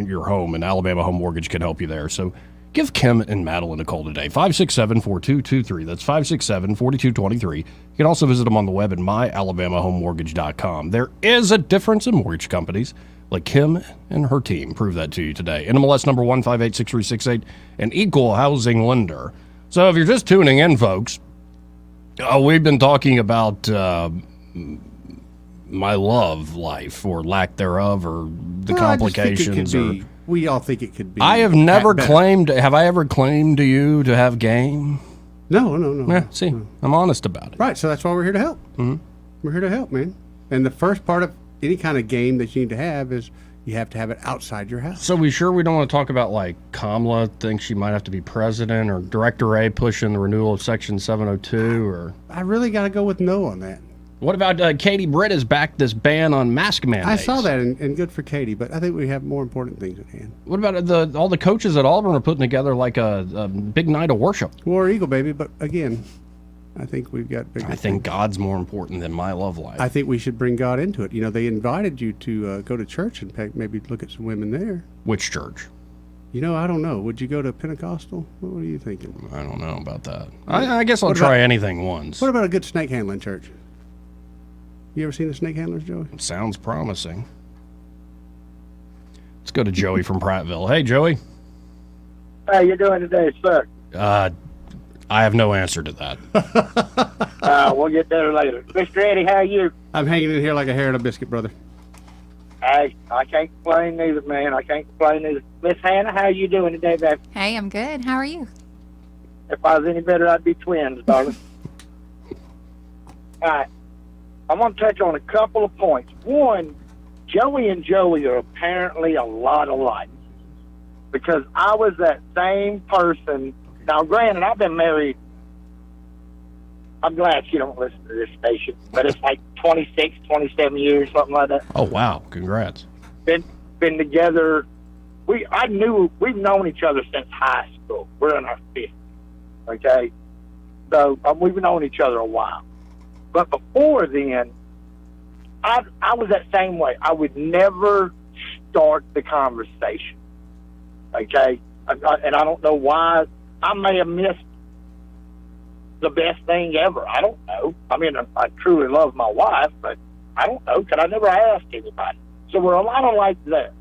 your home, and Alabama Home Mortgage can help you there. So give Kim and Madeline a call today, 567-4223. That's 567-4223. You can also visit them on the web at myalabamahomemortgage.com. There is a difference in mortgage companies, like Kim and her team prove that to you today. NMLS number 1586368, an equal housing lender. So if you're just tuning in, folks, we've been talking about my love life, or lack thereof, or the complications. We all think it could be. I have never claimed. Have I ever claimed to you to have game? No. Yeah, see, I'm honest about it. Right, so that's why we're here to help. Mm-hmm. We're here to help, man. And the first part of any kind of game that you need to have is you have to have it outside your house. So we don't want to talk about, like, Kamala thinks she might have to be president, or Director A pushing the renewal of Section 702, or... I really got to go with no on that. What about Katie Britt has backed this ban on mask mandates? I saw that, and good for Katie, but I think we have more important things at hand. What about all the coaches at Auburn are putting together like a big night of worship? War Eagle, baby, but again, I think we've got bigger I think God's more important than my love life. I think we should bring God into it. You know, they invited you to go to church and maybe look at some women there. Which church? You know, I don't know. Would you go to Pentecostal? What are you thinking? I don't know about that. I guess I'll try anything once. What about a good snake handling church? You ever seen the snake handlers, Joey? Sounds promising. Let's go to Joey from Prattville. Hey, Joey. How you doing today, sir? I have no answer to that. We'll get there later. Mr. Eddie, how are you? I'm hanging in here like a hair in a biscuit, brother. I can't complain neither, man. I can't complain neither. Miss Hannah, how are you doing today, baby? Hey, I'm good. How are you? If I was any better, I'd be twins, darling. All right. I want to touch on a couple of points. One, Joey and Joey are apparently a lot alike, because I was that same person. Now, granted, I've been married. I'm glad she don't listen to this station, but it's like 26, 27 years, something like that. Oh, wow. Congrats. Been together. We've known each other since high school. We're in our 50s, okay? So we've known each other a while. But before then, I was that same way. I would never start the conversation, okay? And I don't know why. I may have missed the best thing ever. I don't know. I mean, I truly love my wife, but I don't know, because I never asked anybody. So we're a lot alike there.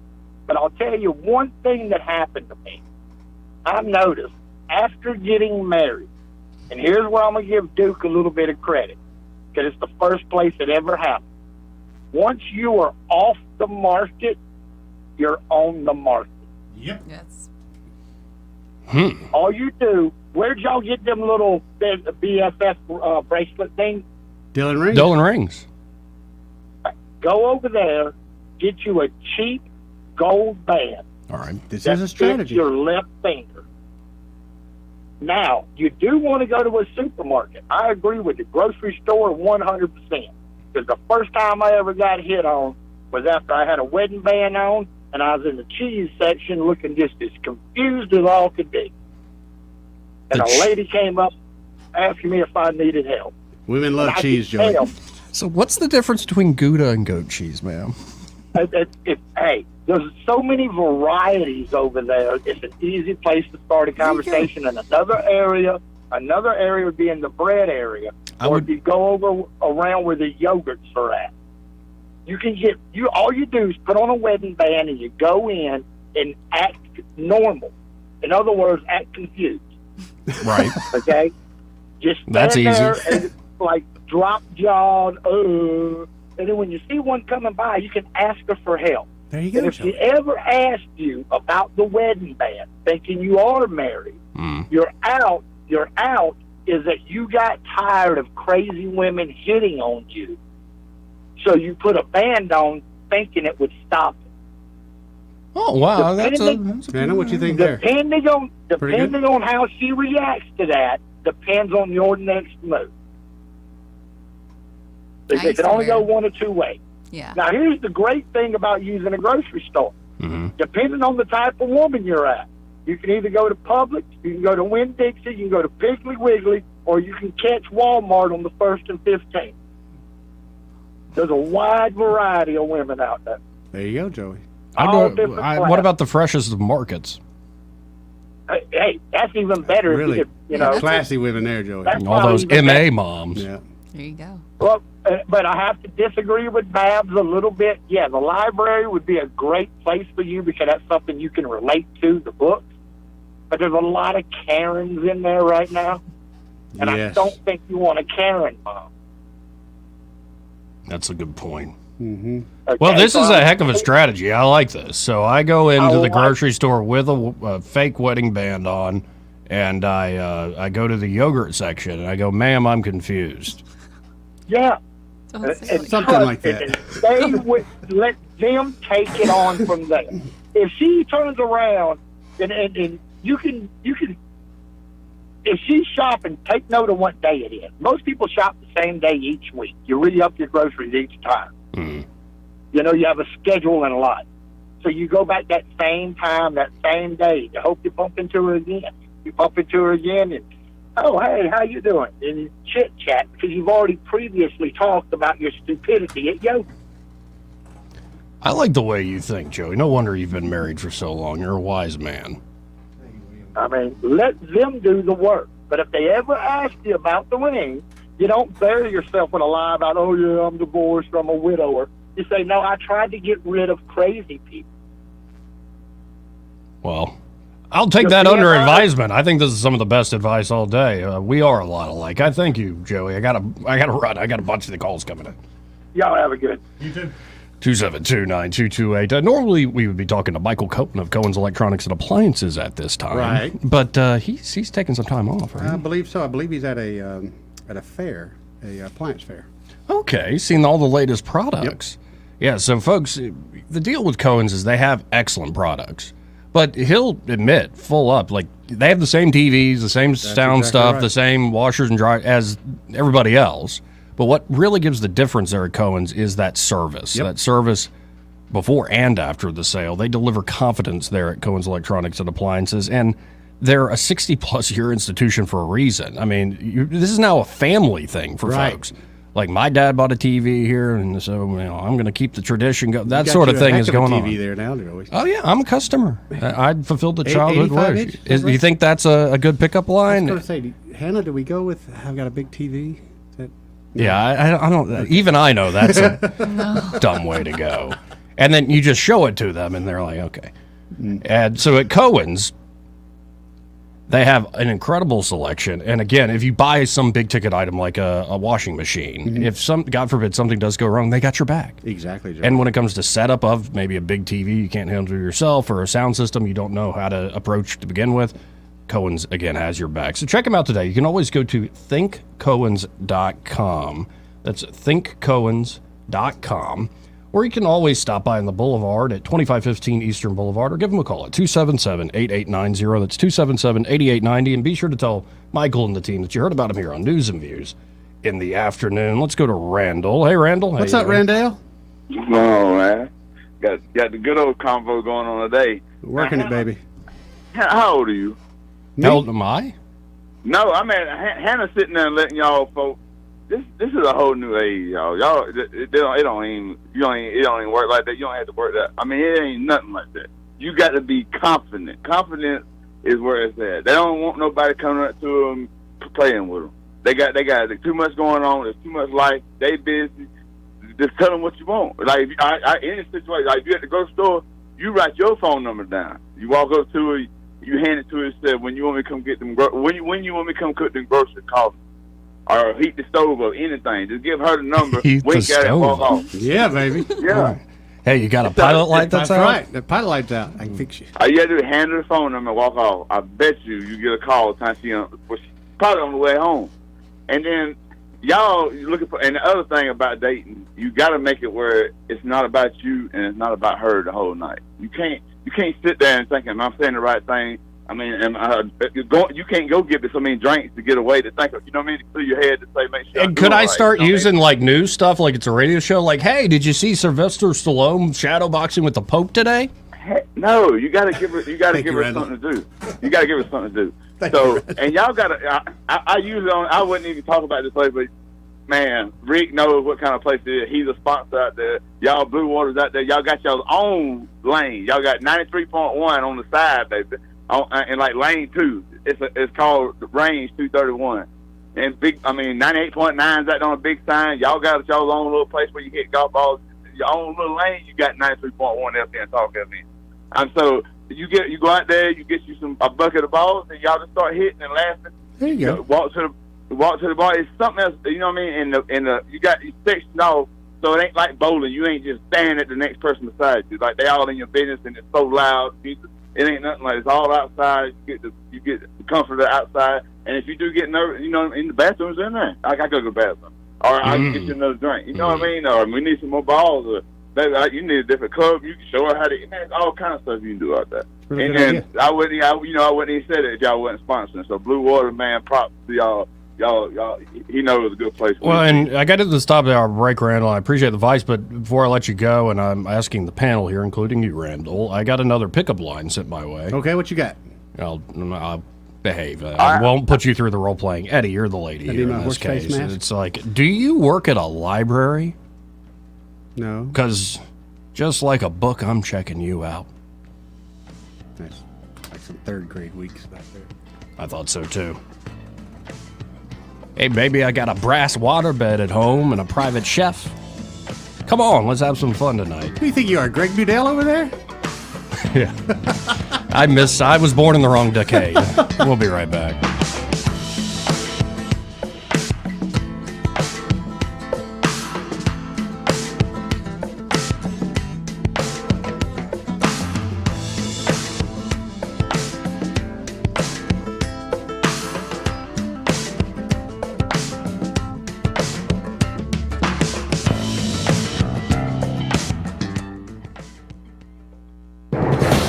But I'll tell you one thing that happened to me. I noticed after getting married, and here's where I'm going to give Duke a little bit of credit, because it's the first place it ever happened. Once you are off the market, you're on the market. Yep. Yes. All you do, where'd y'all get them little BFF bracelet things? Dylan Rings. Dylan Rings. Go over there, get you a cheap gold band. All right. This is a strategy. Your left finger. Now, you do want to go to a supermarket. I agree with the grocery store 100%. Because the first time I ever got hit on was after I had a wedding band on, and I was in the cheese section looking just as confused as all could be. And a lady came up asking me if I needed help. Women love cheese, Joey. So what's the difference between Gouda and goat cheese, ma'am? Hey, there's so many varieties over there. It's an easy place to start a conversation. And another area would be in the bread area. If you go around where the yogurts are at. You can all you do is put on a wedding band and you go in and act normal. In other words, act confused. Right. Okay? Just That's stand there easy. and like drop jawed, and then when you see one coming by, you can ask her for help. There you go. And if she ever asked you about the wedding band, thinking you are married, you're out is that you got tired of crazy women hitting on you. So you put a band on thinking it would stop it. Oh, wow. I know what you think there. Depending on how she reacts to that, depends on your next move. I They used can to only go wear- one or two ways. Yeah. Now, here's the great thing about using a grocery store. Mm-hmm. Depending on the type of woman you're at, you can either go to Publix, you can go to Winn-Dixie, you can go to Piggly Wiggly, or you can catch Walmart on the 1st and 15th. There's a wide variety of women out there. There you go, Joey. What about the freshest of markets? Hey, that's even better. if Really, you know, classy women there, Joey. That's All those probably even MA better. moms. Yeah. There you go. Well, but I have to disagree with Babs a little bit. Yeah, the library would be a great place for you because that's something you can relate to, the books. But there's a lot of Karens in there right now. And I Yes. don't think you want a Karen mom. That's a good point. Mm-hmm. Well, Okay, this so is a I'm- heck of a strategy. I like this. So I go into Oh, the grocery store with a fake wedding band on, and I go to the yogurt section, and I go, "Ma'am, I'm confused." Yeah. Something like that. and they would let them take it on from there. If she turns around and you can if she's shopping, take note of what day it is. Most people shop the same day each week. You re-up your groceries each time. You know, you have a schedule and a lot. So you go back that same time, that same day. You hope you bump into her again. You bump into her again and, oh, hey, how you doing? And you chit-chat because you've already previously talked about your stupidity at yoga. I like the way you think, Joey. No wonder you've been married for so long. You're a wise man. I mean, let them do the work. But if they ever ask you about the ring, you don't bury yourself with a lie about, oh, yeah, I'm divorced, I'm a widower. You say, no, I tried to get rid of crazy people. Well, I'll take that under advisement. I think this is some of the best advice all day. We are a lot alike. I thank you, Joey. I gotta run. I got a bunch of the calls coming in. Y'all have a good. You too. 272-9228. Normally, we would be talking to Michael Cohen of Cohen's Electronics and Appliances at this time. Right. But he's taking some time off, right? I believe so. I believe he's at a fair, a appliance fair. Okay, seen all the latest products. Yeah, so folks, the deal with Cohen's is they have excellent products. But he'll admit, full up, like they have the same TVs, the same sound exactly stuff, right. the same washers and dryers as everybody else. But what really gives the difference there at Cohen's is that service. That service before and after the sale. They deliver confidence there at Cohen's Electronics and Appliances. And they're a 60-plus year institution for a reason. I mean, this is now a family thing for folks. Like my dad bought a TV here, and so I'm going to keep the tradition going. That sort of thing is going on. TV there now, Joey. Oh yeah, I'm a customer. I fulfilled the childhood 85 wish. inch? You think that's a good pickup I line? was going to say, Hannah, do we go with I've got a big TV? Is that, Yeah, I don't. Even I know that's a dumb way to go. And then you just show it to them, and they're like, okay. And so at Cohen's, they have an incredible selection. And again, if you buy some big ticket item like a washing machine, if God forbid something does go wrong, they got your back. Exactly, Joey. And when it comes to setup of maybe a big TV you can't handle yourself or a sound system you don't know how to approach to begin with, Cohen's, again, has your back. So check them out today. You can always go to thinkcohens.com. That's thinkcohens.com. Or you can always stop by on the Boulevard at 2515 Eastern Boulevard or give them a call at 277-8890. That's 277-8890. And be sure to tell Michael and the team that you heard about him here on News and Views in the afternoon. Let's go to Randall. Hey, Randall. What's up, Randall? Oh, man. Got the good old convo going on today. Working it, baby. How old are you? How old am I? No, I mean, Hannah's sitting there and letting y'all folks. This is a whole new age, y'all. Y'all, it don't even work like that. You don't have to work that. I mean, it ain't nothing like that. You got to be confident. Confidence is where it's at. They don't want nobody coming up to them playing with them. They got too much going on. There's too much life. They busy. Just tell them what you want. Like in a situation, like if you at the grocery store, you write your phone number down. You walk up to her, you hand it to her, and say, "When you want me to come get them, when you want me to come cook them groceries, call me." Or heat the stove or anything. Just give her the number. Heat wink the at it and walk stove. off. Yeah, baby. Yeah. Hey, you got a pilot light that's out? right. The pilot light's out. I can fix you. All you gotta do is hand her the phone number and walk off. I bet you get a call the time she's probably on the way home. And then y'all looking for, and the other thing about dating, you gotta make it where it's not about you and it's not about her the whole night. You can't sit there and thinking I'm saying the right thing I mean, you can't go get so many drinks to get away to think of, you know what I mean, to clear your head to say, make sure. And could I start using like news stuff like it's a radio show? Like, hey, did you see Sylvester Stallone shadowboxing with the Pope today? No, you got to give her. You got to give her something to do. You got to give her something to do. So, and y'all got to. I usually I wouldn't even talk about this place, but man, Rick knows what kind of place it is. He's a sponsor out there. Y'all Blue Waters out there. Y'all got y'all's own lane. Y'all got 93.1 on the side, baby. And like lane 2, it's called Range 231, and 98.9 is that on a big sign. Y'all got y'all's own little place where you hit golf balls. Your own little lane, you got 93.1 FM Talk FM. And so you go out there, you get you a bucket of balls, and y'all just start hitting and laughing. There you go. Walk to the ball. It's something else, you know what I mean. And you got you sectioned off, so it ain't like bowling. You ain't just standing at the next person beside you. Like they all in your business, and it's so loud. It ain't nothing like it's all outside. You get the comfort of the outside. And if you do get nervous, you know, in the bathrooms in there, I go to the bathroom, or I can get you another drink. You know what I mean? Or we need some more balls, or maybe you need a different club. You can show her how to. Man, all kind of stuff you can do out there. Really and then I wouldn't even say that if y'all wasn't sponsoring. So Blue Water, man, props to y'all. Y'all, he knows a good place. Well, and I got to the stop of our break, Randall. I appreciate the advice, but before I let you go, and I'm asking the panel here, including you, Randall, I got another pickup line sent my way. Okay, what you got? I'll behave. I won't put you through the role playing. Eddie, you're the lady here in this case. It's like, do you work at a library? No. Because just like a book, I'm checking you out. That's like some third grade weeks back there. I thought so too. Hey, baby, I got a brass waterbed at home and a private chef. Come on, let's have some fun tonight. Who do you think you are, Greg Budell over there? Yeah. I was born in the wrong decade. We'll be right back.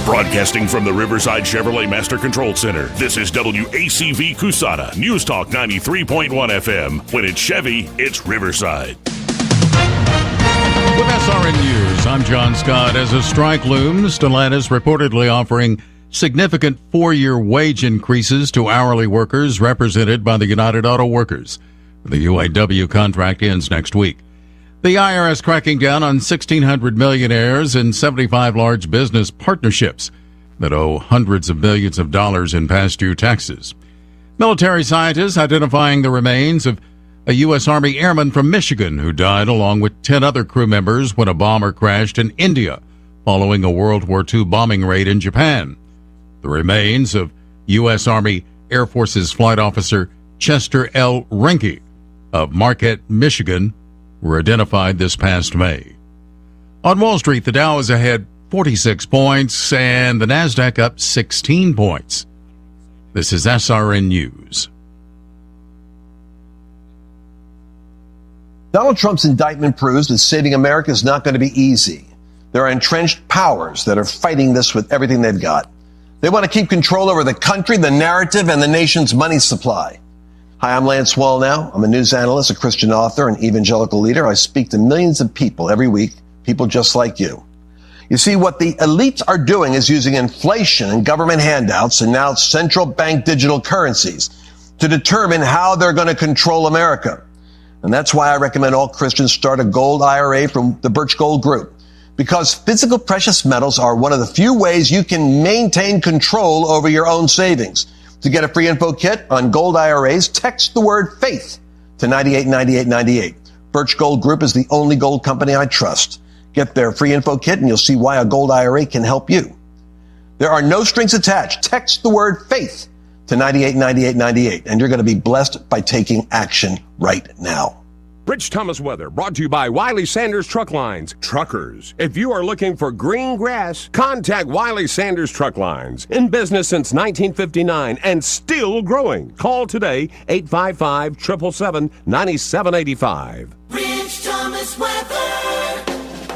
Broadcasting from the Riverside Chevrolet Master Control Center, this is WACV Cusada, News Talk 93.1 FM. When it's Chevy, it's Riverside. With SRN News, I'm John Scott. As a strike looms, Stellantis reportedly offering significant 4-year wage increases to hourly workers represented by the United Auto Workers. The UAW contract ends next week. The IRS cracking down on 1,600 millionaires and 75 large business partnerships that owe hundreds of millions of dollars in past due taxes. Military scientists identifying the remains of a U.S. Army airman from Michigan who died along with 10 other crew members when a bomber crashed in India following a World War II bombing raid in Japan. The remains of U.S. Army Air Force's flight officer Chester L. Rinke of Marquette, Michigan, were identified this past May. On Wall Street, the Dow is ahead 46 points and the Nasdaq up 16 points. This is SRN News. Donald Trump's indictment proves that saving America is not going to be easy. There are entrenched powers that are fighting this with everything they've got. They want to keep control over the country, the narrative, and the nation's money supply. Hi, I'm Lance Wallnau. I'm a news analyst, a Christian author, an evangelical leader. I speak to millions of people every week, people just like you. You see, what the elites are doing is using inflation and government handouts and now central bank digital currencies to determine how they're going to control America. And that's why I recommend all Christians start a gold IRA from the Birch Gold Group. Because physical precious metals are one of the few ways you can maintain control over your own savings. To get a free info kit on gold IRAs, text the word faith to 989898. Birch Gold Group is the only gold company I trust. Get their free info kit and you'll see why a gold IRA can help you. There are no strings attached. Text the word faith to 989898 and you're going to be blessed by taking action right now. Rich Thomas weather brought to you by Wiley Sanders Truck Lines. Truckers, if you are looking for green grass, contact Wiley Sanders Truck Lines. In business since 1959 and still growing. Call today, 855-777-9785. Rich Thomas weather.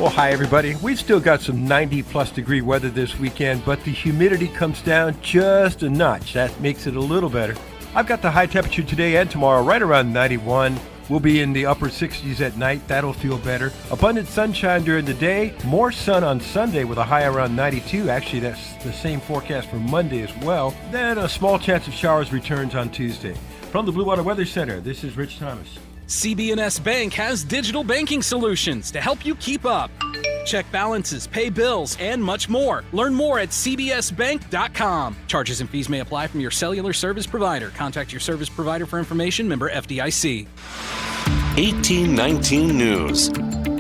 Well, hi, everybody. We've still got some 90-plus degree weather this weekend, but the humidity comes down just a notch. That makes it a little better. I've got the high temperature today and tomorrow right around 91. We'll be in the upper 60s at night. That'll feel better. Abundant sunshine during the day. More sun on Sunday with a high around 92. Actually, that's the same forecast for Monday as well. Then a small chance of showers returns on Tuesday. From the Blue Water Weather Center, this is Rich Thomas. CB&S Bank has digital banking solutions to help you keep up. Check balances, pay bills, and much more. Learn more at cbsbank.com. Charges and fees may apply from your cellular service provider. Contact your service provider for information. Member FDIC. 1819 News.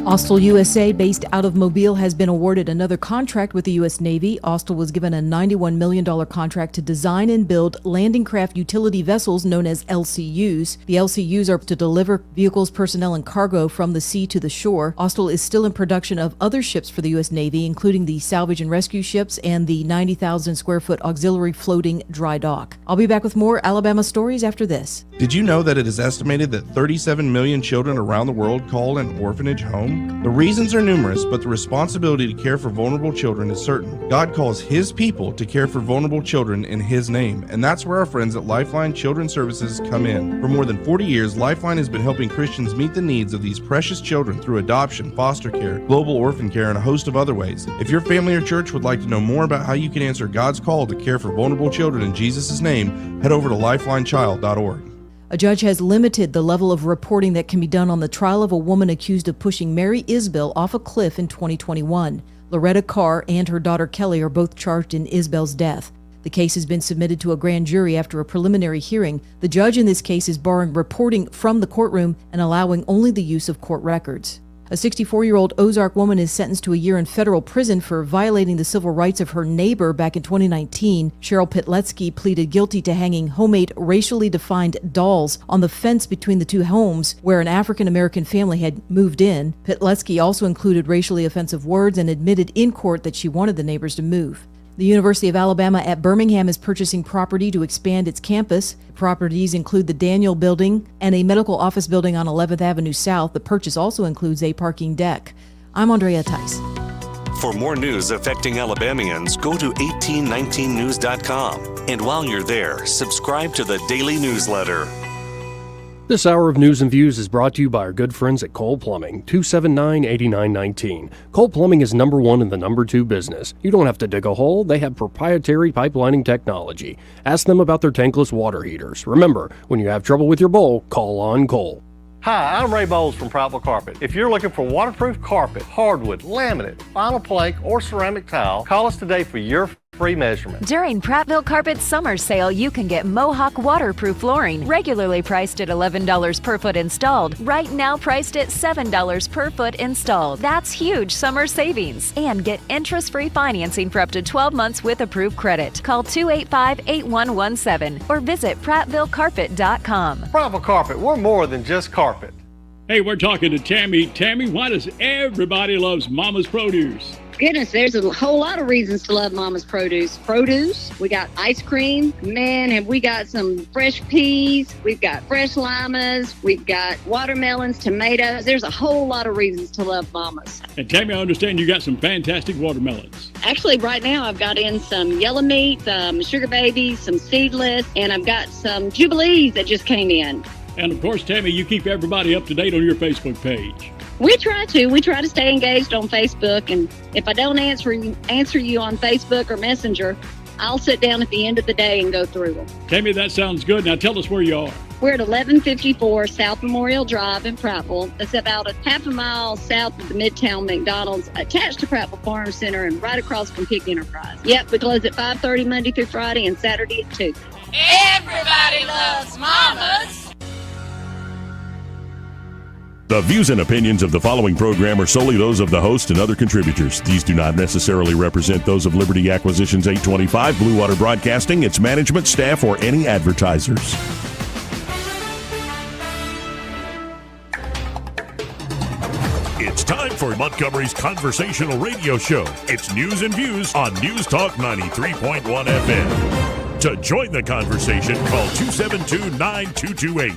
Austal USA, based out of Mobile, has been awarded another contract with the U.S. Navy. Austal was given a $91 million contract to design and build landing craft utility vessels known as LCUs. The LCUs are to deliver vehicles, personnel, and cargo from the sea to the shore. Austal is still in production of other ships for the U.S. Navy, including the salvage and rescue ships and the 90,000 square foot auxiliary floating dry dock. I'll be back with more Alabama stories after this. Did you know that it is estimated that 37 million children around the world call an orphanage home? The reasons are numerous, but the responsibility to care for vulnerable children is certain. God calls His people to care for vulnerable children in His name, and that's where our friends at Lifeline Children's Services come in. For more than 40 years, Lifeline has been helping Christians meet the needs of these precious children through adoption, foster care, global orphan care, and a host of other ways. If your family or church would like to know more about how you can answer God's call to care for vulnerable children in Jesus' name, head over to lifelinechild.org. A judge has limited the level of reporting that can be done on the trial of a woman accused of pushing Mary Isbell off a cliff in 2021. Loretta Carr and her daughter Kelly are both charged in Isbell's death. The case has been submitted to a grand jury after a preliminary hearing. The judge in this case is barring reporting from the courtroom and allowing only the use of court records. A 64-year-old Ozark woman is sentenced to a year in federal prison for violating the civil rights of her neighbor back in 2019. Cheryl Pitletsky pleaded guilty to hanging homemade racially defined dolls on the fence between the two homes where an African-American family had moved in. Pitletsky also included racially offensive words and admitted in court that she wanted the neighbors to move. The University of Alabama at Birmingham is purchasing property to expand its campus. Properties include the Daniel Building and a medical office building on 11th Avenue South. The purchase also includes a parking deck. I'm Andrea Tice. For more news affecting Alabamians, go to 1819news.com. And while you're there, subscribe to the daily newsletter. This hour of News and Views is brought to you by our good friends at Cole Plumbing, 279-8919. Cole Plumbing is number one in the number two business. You don't have to dig a hole. They have proprietary pipelining technology. Ask them about their tankless water heaters. Remember, when you have trouble with your bowl, call on Cole. Hi, I'm Ray Bowles from Prattville Carpet. If you're looking for waterproof carpet, hardwood, laminate, vinyl plank, or ceramic tile, call us today for your free measurement. During Prattville Carpet's summer sale, you can get Mohawk waterproof flooring, regularly priced at $11 per foot installed, right now priced at $7 per foot installed. That's huge summer savings. And get interest-free financing for up to 12 months with approved credit. Call 285-8117 or visit PrattvilleCarpet.com. Prattville Carpet, we're more than just carpet. Hey, we're talking to Tammy. Tammy, why does everybody loves Mama's Produce? Goodness, there's a whole lot of reasons to love Mama's Produce. We got ice cream. Man, have we got some fresh peas. We've got fresh limas. We've got watermelons, tomatoes. There's a whole lot of reasons to love Mama's. And Tammy, I understand you got some fantastic watermelons. Actually, right now I've got in some yellow meat, some sugar babies, some seedless, and I've got some Jubilees that just came in. And of course, Tammy, you keep everybody up to date on your Facebook page. We try to stay engaged on Facebook, and if I don't answer you on Facebook or Messenger, I'll sit down at the end of the day and go through them. Tammy, that sounds good. Now tell us where you are. We're at 1154 South Memorial Drive in Prattville. It's about a half a mile south of the Midtown McDonald's, attached to Prattville Farm Center and right across from Pig Enterprise. Yep, we close at 5:30 Monday through Friday and Saturday at 2. Everybody loves Mama's. The views and opinions of the following program are solely those of the host and other contributors. These do not necessarily represent those of Liberty Acquisitions 825, Blue Water Broadcasting, its management, staff, or any advertisers. It's time for Montgomery's conversational radio show. It's News and Views on News Talk 93.1 FM. To join the conversation, call 272-9228.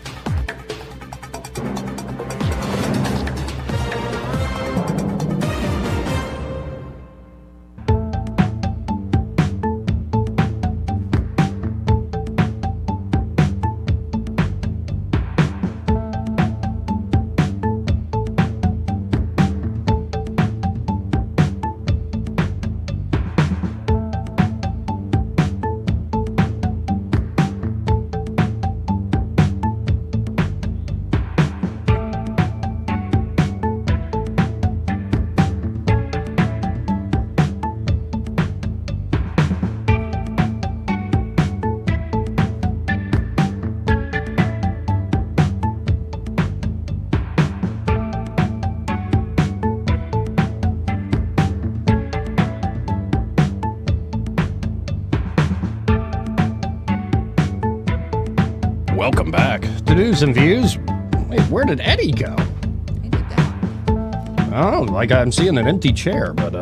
news and views. Wait, where did Eddie go? Oh, like I'm seeing an empty chair, but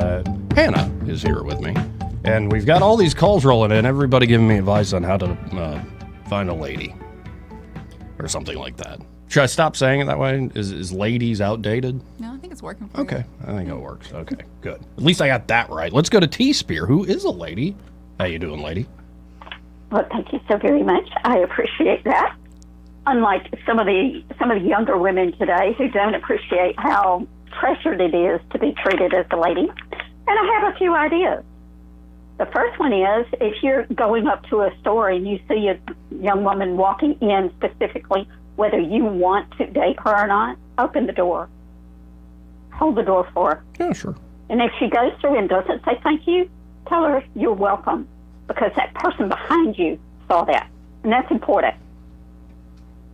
Hannah is here with me. And we've got all these calls rolling in, everybody giving me advice on how to find a lady. Or something like that. Should I stop saying it that way? Is ladies outdated? No, I think it's working for you. Okay, I think it works. Okay, good. At least I got that right. Let's go to T-Spear, who is a lady. How you doing, lady? Well, thank you so very much. I appreciate that. Unlike some of the younger women today who don't appreciate how pressured it is to be treated as a lady. And I have a few ideas. The first one is, if you're going up to a store and you see a young woman walking in specifically, whether you want to date her or not, open the door. Hold the door for her. Yeah, sure. And if she goes through and doesn't say thank you, tell her you're welcome, because that person behind you saw that. And that's important.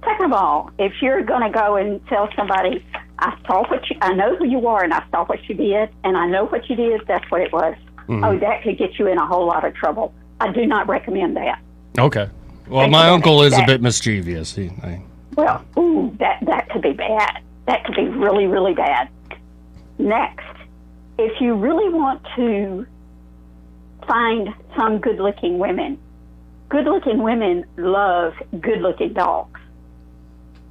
Second of all, if you're going to go and tell somebody, I know who you are and I saw what you did and I know what you did, that's what it was. Mm-hmm. Oh, that could get you in a whole lot of trouble. I do not recommend that. Okay. Well, my uncle is a bit mischievous. Well, that could be bad. That could be really, really bad. Next, if you really want to find some good-looking women love good-looking dogs.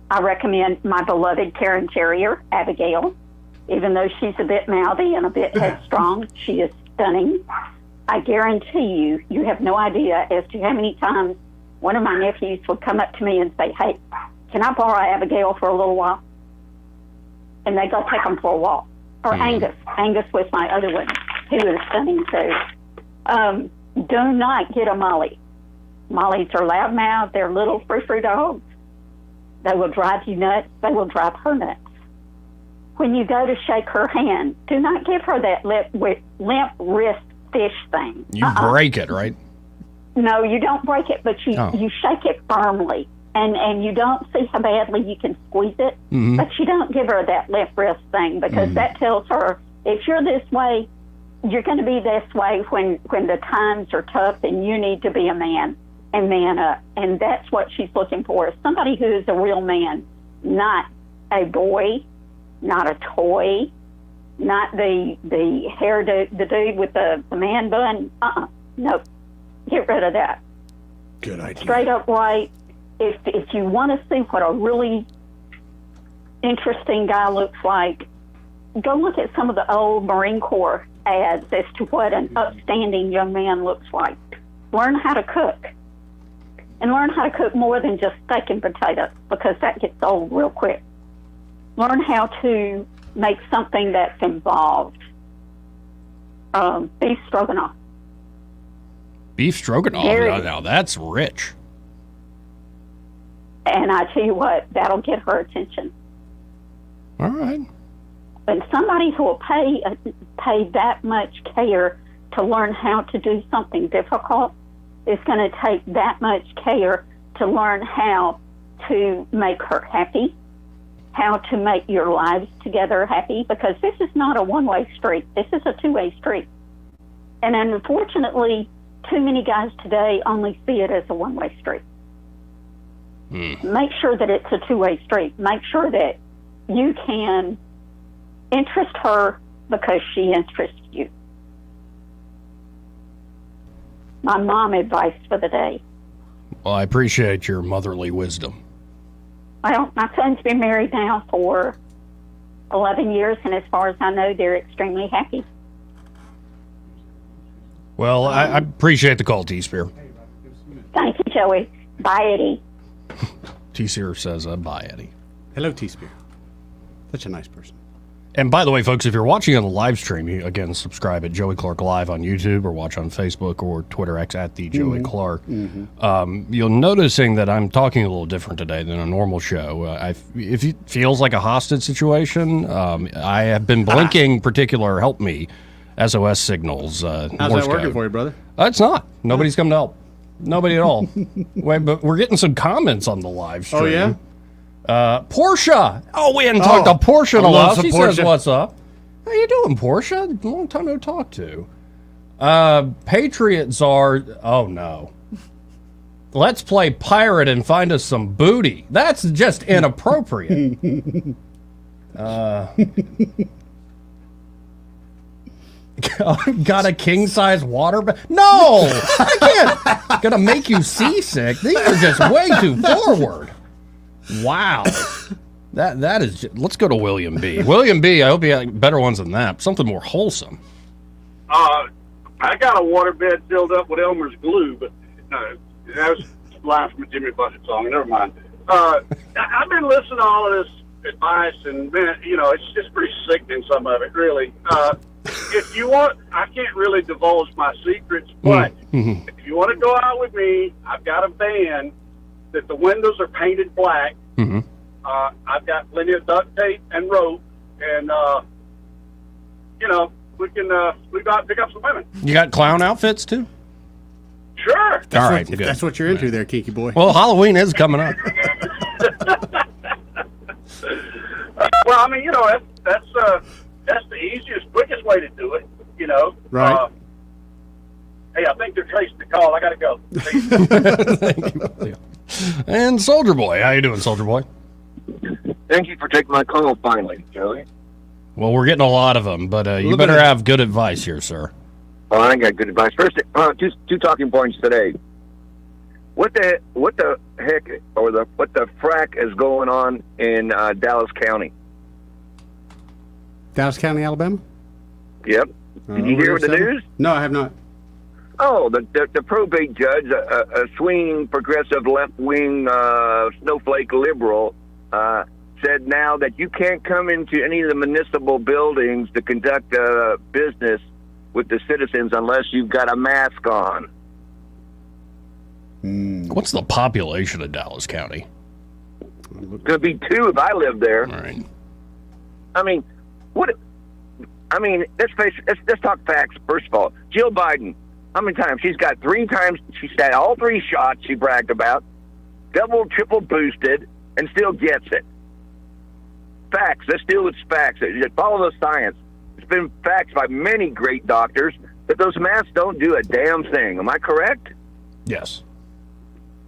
I recommend my beloved Karen Terrier, Abigail. Even though she's a bit mouthy and a bit headstrong, she is stunning. I guarantee you have no idea as to how many times one of my nephews would come up to me and say, hey, can I borrow Abigail for a little while? And they go take them for a walk. Or Angus. Angus was my other one. He was stunning too. Do not get a Molly. Mollies are loudmouthed. They're little frou-frou dogs. They will drive you nuts. They will drive her nuts. When you go to shake her hand, do not give her that limp wrist fish thing. You break it, right? No, you don't break it, but you shake it firmly. And you don't see how badly you can squeeze it, but you don't give her that limp wrist thing, because that tells her, if you're this way, you're going to be this way when the times are tough and you need to be a man and man up. And that's what she's looking for, is somebody who is a real man, not a boy, not a toy, not the dude with the man bun. No, get rid of that. Good idea. Straight up white. If you want to see what a really interesting guy looks like, go look at some of the old Marine Corps ads as to what an upstanding young man looks like. Learn how to cook. And learn how to cook more than just steak and potatoes, because that gets old real quick. Learn how to make something that's involved. Beef stroganoff. Beef stroganoff? Now that's rich. And I tell you what, that'll get her attention. All right. And somebody who will pay that much care to learn how to do something difficult is going to take that much care to learn how to make her happy, how to make your lives together happy, because this is not a one-way street. This is a two-way street. And unfortunately, too many guys today only see it as a one-way street. Make sure that it's a two-way street. Make sure that you can interest her because she interests you. My mom advice for the day. Well, I appreciate your motherly wisdom. Well, my son's been married now for 11 years, and as far as I know, they're extremely happy. Well, I appreciate the call, T-Spear. Thank you, Joey. Bye, Eddie. T-Spear says, bye, Eddie. Hello, T-Spear. Such a nice person. And by the way, folks, if you're watching on the live stream, you, again, subscribe at Joey Clark Live on YouTube or watch on Facebook or Twitter X at the Joey Clark. You'll noticing that I'm talking a little different today than a normal show. If it feels like a hostage situation, I have been blinking particular help me SOS signals. How's that working for you, brother? It's not. Nobody's come to help. Nobody at all. Wait, but we're getting some comments on the live stream. Oh, yeah? Portia. Oh, we hadn't talked to Portia in a while. She Portia. says, what's up? How you doing, Portia? Long time no talk to. Patriot Czar. Oh, no. Let's play pirate and find us some booty. That's just inappropriate. Got a king-size water bed? No! I can't. Gonna make you seasick. These are just way too forward. Wow. That is just, let's go to William B. William B, I hope you have better ones than that. Something more wholesome. I got a waterbed filled up with Elmer's glue, but that was a line from a Jimmy Buffett song. Never mind. I've been listening to all of this advice, and man, it's just pretty sickening, some of it, really. If you want, I can't really divulge my secrets, but if you want to go out with me, I've got a van that the windows are painted black. I've got plenty of duct tape and rope, and we go out and pick up some women. You got clown outfits too? Sure. All right, If good. that's what you're into there, Kinky Boy. Well, Halloween is coming up. Well, I mean, that's the easiest, quickest way to do it, Right. Hey, I think they're tracing the call. I got to go. Thank you. And Soldier Boy. How you doing, Soldier Boy? Thank you for taking my call finally, Joey. Well, we're getting a lot of them, but you better have good advice here, sir. Oh, I got good advice. First, two talking points today. What the heck, or what the frack is going on in Dallas County? Dallas County, Alabama? Yep. Did you hear the news? No, I have not. Oh, the probate judge, a swinging progressive left-wing snowflake liberal, said now that you can't come into any of the municipal buildings to conduct business with the citizens unless you've got a mask on. What's the population of Dallas County? Could be 2 if I lived there. All right. I mean, let's talk facts. First of all, Jill Biden, how many times? She's got 3 times. She's had all 3 shots she bragged about, double, triple boosted, and still gets it. Facts. Let's deal with facts. Follow the science. It's been facts by many great doctors that those masks don't do a damn thing. Am I correct? Yes.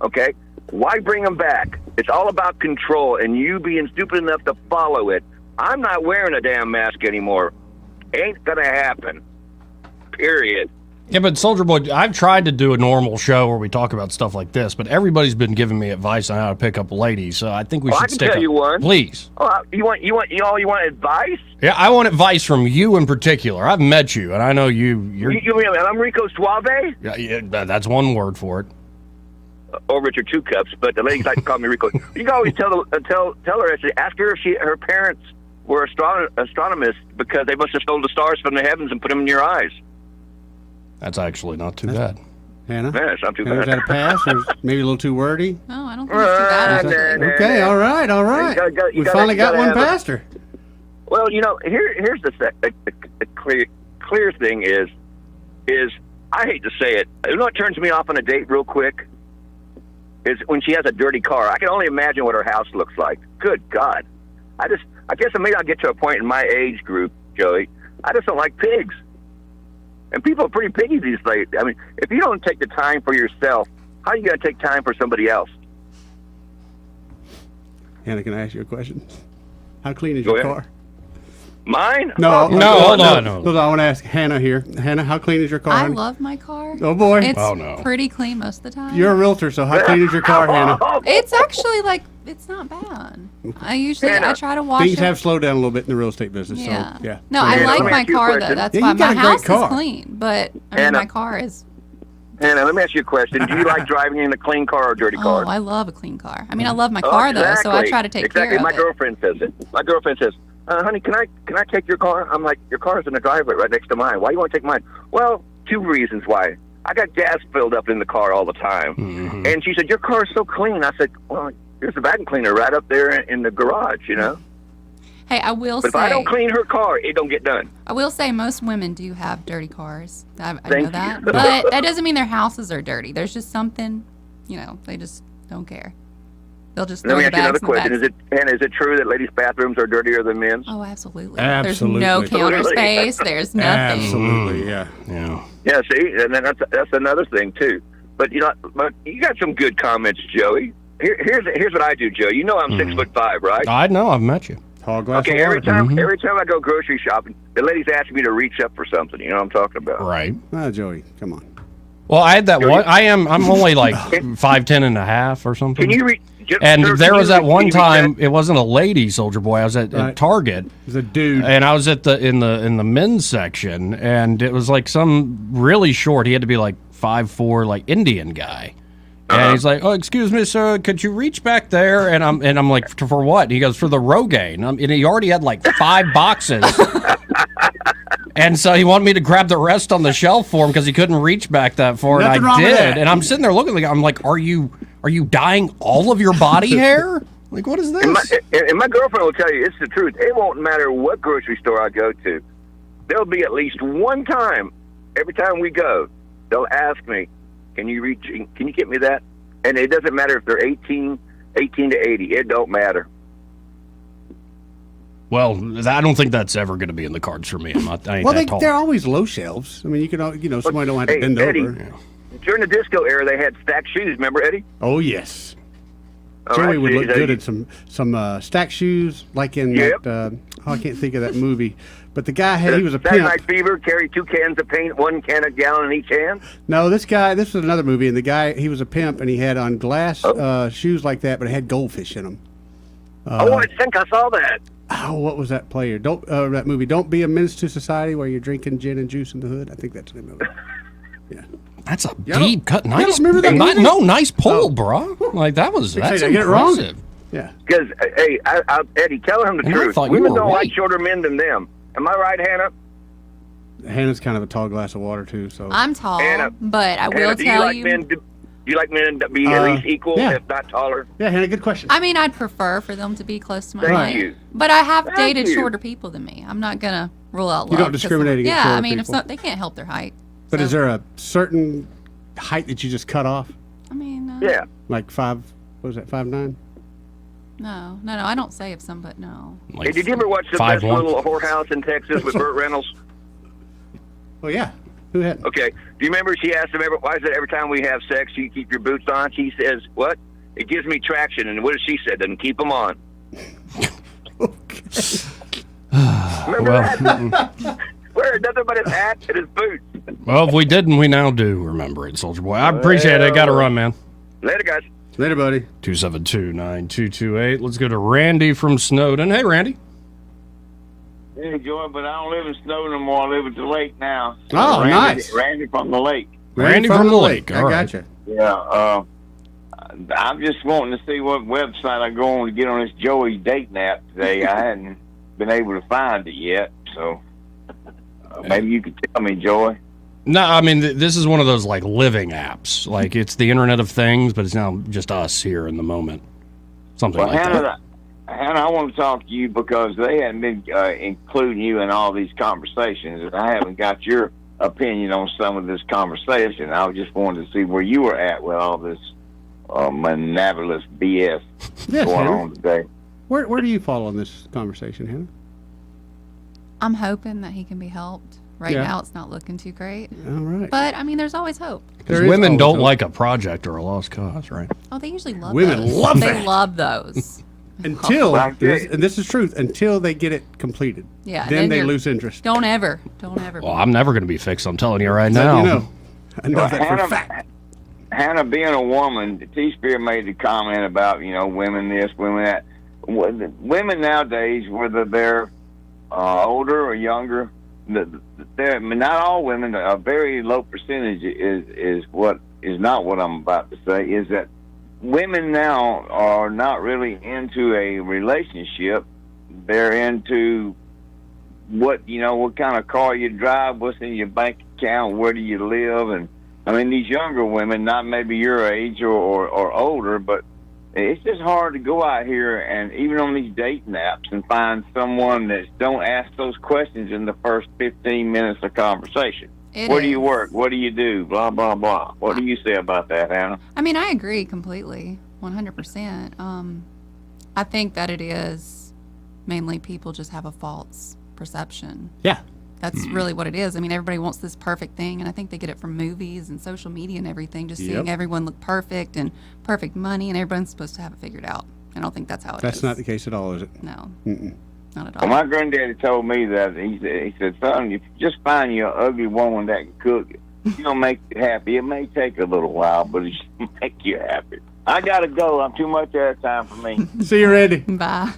Okay. Why bring them back? It's all about control and you being stupid enough to follow it. I'm not wearing a damn mask anymore. Ain't gonna happen. Period. Yeah, but Soldier Boy, I've tried to do a normal show where we talk about stuff like this, but everybody's been giving me advice on how to pick up ladies, so I think we should I can stick tell you one. Please. Oh, you want advice? Yeah, I want advice from you in particular. I've met you, and I know you're. You mean I'm Rico Suave? Yeah, that's one word for it. Or Richard Two Cups, but the ladies like to call me Rico. You can always tell her, actually, ask her if her parents were astronomers because they must have stole the stars from the heavens and put them in your eyes. That's actually not too bad. Hannah? Yeah, it's not too Hannah, bad. Is that a pass or maybe a little too wordy? No, I don't think it's too bad. Actually. Okay, all right. We finally got one past her. Well, here's the clear thing is I hate to say it. You know what turns me off on a date real quick? Is when she has a dirty car. I can only imagine what her house looks like. Good God. I guess maybe I'll get to a point in my age group, Joey. I just don't like pigs. And people are pretty piggy these days. I mean, if you don't take the time for yourself, how are you going to take time for somebody else? Hannah, can I ask you a question? How clean is your car? Mine? No, hold on. I want to ask Hannah here. Hannah, how clean is your car? I honey? love my car. Oh, boy. It's pretty clean most of the time. You're a realtor, so how clean is your car, Hannah? It's actually it's not bad. I try to wash Things it. have slowed down a little bit in the real estate business. Yeah. So, yeah. No, I like my car though. That's why my house is clean, but my car is. Hannah, let me ask you a question. Do you like driving in a clean car or a dirty car? Oh, I love a clean car. I mean, I love my car though, so I try to take care of My it. girlfriend says it. My girlfriend says, honey, can I take your car? I'm like, your car's in the driveway right next to mine. Why do you want to take mine? Well, 2 reasons why. I got gas filled up in the car all the time. Mm-hmm. And she said, your car is so clean. I said, well, there's a vacuum cleaner right up there in the garage, Hey, I will But say. if I don't clean her car, it don't get done. I will say most women do have dirty cars. I know Thank that. you. But that doesn't mean their houses are dirty. There's just something, they just don't care. They'll just throw Let me the ask you bags another in the question. bags. Is it true that ladies' bathrooms are dirtier than men's? Oh, absolutely. Absolutely. There's no counter space. There's nothing. Absolutely, yeah. Yeah, see, and then that's another thing too. But but you got some good comments, Joey. Here's what I do, Joe. You know I'm 6'5", right? I know. I've met you. Tall glass Okay, of water. every time I go grocery shopping, the ladies ask me to reach up for something. You know what I'm talking about? Right. Joey, come on. Well, I had that one. I'm only like 5'10" and a half or something. Can you reach? And there was that one time. It wasn't a lady, Soldier Boy. I was at Target. It was a dude, and I was at in the men's section, and it was like some really short. He had to be like 5'4", like Indian guy. And he's like, "Oh, excuse me, sir, could you reach back there?" And I'm like, "For what?" And he goes, "For the Rogaine." And he already had like 5 boxes. And so he wanted me to grab the rest on the shelf for him because he couldn't reach back that far, Nothing and wrong I with did. that. And I'm sitting there looking, I'm like, "Are you dyeing all of your body hair? Like, what is this?" And my girlfriend will tell you it's the truth. It won't matter what grocery store I go to. There'll be at least one time every time we go, they'll ask me, Can you get me that? And it doesn't matter if they're 18 to 80. It don't matter. Well, I don't think that's ever going to be in the cards for me. I ain't that tall. They're always low shelves. I mean, you can, somebody don't have to bend Eddie, over. During the disco era, they had stacked shoes. Remember, Eddie? Oh yes. All Joey right, would see, look good in some stack shoes, like in that. I can't think of that movie, but the guy he was a Saturday pimp. Night Fever, carry 2 cans of paint, 1 gallon in each hand. No, this was another movie, and the guy, he was a pimp, and he had on glass shoes like that, but it had goldfish in them. I think I saw that. Oh, what was that player? That movie. Don't be a menace to society while you're drinking gin and juice in the hood. I think that's the name of it. Yeah. That's a deep cut. You Nice. don't remember that movie? No, nice pull, bro. Like that's Did I impressive. get it wrong? Yeah. Because, hey, Eddie, tell him the And I truth. thought you Women were don't white. like shorter men than them. Am I right, Hannah? Hannah's kind of a tall glass of water too. So I'm tall, Hannah, but I will Hannah, tell you. Do you like men to be at least equal, yeah. if not taller? Yeah, Hannah, good question. I mean, I'd prefer for them to be close to my Thank height. you. But I have Thank dated you. shorter people than me. I'm not gonna rule out love. You don't 'cause discriminate against Yeah, shorter I mean, people. they can't help their height. But is there a certain height that you just cut off? I mean, Yeah. Like 5? What was that? 5'9"? no, I don't say if some, but no. Hey, did you ever watch the best little whorehouse in Texas with Burt Reynolds? Oh yeah. Who had? Okay. Do you remember she asked him, why is it every time we have sex you keep your boots on? He says, what? It gives me traction. And what does she say? Then keep them on. Remember that? Wear nothing but his hat and his boots. Well, if we didn't, we now do remember it, Soldier Boy. I appreciate it. Got to run, man. Later, guys. Later, buddy. 272-9228. Let's go to Randy from Snowden. Hey, Randy. Hey, Joy, but I don't live in Snowden no more. I live at the lake now. Oh, nice. Randy from the lake. Randy from the lake. I All got right. you. Yeah, I'm just wanting to see what website I go on to get on this Joey dating app today. I hadn't been able to find it yet, so maybe you could tell me, Joy. No, I mean, this is one of those, like, living apps. Like, it's the Internet of Things, but it's now just us here in the moment. Something Well, like that. Hannah, I want to talk to you because they hadn't been including you in all these conversations, and I haven't got your opinion on some of this conversation. I just wanted to see where you were at with all this monogamous BS Yes, going Hannah. on today. Where do you fall on this conversation, Hannah? I'm hoping that he can be helped. Right Yeah. now, it's not looking too great. All right. But I mean, there's always hope. Because women don't like a project or a lost cause, right? Oh, they usually love Women those. love They that. love those. Until, and this is truth, until they get it completed. Yeah. Then they you're- lose interest. Don't ever. Well, I'm never going to be fixed. I'm telling you right Let now. you know. I know Well, that for a Hannah, fact. Hannah, being a woman, T-Spirit made the comment about, women this, women that. Women nowadays, whether they're older or younger, not all women, a very low percentage is not what I'm about to say, is that women now are not really into a relationship. They're into what kind of car you drive, what's in your bank account, where do you live, and I mean these younger women, not maybe your age or older, but it's just hard to go out here and even on these dating apps and find someone that don't ask those questions in the first 15 minutes of conversation. Where do you work? What do you do? Blah, blah, blah. What do you say about that, Hannah? I mean, I agree completely, 100%. I think that it is mainly people just have a false perception. Yeah. That's really what it is. I mean, everybody wants this perfect thing, and I think they get it from movies and social media and everything, just seeing everyone look perfect and perfect money, and everyone's supposed to have it figured out. I don't think that's how it is. That's not the case at all, is it? No. Mm-mm. Not at all. Well, my granddaddy told me that he said, son, if you just find you an ugly woman that can cook, you don't make you happy. It may take a little while, but it should make you happy. I gotta go. I'm too much airtime for me. See you, Randy. Bye.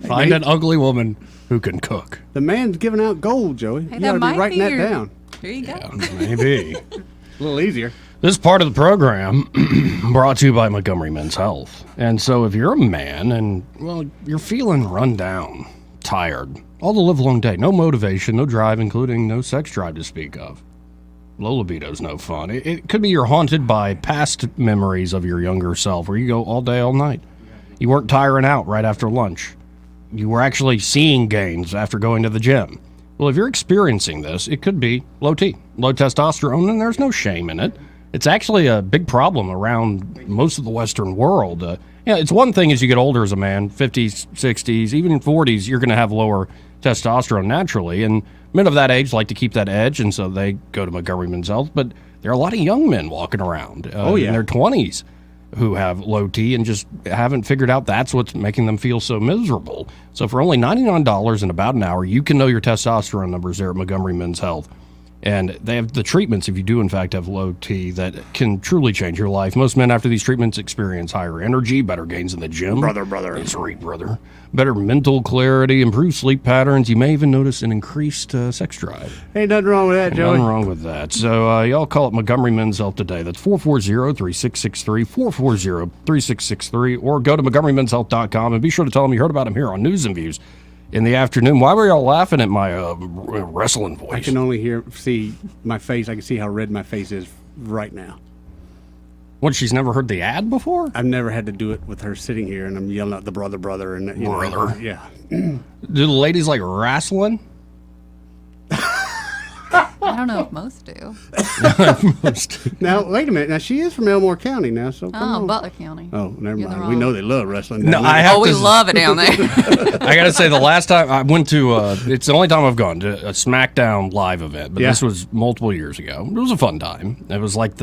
Find an ugly woman who can cook. The man's giving out gold, Joey. Hey, You that ought to might be writing be that your- down. Here you go. Maybe. A little easier. This part of the program brought to you by Montgomery Men's Health. And so if you're a man and, well, you're feeling run down, tired, all the live long day, no motivation, no drive, including no sex drive to speak of. Low libido's no fun. It could be you're haunted by past memories of your younger self where you go all day, all night. You weren't tiring out right after lunch. You were actually seeing gains after going to the gym. Well, if you're experiencing this, it could be low T, low testosterone, and there's no shame in it. It's actually a big problem around most of the Western world. It's one thing as you get older as a man, 50s, 60s, even in 40s, you're going to have lower testosterone naturally. And men of that age like to keep that edge, and so they go to Montgomery Men's Health. But there are a lot of young men walking around in their 20s who have low T and just haven't figured out that's what's making them feel so miserable. So for only $99 in about an hour, you can know your testosterone numbers there at Montgomery Men's Health. And they have the treatments, if you do in fact have low T, that can truly change your life. Most men after these treatments experience higher energy, better gains in the gym. Brother. That's right, brother. Better mental clarity, improved sleep patterns. You may even notice an increased sex drive. Ain't nothing wrong with that, Joey. Nothing wrong with that. So y'all call up Montgomery Men's Health today. That's 440-3663, 440-3663, or go to MontgomeryMen'sHealth.com and be sure to tell them you heard about them here on News and Views in the afternoon. Why were y'all laughing at my wrestling voice? I can only see my face. I can see how red my face is right now. What, she's never heard the ad before? I've never had to do it with her sitting here, and I'm yelling at the brother, and you know, Brother. yeah. Do the ladies like wrestling? I don't know if most do. Now, wait a minute. Now, she is from Elmore County now, so come Oh, on. Butler County. Oh, never You're in the mind. We wrong. know they love wrestling. No, down there. I have We to- love it down there. I gotta say, the last time I went to, it's the only time I've gone to a SmackDown live event, but Yeah. this was multiple years ago. It was a fun time. It was like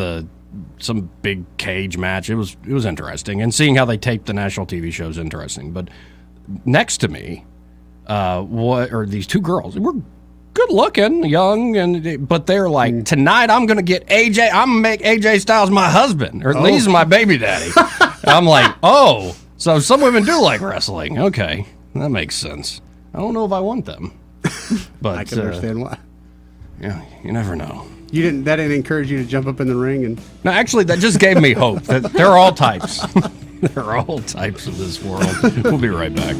some big cage match. It was interesting, and seeing how they taped the national TV show is interesting. But next to me, these two girls. They were good looking, young, but they're like, tonight I'm gonna get AJ. I'm gonna make AJ Styles my husband, or at least my baby daddy. I'm like, oh, so some women do like wrestling. Okay, that makes sense. I don't know if I want them, but I can understand why. Yeah, you never know. That didn't encourage you to jump up in the ring and. No, actually, that just gave me hope that there are all types. There are all types of this world. We'll be right back.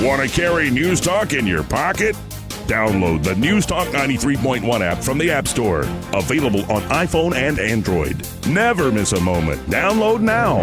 Want to carry News Talk in your pocket? Download the News Talk 93.1 app from the App Store. Available on iPhone and Android. Never miss a moment. Download now.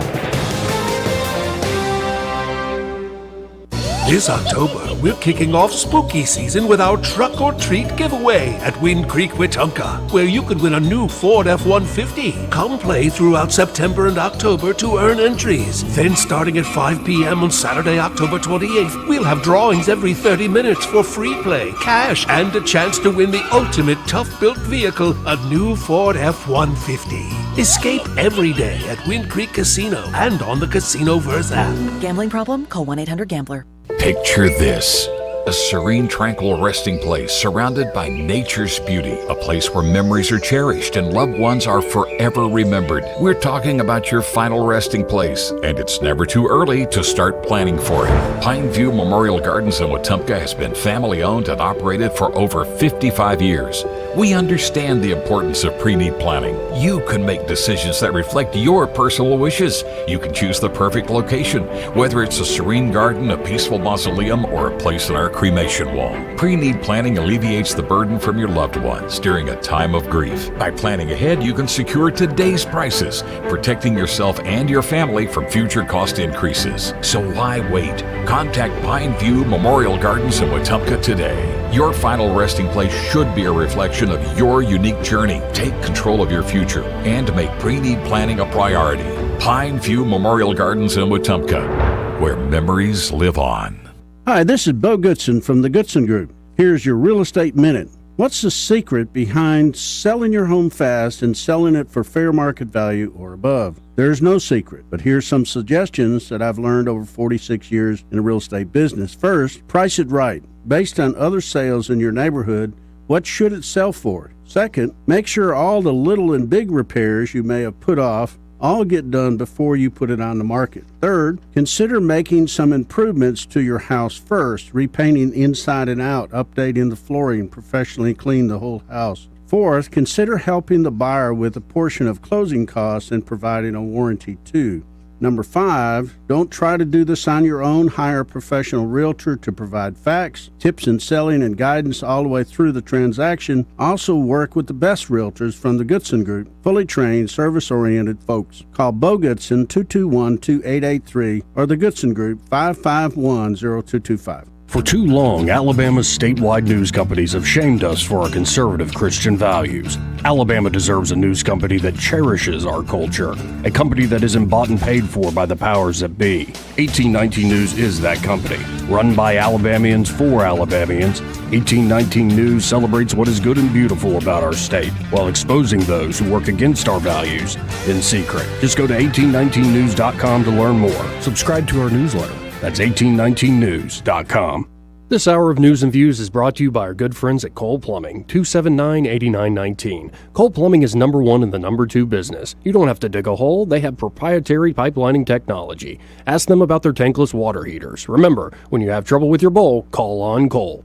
This October, we're kicking off spooky season with our Truck or Treat giveaway at Wind Creek, Wetumpka, where you could win a new Ford F-150. Come play throughout September and October to earn entries. Then starting at 5 p.m. on Saturday, October 28th, we'll have drawings every 30 minutes for free play, cash, and a chance to win the ultimate tough-built vehicle, a new Ford F-150. Escape every day at Wind Creek Casino and on the Casinoverse app. Gambling problem? Call 1-800-GAMBLER. Picture this. A serene, tranquil resting place surrounded by nature's beauty. A place where memories are cherished and loved ones are forever remembered. We're talking about your final resting place, and it's never too early to start planning for it. Pineview Memorial Gardens in Wetumpka has been family-owned and operated for over 55 years. We understand the importance of pre-need planning. You can make decisions that reflect your personal wishes. You can choose the perfect location, whether it's a serene garden, a peaceful mausoleum, or a place in our cremation wall. Pre-need planning alleviates the burden from your loved ones during a time of grief. By planning ahead, you can secure today's prices, protecting yourself and your family from future cost increases. So why wait? Contact Pine View Memorial Gardens in Wetumpka today. Your final resting place should be a reflection of your unique journey. Take control of your future and make pre-need planning a priority. Pine View Memorial Gardens in Wetumpka, where memories live on. Hi, this is Bo Goodson from the Goodson Group. Here's your Real Estate Minute. What's the secret behind selling your home fast and selling it for fair market value or above? There's no secret, but here's some suggestions that I've learned over 46 years in the real estate business. First, price it right. Based on other sales in your neighborhood, what should it sell for? Second, make sure all the little and big repairs you may have put off all get done before you put it on the market. Third, consider making some improvements to your house first, repainting inside and out, updating the flooring, professionally clean the whole house. Fourth, consider helping the buyer with a portion of closing costs and providing a warranty too. Number 5, don't try to do this on your own. Hire a professional realtor to provide facts, tips in selling, and guidance all the way through the transaction. Also work with the best realtors from the Goodson Group, fully trained, service-oriented folks. Call Bo Goodson 221-2883 or the Goodson Group 551-0225. For too long, Alabama's statewide news companies have shamed us for our conservative Christian values. Alabama deserves a news company that cherishes our culture, a company that isn't bought and paid for by the powers that be. 1819 News is that company. Run by Alabamians for Alabamians, 1819 News celebrates what is good and beautiful about our state, while exposing those who work against our values in secret. Just go to 1819news.com to learn more. Subscribe to our newsletter. That's 1819news.com. This hour of News and Views is brought to you by our good friends at Cole Plumbing, 279-8919. Cole Plumbing is number 1 in the number 2 business. You don't have to dig a hole. They have proprietary pipelining technology. Ask them about their tankless water heaters. Remember, when you have trouble with your bowl, call on Cole.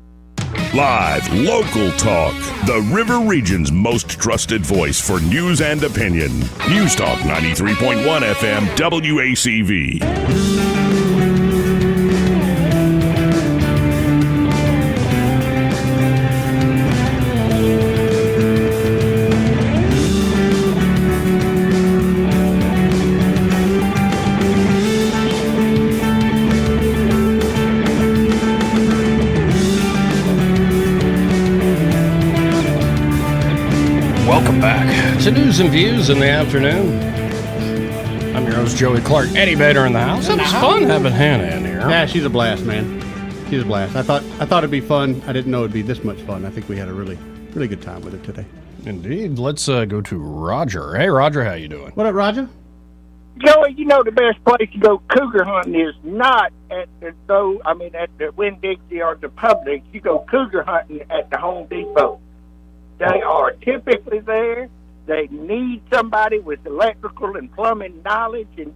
Live, local talk. The River Region's most trusted voice for news and opinion. News Talk 93.1 FM WACV. Welcome back to News and Views in the afternoon. I'm your host, Joey Clark. Eddie Bader in the house. It was fun having Hannah in here. Yeah, she's a blast, man. She's a blast. I thought it'd be fun. I didn't know it'd be this much fun. I think we had a really good time with it today. Indeed. Let's go to Roger. Hey, Roger, how you doing? What up, Roger? Joey, you know the best place to go cougar hunting is not at the Winn-Dixie or the Publix. You go cougar hunting at the Home Depot. They are typically there. They need somebody with electrical and plumbing knowledge, and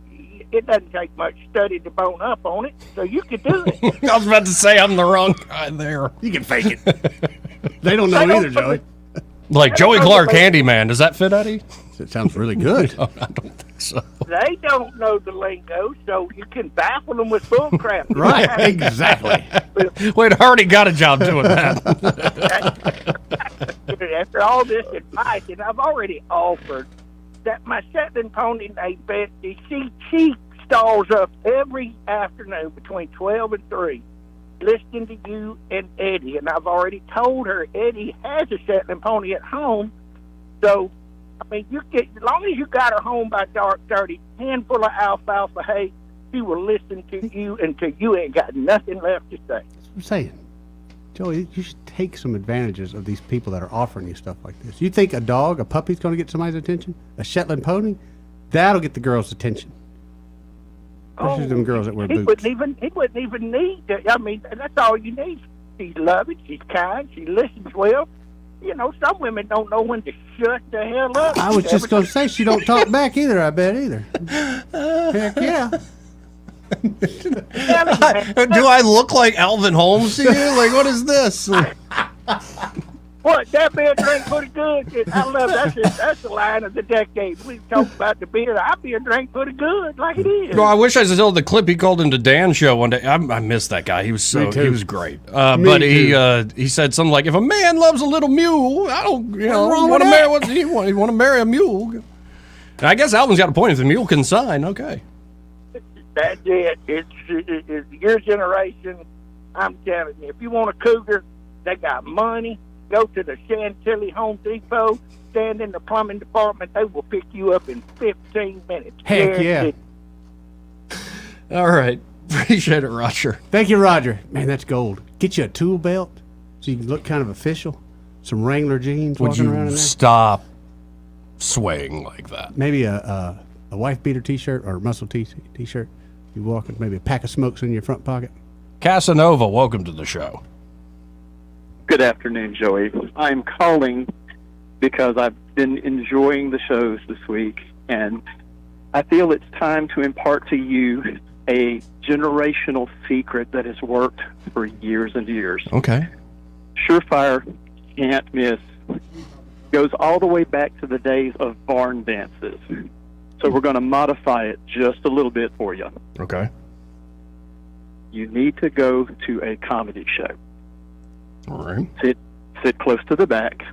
it doesn't take much study to bone up on it, so you could do it. I was about to say I'm the wrong guy there. You can fake it. They don't know either, Joey. Like Joey Clark, Handyman. Does that fit, Eddie? It sounds really good. No, I don't think so. They don't know the lingo, so you can baffle them with bull crap. Right, exactly. Wait, I already got a job doing that. After all this advice, and I've already offered that my Shetland pony named Betsy, she stalls up every afternoon between 12 and 3 listening to you and Eddie, and I've already told her Eddie has a Shetland pony at home, so I mean, as long as you got her home by dark 30, handful of alfalfa hay, she will listen to you until you ain't got nothing left to say. That's what I'm saying. Joey, you should take some advantages of these people that are offering you stuff like this. You think a puppy's going to get somebody's attention? A Shetland pony? That'll get the girls' attention. Especially them girls that wear boots. He wouldn't even need to. I mean, that's all you need. She's loving, she's kind, she listens well. You know, some women don't know when to shut the hell up. I was just going to say, she don't talk back either, I bet, either. Heck yeah. Do I look like Alvin Holmes to you? Like, what is this? Well, what? That beer drink pretty good. I love that's the line of the decade. We talk about the beer. Our beer drink pretty good, like it is. Well, I wish I still had the clip. He called into Dan's show one day. I missed that guy. He was great. But he said something like, "If a man loves a little mule, I don't want to marry. What does he want? He want to marry a mule." And I guess Alvin's got a point. If the mule can sign, okay. That's it. It's your generation. I'm telling you, if you want a cougar, they got money. Go to the Chantilly Home Depot, stand in the plumbing department. They will pick you up in 15 minutes. Heck yeah. All right. Appreciate it, Roger. Thank you, Roger. Man, that's gold. Get you a tool belt so you can look kind of official. Some Wrangler jeans Would walking around in you there. stop swaying like that? Maybe a wife beater T-shirt or a muscle T-shirt. You walk with maybe a pack of smokes in your front pocket. Casanova, welcome to the show. Good afternoon, Joey. I'm calling because I've been enjoying the shows this week, and I feel it's time to impart to you a generational secret that has worked for years and years. Okay. Surefire, can't miss, goes all the way back to the days of barn dances. So we're going to modify it just a little bit for you. Okay. You need to go to a comedy show. All right. Sit close to the back.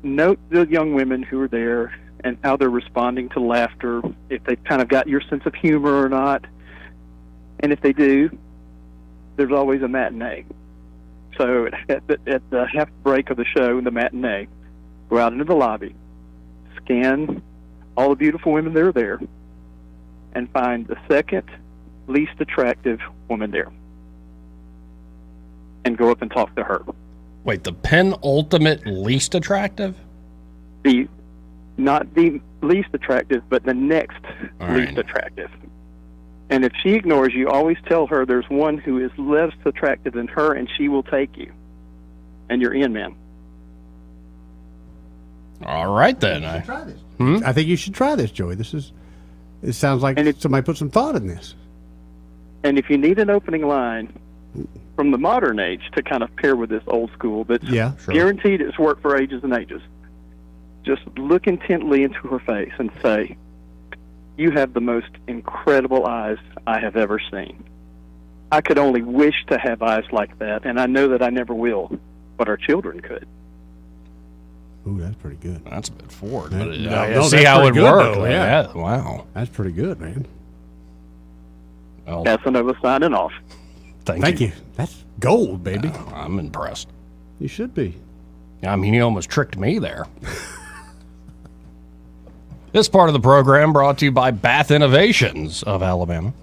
Note the young women who are there and how they're responding to laughter, if they've kind of got your sense of humor or not. And if they do, there's always a matinee. So at the half break of the show, in the matinee, go out into the lobby, scan all the beautiful women that are there, and find the second least attractive woman there. And go up and talk to her. Wait, the penultimate least attractive? Not the least attractive, but the next least attractive. And if she ignores you, always tell her there's one who is less attractive than her, and she will take you. And you're in, man. All right, then. I think you should try this, Joey. It sounds like somebody put some thought in this. And if you need an opening line from the modern age to kind of pair with this old school, that's guaranteed it's worked for ages and ages, just look intently into her face and say, "You have the most incredible eyes I have ever seen. I could only wish to have eyes like that, and I know that I never will, but our children could." Ooh, that's pretty good. That's a bit forward. That- But no, see that's how it pretty good, worked. though, Yeah. Wow. That's pretty good, man. Well, Casanova signing off. Thank you. That's gold, baby. I'm impressed. You should be. I mean, he almost tricked me there. This part of the program brought to you by Bath Innovations of Alabama.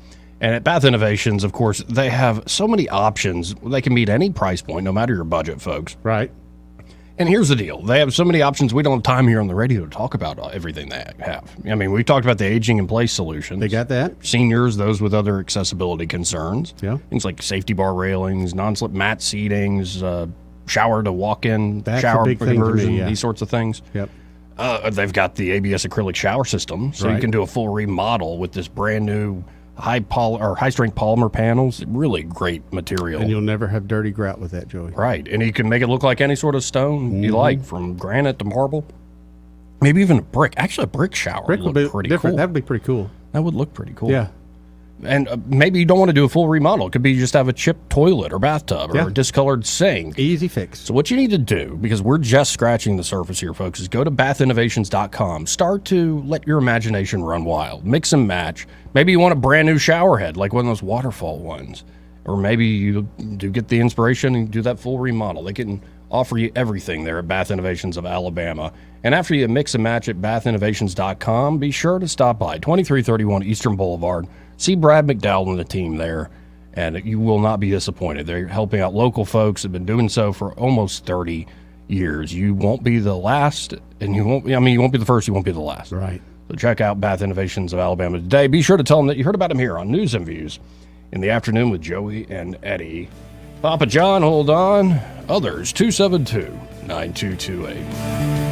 And at Bath Innovations, of course, they have so many options. They can meet any price point, no matter your budget, folks. Right. And here's the deal. They have so many options. We don't have time here on the radio to talk about everything they have. I mean, we talked about the aging in place solutions. They got that. Seniors, those with other accessibility concerns. Yeah. Things like safety bar railings, non-slip mat seatings, shower to walk-in, That's a shower big thing to me, conversion, yeah. these sorts of things. Yep. They've got the ABS acrylic shower system, so you Right. can do a full remodel with this brand new high-strength polymer panels. Really great material. And you'll never have dirty grout with that, Joey. Right, and you can make it look like any sort of stone you Mhm. like, from granite to marble, maybe even a brick. Actually, a brick shower Brick would would look be pretty different. cool. That would be pretty cool. That would look pretty cool. Yeah. And maybe you don't want to do a full remodel. It could be you just have a chipped toilet or bathtub or Yeah. a discolored sink. Easy fix. So what you need to do, because we're just scratching the surface here, folks, is go to bathinnovations.com. Start to let your imagination run wild. Mix and match. Maybe you want a brand new shower head, like one of those waterfall ones. Or maybe you do get the inspiration and do that full remodel. They can offer you everything there at Bath Innovations of Alabama. And after you mix and match at bathinnovations.com, be sure to stop by 2331 Eastern Boulevard. See Brad McDowell and the team there, and you will not be disappointed. They're helping out local folks, have been doing so for almost 30 years. You won't be the last, and you won't be the first, you won't be the last. Right. So check out Bath Innovations of Alabama today. Be sure to tell them that you heard about them here on News and Views in the afternoon with Joey and Eddie. Papa John, hold on. Others, 272-9228.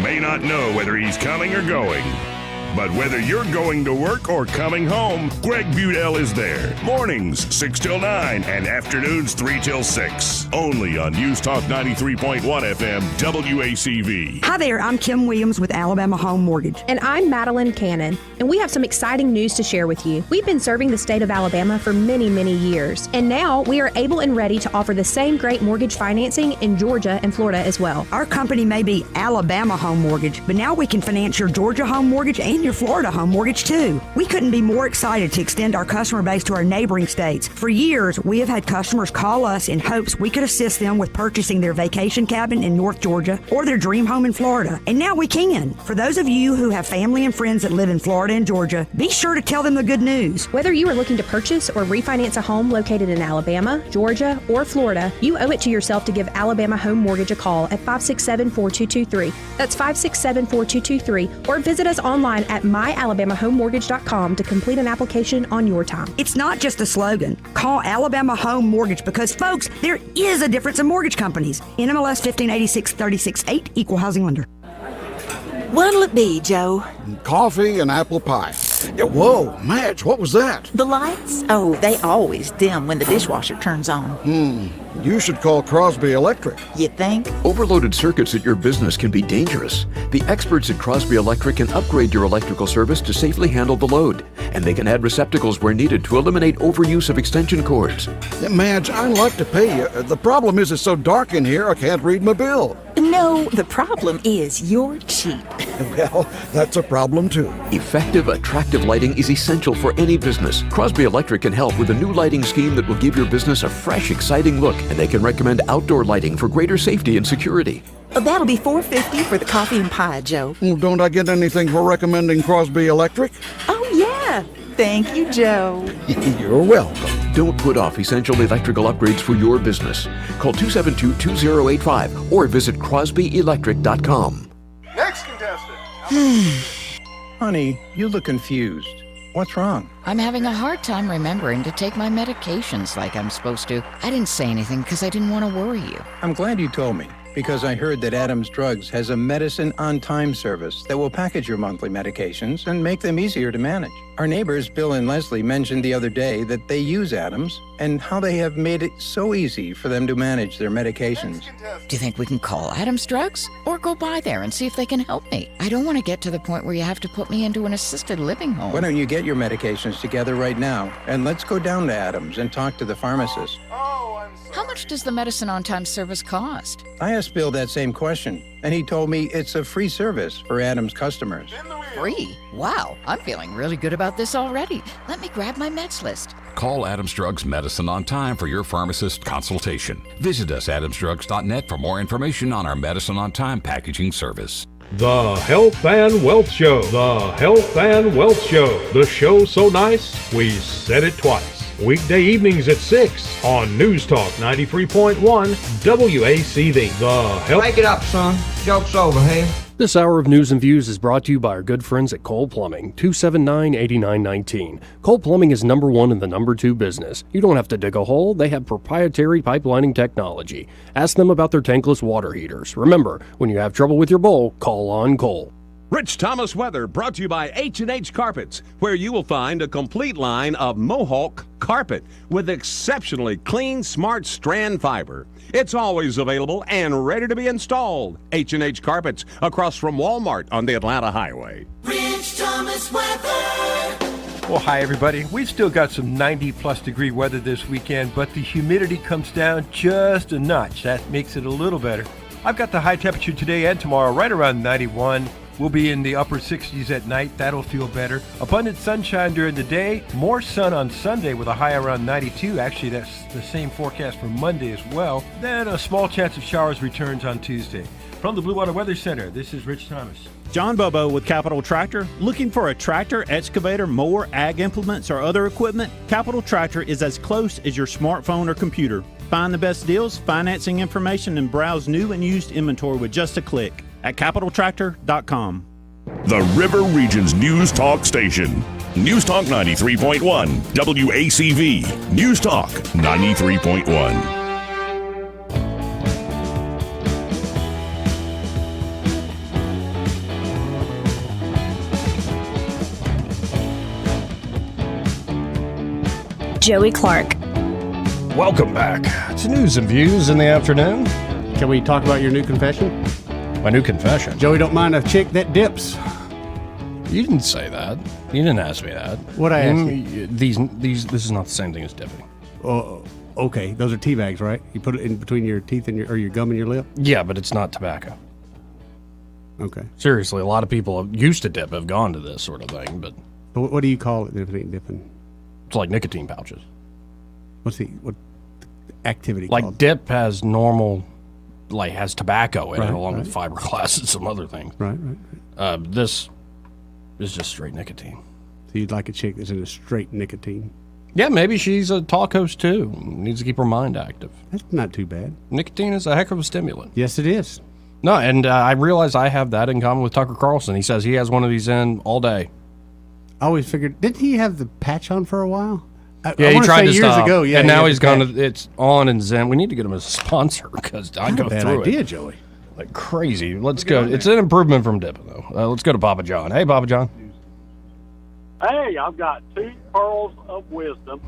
may not know whether he's coming or going. But whether you're going to work or coming home, Greg Budell is there. Mornings, 6 till 9, and afternoons, 3 till 6. Only on News Talk 93.1 FM, WACV. Hi there, I'm Kim Williams with Alabama Home Mortgage. And I'm Madeline Cannon, and we have some exciting news to share with you. We've been serving the state of Alabama for many, many years, and now we are able and ready to offer the same great mortgage financing in Georgia and Florida as well. Our company may be Alabama Home Mortgage, but now we can finance your Georgia home mortgage and your Florida home mortgage too. We couldn't be more excited to extend our customer base to our neighboring states. For years, we have had customers call us in hopes we could assist them with purchasing their vacation cabin in North Georgia or their dream home in Florida. And now we can. For those of you who have family and friends that live in Florida and Georgia, be sure to tell them the good news. Whether you are looking to purchase or refinance a home located in Alabama, Georgia, or Florida, you owe it to yourself to give Alabama Home Mortgage a call at 567-4223. That's 567-4223, or visit us online at myalabamahomemortgage.com to complete an application on your time. It's not just a slogan. Call Alabama Home Mortgage because, folks, there is a difference in mortgage companies. NMLS 1586-36-8, Equal Housing Lender. What'll it be, Joe? Coffee and apple pie. Whoa, Madge, what was that? The lights? Oh, they always dim when the dishwasher turns on. You should call Crosby Electric. You think? Overloaded circuits at your business can be dangerous. The experts at Crosby Electric can upgrade your electrical service to safely handle the load. And they can add receptacles where needed to eliminate overuse of extension cords. Madge, I'd like to pay you. The problem is it's so dark in here I can't read my bill. No, the problem is you're cheap. Well, that's a problem too. Effective, attractive lighting is essential for any business. Crosby Electric can help with a new lighting scheme that will give your business a fresh, exciting look, and they can recommend outdoor lighting for greater safety and security. That'll be $4.50 for the coffee and pie, Joe. Well, don't I get anything for recommending Crosby Electric? Oh, yeah. Thank you, Joe. You're welcome. Don't put off essential electrical upgrades for your business. Call 272-2085 or visit crosbyelectric.com. Next contestant. Honey, you look confused. What's wrong? I'm having a hard time remembering to take my medications like I'm supposed to. I didn't say anything because I didn't want to worry you. I'm glad you told me, because I heard that Adams Drugs has a medicine on time service that will package your monthly medications and make them easier to manage. Our neighbors, Bill and Leslie, mentioned the other day that they use Adams and how they have made it so easy for them to manage their medications. Do you think we can call Adams Drugs or go by there and see if they can help me? I don't want to get to the point where you have to put me into an assisted living home. Why don't you get your medications together right now, and let's go down to Adams and talk to the pharmacist. How much does the medicine on time service cost? I asked Bill that same question, and he told me it's a free service for Adams customers. Free? Wow, I'm feeling really good about this already. Let me grab my meds list. Call Adams Drugs Medicine on Time for your pharmacist consultation. Visit us at adamsdrugs.net for more information on our Medicine on Time packaging service. The Health and Wealth Show. The Health and Wealth Show. The show so nice, we said it twice. Weekday evenings at 6 on News Talk 93.1 WACV. The Health. Break it up, son. Joke's over, hey? This hour of News and Views is brought to you by our good friends at Cole Plumbing, 279-8919. Cole Plumbing is number one in the number two business. You don't have to dig a hole. They have proprietary pipelining technology. Ask them about their tankless water heaters. Remember, when you have trouble with your bowl, call on Cole. Rich Thomas weather brought to you by H&H Carpets, where you will find a complete line of Mohawk carpet with exceptionally clean, smart strand fiber. It's always available and ready to be installed. H&H Carpets, across from Walmart on the Atlanta Highway. Rich Thomas weather. Well, hi, everybody. We've still got some 90-plus degree weather this weekend, but the humidity comes down just a notch. That makes it a little better. I've got the high temperature today and tomorrow right around 91. We'll be in the upper 60s at night. That'll feel better. Abundant sunshine during the day. More sun on Sunday with a high around 92. Actually, that's the same forecast for Monday as well. Then a small chance of showers returns on Tuesday. From the Blue Water Weather Center, this is Rich Thomas. John Bobo with Capital Tractor. Looking for a tractor, excavator, mower, ag implements, or other equipment? Capital Tractor is as close as your smartphone or computer. Find the best deals, financing information, and browse new and used inventory with just a click at capitaltractor.com. The River Region's News Talk Station. News Talk 93.1 WACV. News Talk 93.1. Joey Clark. Welcome back to News and Views in the afternoon. Can we talk about your new confession? My new confession? Joey don't mind a chick that dips. You didn't say that. You didn't ask me that. What I asked you? This is not the same thing as dipping. Oh, okay. Those are tea bags, right? You put it in between your teeth and your gum and your lip? Yeah, but it's not tobacco. Okay. Seriously, a lot of people used to dip have gone to this sort of thing, but what do you call it if it ain't dipping? It's like nicotine pouches. What activity like called? dip has normal, like has tobacco in Right, it along right. with fiberglass and some other things. Right. This is just straight nicotine. So you'd like a chick that's in a straight nicotine? Yeah, maybe she's a talk host too. Needs to keep her mind active. That's not too bad. Nicotine is a heck of a stimulant. Yes, it is. No, and I realize I have that in common with Tucker Carlson. He says he has one of these in all day. I always figured, didn't he have the patch on for a while? Yeah, he tried to years stop. ago. Yeah, and now had he's the gone patch. to, it's on and zen. We need to get him as a sponsor because I Not go a bad through idea, it. Joey. Like crazy. Let's go. It's an improvement from dipping, though. Let's go to Papa John. Hey, Papa John. Hey, I've got 2 pearls of wisdom.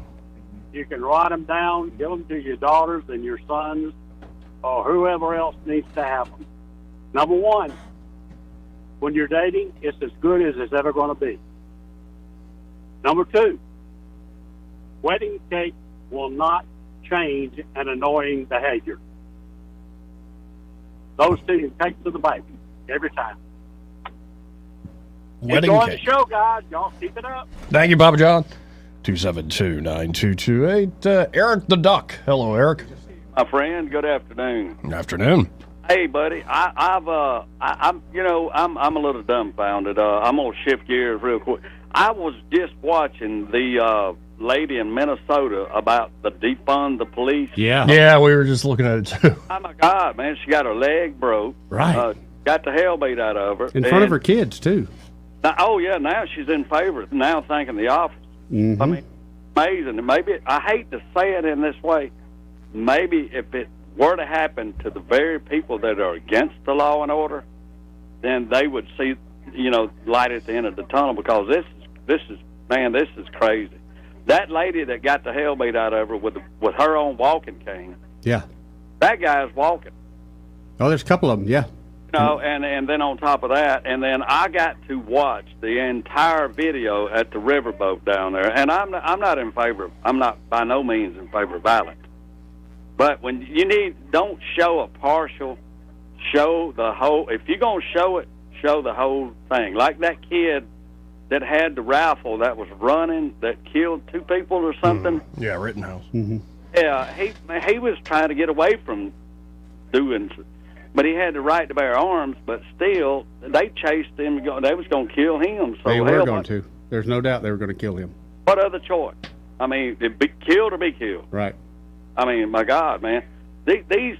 You can write them down, give them to your daughters and your sons, or whoever else needs to have them. Number 1, when you're dating, it's as good as it's ever going to be. Number 2, wedding cake will not change an annoying behavior. Those 2 you take to the bank every time. Wedding Enjoy cake. the show, guys. Y'all keep it up. Thank you, Papa John. 272-9228. Eric the Duck. Hello, Eric. My friend, good afternoon. Good afternoon. Hey, buddy, I'm a little dumbfounded. I'm gonna shift gears real quick. I was just watching the lady in Minnesota about the defund the police. Yeah, we were just looking at it too. Oh my God, man, she got her leg broke. Right. Got the hell beat out of her In front of her kids, too. Now, now she's in favor. Now thanking the office. Mm-hmm. I mean, amazing. Maybe I hate to say it in this way. Maybe if it were to happen to the very people that are against the law and order, then they would see, light at the end of the tunnel. Because this is crazy. That lady that got the hell beat out of her with her own walking cane. Yeah. That guy's walking. Oh, there's a couple of them, yeah. And then on top of that, and then I got to watch the entire video at the riverboat down there. And I'm not in favor. I'm not by no means in favor of violence. But when don't show a partial, show the whole. If you're gonna show it, show the whole thing. Like that kid that had the rifle that was running that killed 2 people or something. Yeah, Rittenhouse. Mm-hmm. Yeah, he was trying to get away from doing. But he had the right to bear arms, but still, they chased him. They was going to kill him. So They were going to. There's no doubt they were going to kill him. What other choice? I mean, be killed or be killed. Right. I mean, my God, man. The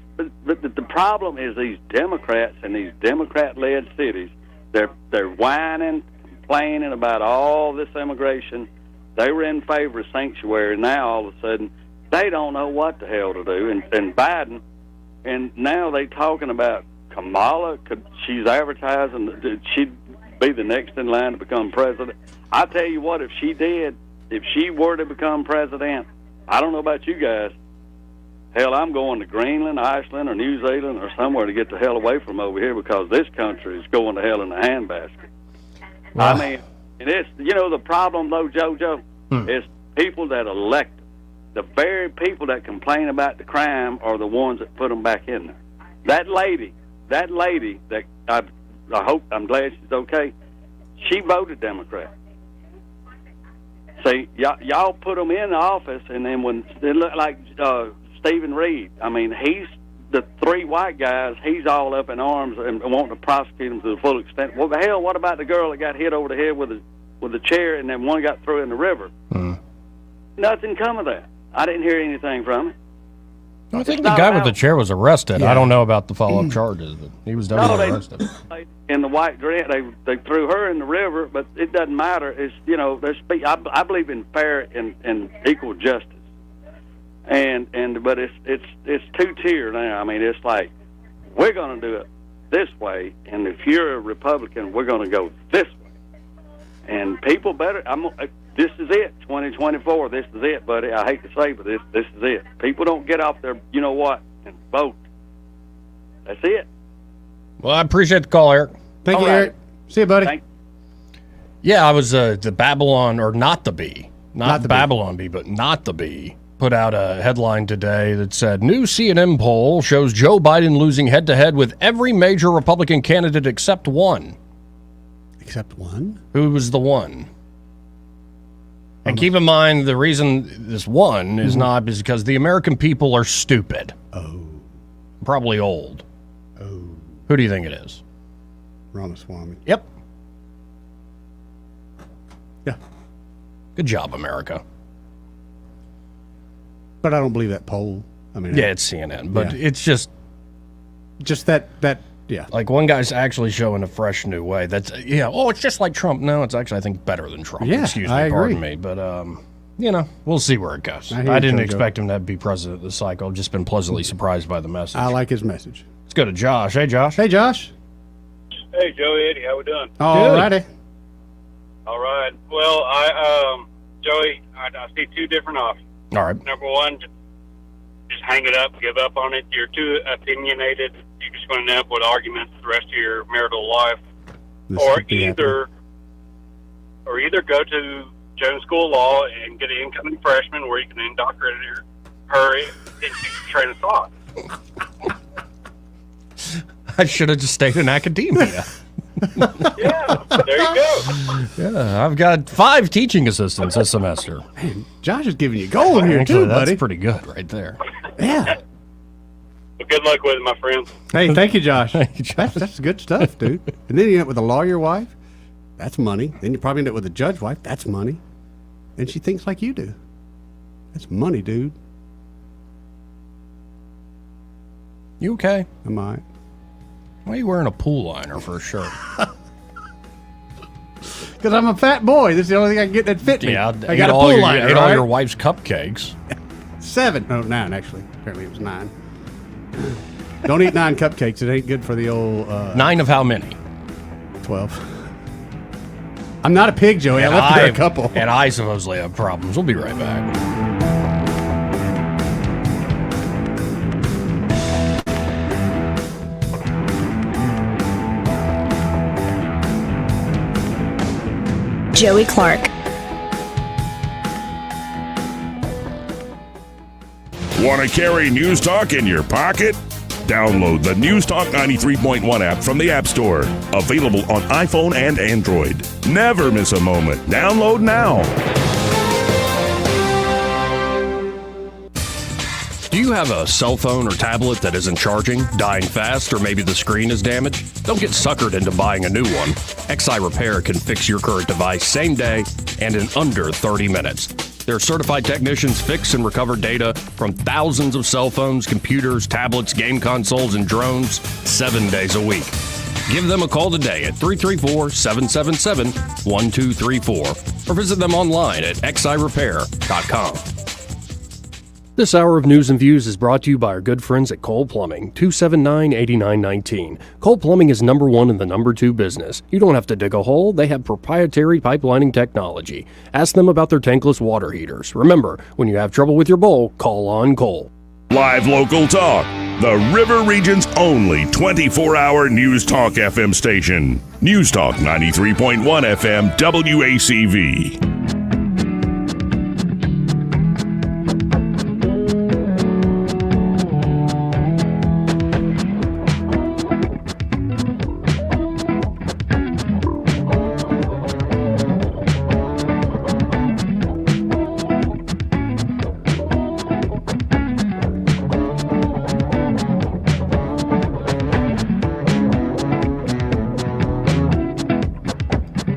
problem is these Democrats in these Democrat-led cities. They're whining, complaining about all this immigration. They were in favor of sanctuary. Now all of a sudden, they don't know what the hell to do. And Biden. And now they talking about Kamala. She's advertising that she'd be the next in line to become president. I tell you what, if she were to become president, I don't know about you guys. Hell, I'm going to Greenland, Iceland, or New Zealand, or somewhere to get the hell away from over here because this country is going to hell in a handbasket. Wow. I mean, and it's the problem though, JoJo, is people that elect. The very people that complain about the crime are the ones that put them back in there. That lady that I'm glad she's okay. She voted Democrat. See, y'all put them in the office, and then when it looked like Stephen Reed, I mean, he's the 3 white guys. He's all up in arms and wanting to prosecute them to the full extent. Well, the hell, what about the girl that got hit over the head with a chair, and then one got thrown in the river? Nothing come of that. I didn't hear anything from it. I think the guy with the chair was arrested. Yeah. I don't know about the follow-up charges, but he was definitely arrested. In the white dress, they threw her in the river, but it doesn't matter. It's I believe in fair and equal justice, but it's 2-tier now. I mean, it's like we're going to do it this way, and if you're a Republican, we're going to go this way. And people better. This is it, 2024. This is it, buddy. I hate to say, but this is it. People don't get off their, you know what, and vote. That's it. Well, I appreciate the call, Eric. Thank you, Eric. See you, buddy. Yeah, I was the Babylon, or not the Bee. Not the Babylon Bee, but not the Bee. Put out a headline today that said, new CNN poll shows Joe Biden losing head-to-head with every major Republican candidate except one. Except one? Who was the one? And keep in mind, the reason this one is not is because the American people are stupid. Oh. Probably old. Oh. Who do you think it is? Ramaswamy. Yep. Yeah. Good job, America. But I don't believe that poll. I mean, yeah, it's CNN, but it's just that. Yeah. Like one guy's actually showing a fresh new way. That's it's just like Trump. No, it's actually I think better than Trump. Yeah, Excuse me, I agree. pardon me, but we'll see where it goes. I didn't expect him to be president this cycle. I've just been pleasantly surprised by the message. I like his message. Let's go to Josh. Hey, Josh. Hey, Josh. Hey, Joey, Eddie, how we doing? All righty. All right. Well, Joey, I see two different options. All right. Number one, just hang it up, give up on it. You're too opinionated. You're just going to end up with arguments the rest of your marital life. Or either go to Jones School of Law and get an incoming freshman where you can indoctrinate her into train of thought. I should have just stayed in academia. Yeah, there you go. Yeah, I've got 5 teaching assistants this semester. Man, Josh is giving you gold here too, buddy. That's pretty good right there. Yeah. Well, good luck with it, my friends. Hey, thank you, Josh. That's good stuff, dude. And then you end up with a lawyer wife. That's money. Then you probably end up with a judge wife. That's money. And she thinks like you do. That's money, dude. You okay? I'm all right. Why are you wearing a pool liner for a shirt? Because I'm a fat boy. This is the only thing I can get that fit me. Yeah, I got a pool liner. Ate all your wife's cupcakes. 7. No, 9, actually. Apparently it was 9. Don't eat 9 cupcakes. It ain't good for the old... 9 of how many? 12. I'm not a pig, Joey. I left there a couple. And I supposedly have problems. We'll be right back. Joey Clark. Want to carry News Talk in your pocket? Download the News Talk 93.1 app from the App Store. Available on iPhone and Android. Never miss a moment. Download now. Do you have a cell phone or tablet that isn't charging, dying fast, or maybe the screen is damaged? Don't get suckered into buying a new one. XI Repair can fix your current device same day and in under 30 minutes. Their certified technicians fix and recover data from thousands of cell phones, computers, tablets, game consoles, and drones 7 days a week. Give them a call today at 334-777-1234 or visit them online at xirepair.com. This hour of News and Views is brought to you by our good friends at Cole Plumbing, 279-8919. Cole Plumbing is number 1 in the number 2 business. You don't have to dig a hole. They have proprietary pipelining technology. Ask them about their tankless water heaters. Remember, when you have trouble with your bowl, call on Cole. Live local talk. The River Region's only 24-hour News Talk FM station. News Talk 93.1 FM WACV.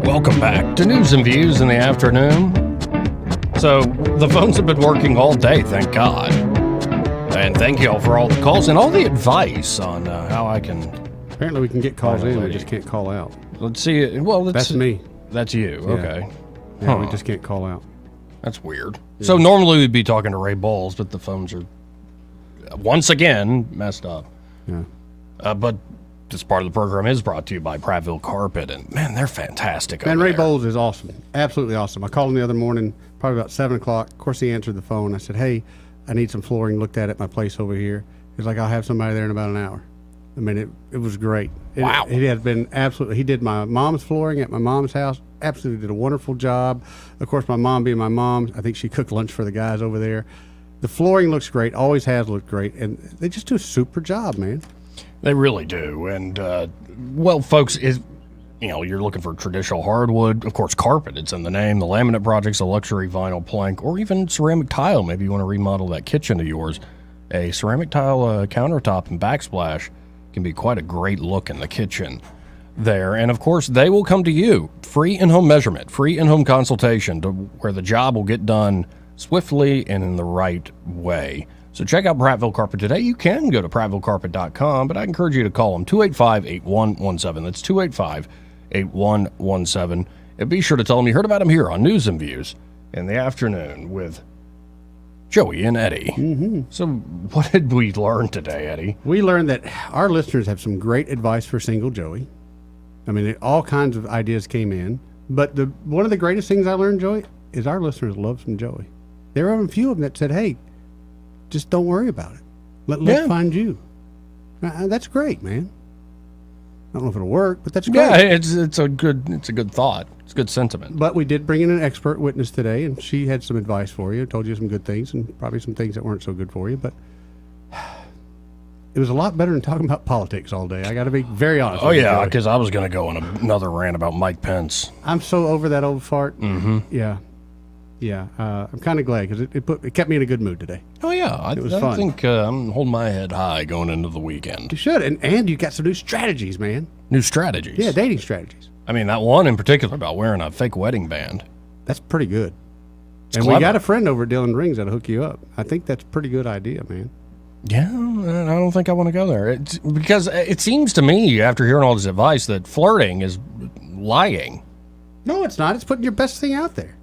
Welcome back to News and Views in the afternoon. So, the phones have been working all day, thank God. And thank you all for all the calls and all the advice on how I can... Apparently we can get calls in, we just can't call out. Let's see. Well, that's me. That's you, Yeah. okay. Yeah, we just can't call out. That's weird. Yeah. So normally we'd be talking to Ray Bowles, but the phones are once again messed up. Yeah. But This part of the program is brought to you by Prattville Carpet, and man, they're fantastic. Man, over Ray there. Bowles is awesome. Absolutely awesome. I called him the other morning, probably about 7 o'clock. Of course, he answered the phone. I said, hey, I need some flooring looked at my place over here. He's like, I'll have somebody there in about an hour. I mean, it was great. Wow. It had been absolutely, he did my mom's flooring at my mom's house. Absolutely did a wonderful job. Of course, my mom being my mom, I think she cooked lunch for the guys over there. The flooring looks great, always has looked great, and they just do a super job, man. They really do. And, well, folks, you're looking for traditional hardwood, of course, carpet, it's in the name, the laminate projects, a luxury vinyl plank, or even ceramic tile. Maybe you want to remodel that kitchen of yours. A ceramic tile countertop and backsplash can be quite a great look in the kitchen there. And, of course, they will come to you. Free in-home measurement, free in-home consultation to where the job will get done swiftly and in the right way. So check out Prattville Carpet today. You can go to prattvillecarpet.com, but I encourage you to call them 285-8117. That's 285-8117. And be sure to tell them you heard about them here on News and Views in the afternoon with Joey and Eddie. Mm-hmm. So what did we learn today, Eddie? We learned that our listeners have some great advice for single Joey. I mean, all kinds of ideas came in. But one of the greatest things I learned, Joey, is our listeners love some Joey. There were a few of them that said, hey, just don't worry about it. Let's find you. That's great, man. I don't know if it'll work, but that's great. Yeah, it's a good thought. It's a good sentiment. But we did bring in an expert witness today, and she had some advice for you, told you some good things, and probably some things that weren't so good for you. But it was a lot better than talking about politics all day. I got to be very honest. Oh, yeah, because I was going to go on another rant about Mike Pence. I'm so over that old fart. Mm-hmm. Yeah. Yeah, I'm kind of glad because it kept me in a good mood today. Oh, yeah. It was fun. I think I'm holding my head high going into the weekend. You should. And you got some new strategies, man. New strategies? Yeah, dating strategies. I mean, that one in particular about wearing a fake wedding band. That's pretty good. And clever. We got a friend over at Dylan Rings that'll hook you up. I think that's a pretty good idea, man. Yeah, I don't think I want to go there. Because it seems to me, after hearing all this advice, that flirting is lying. No, it's not. It's putting your best thing out there.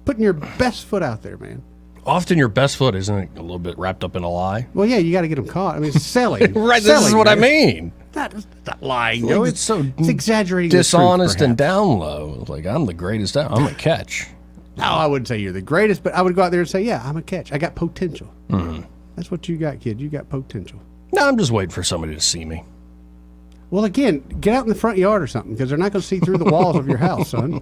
Putting your best foot out there, man. Often your best foot isn't a little bit wrapped up in a lie. Well, yeah, you got to get them caught. I mean, it's selling. Right, selling, this is what man. I mean. Not lying. Like, It's exaggerating. Dishonest the truth, and down low. Like, I'm the greatest. I'm a catch. No, I wouldn't say you're the greatest, but I would go out there and say, yeah, I'm a catch. I got potential. Mm-hmm. That's what you got, kid. You got potential. No, I'm just waiting for somebody to see me. Well, again, get out in the front yard or something because they're not going to see through the walls of your house, son.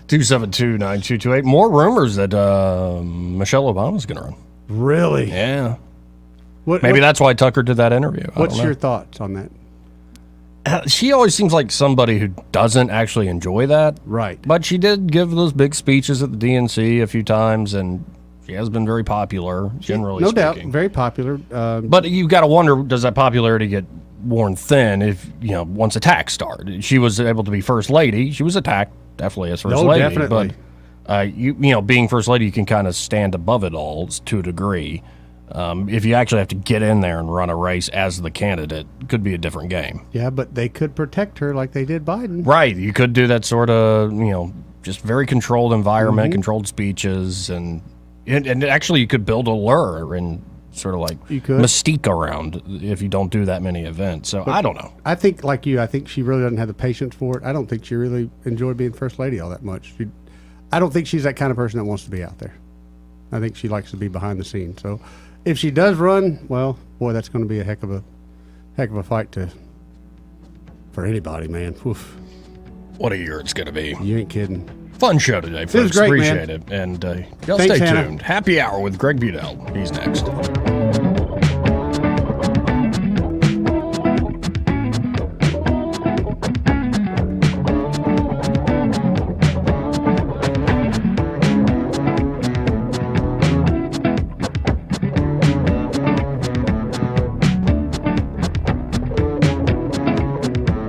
272-9228. More rumors that Michelle Obama's going to run. Really? Yeah. Maybe that's why Tucker did that interview. What's your thoughts on that? She always seems like somebody who doesn't actually enjoy that. Right. But she did give those big speeches at the DNC a few times, and she has been very popular, generally no speaking. doubt, very popular. But you've got to wonder, does that popularity get worn thin if, once attacks start? She was able to be first lady. She was attacked, definitely, as first lady. Definitely. But, being first lady, you can kind of stand above it all to a degree. If you actually have to get in there and run a race as the candidate, it could be a different game. Yeah, but they could protect her like they did Biden. Right. You could do that sort of, just very controlled environment, controlled speeches, and actually you could build a lure and sort of like mystique around if you don't do that many events. So I don't know. I think, like you, I think she really doesn't have the patience for it. I don't think she really enjoyed being first lady all that much. I don't think she's that kind of person that wants to be out there. I think she likes to be behind the scenes. So if she does run, well, boy, that's going to be a heck of a fight for anybody, man. Oof. What a year it's going to be. You ain't kidding. Fun show today, folks. It was great, Appreciate man. it. And y'all Thanks, stay Hannah. tuned. Happy Hour with Greg Budell. He's next.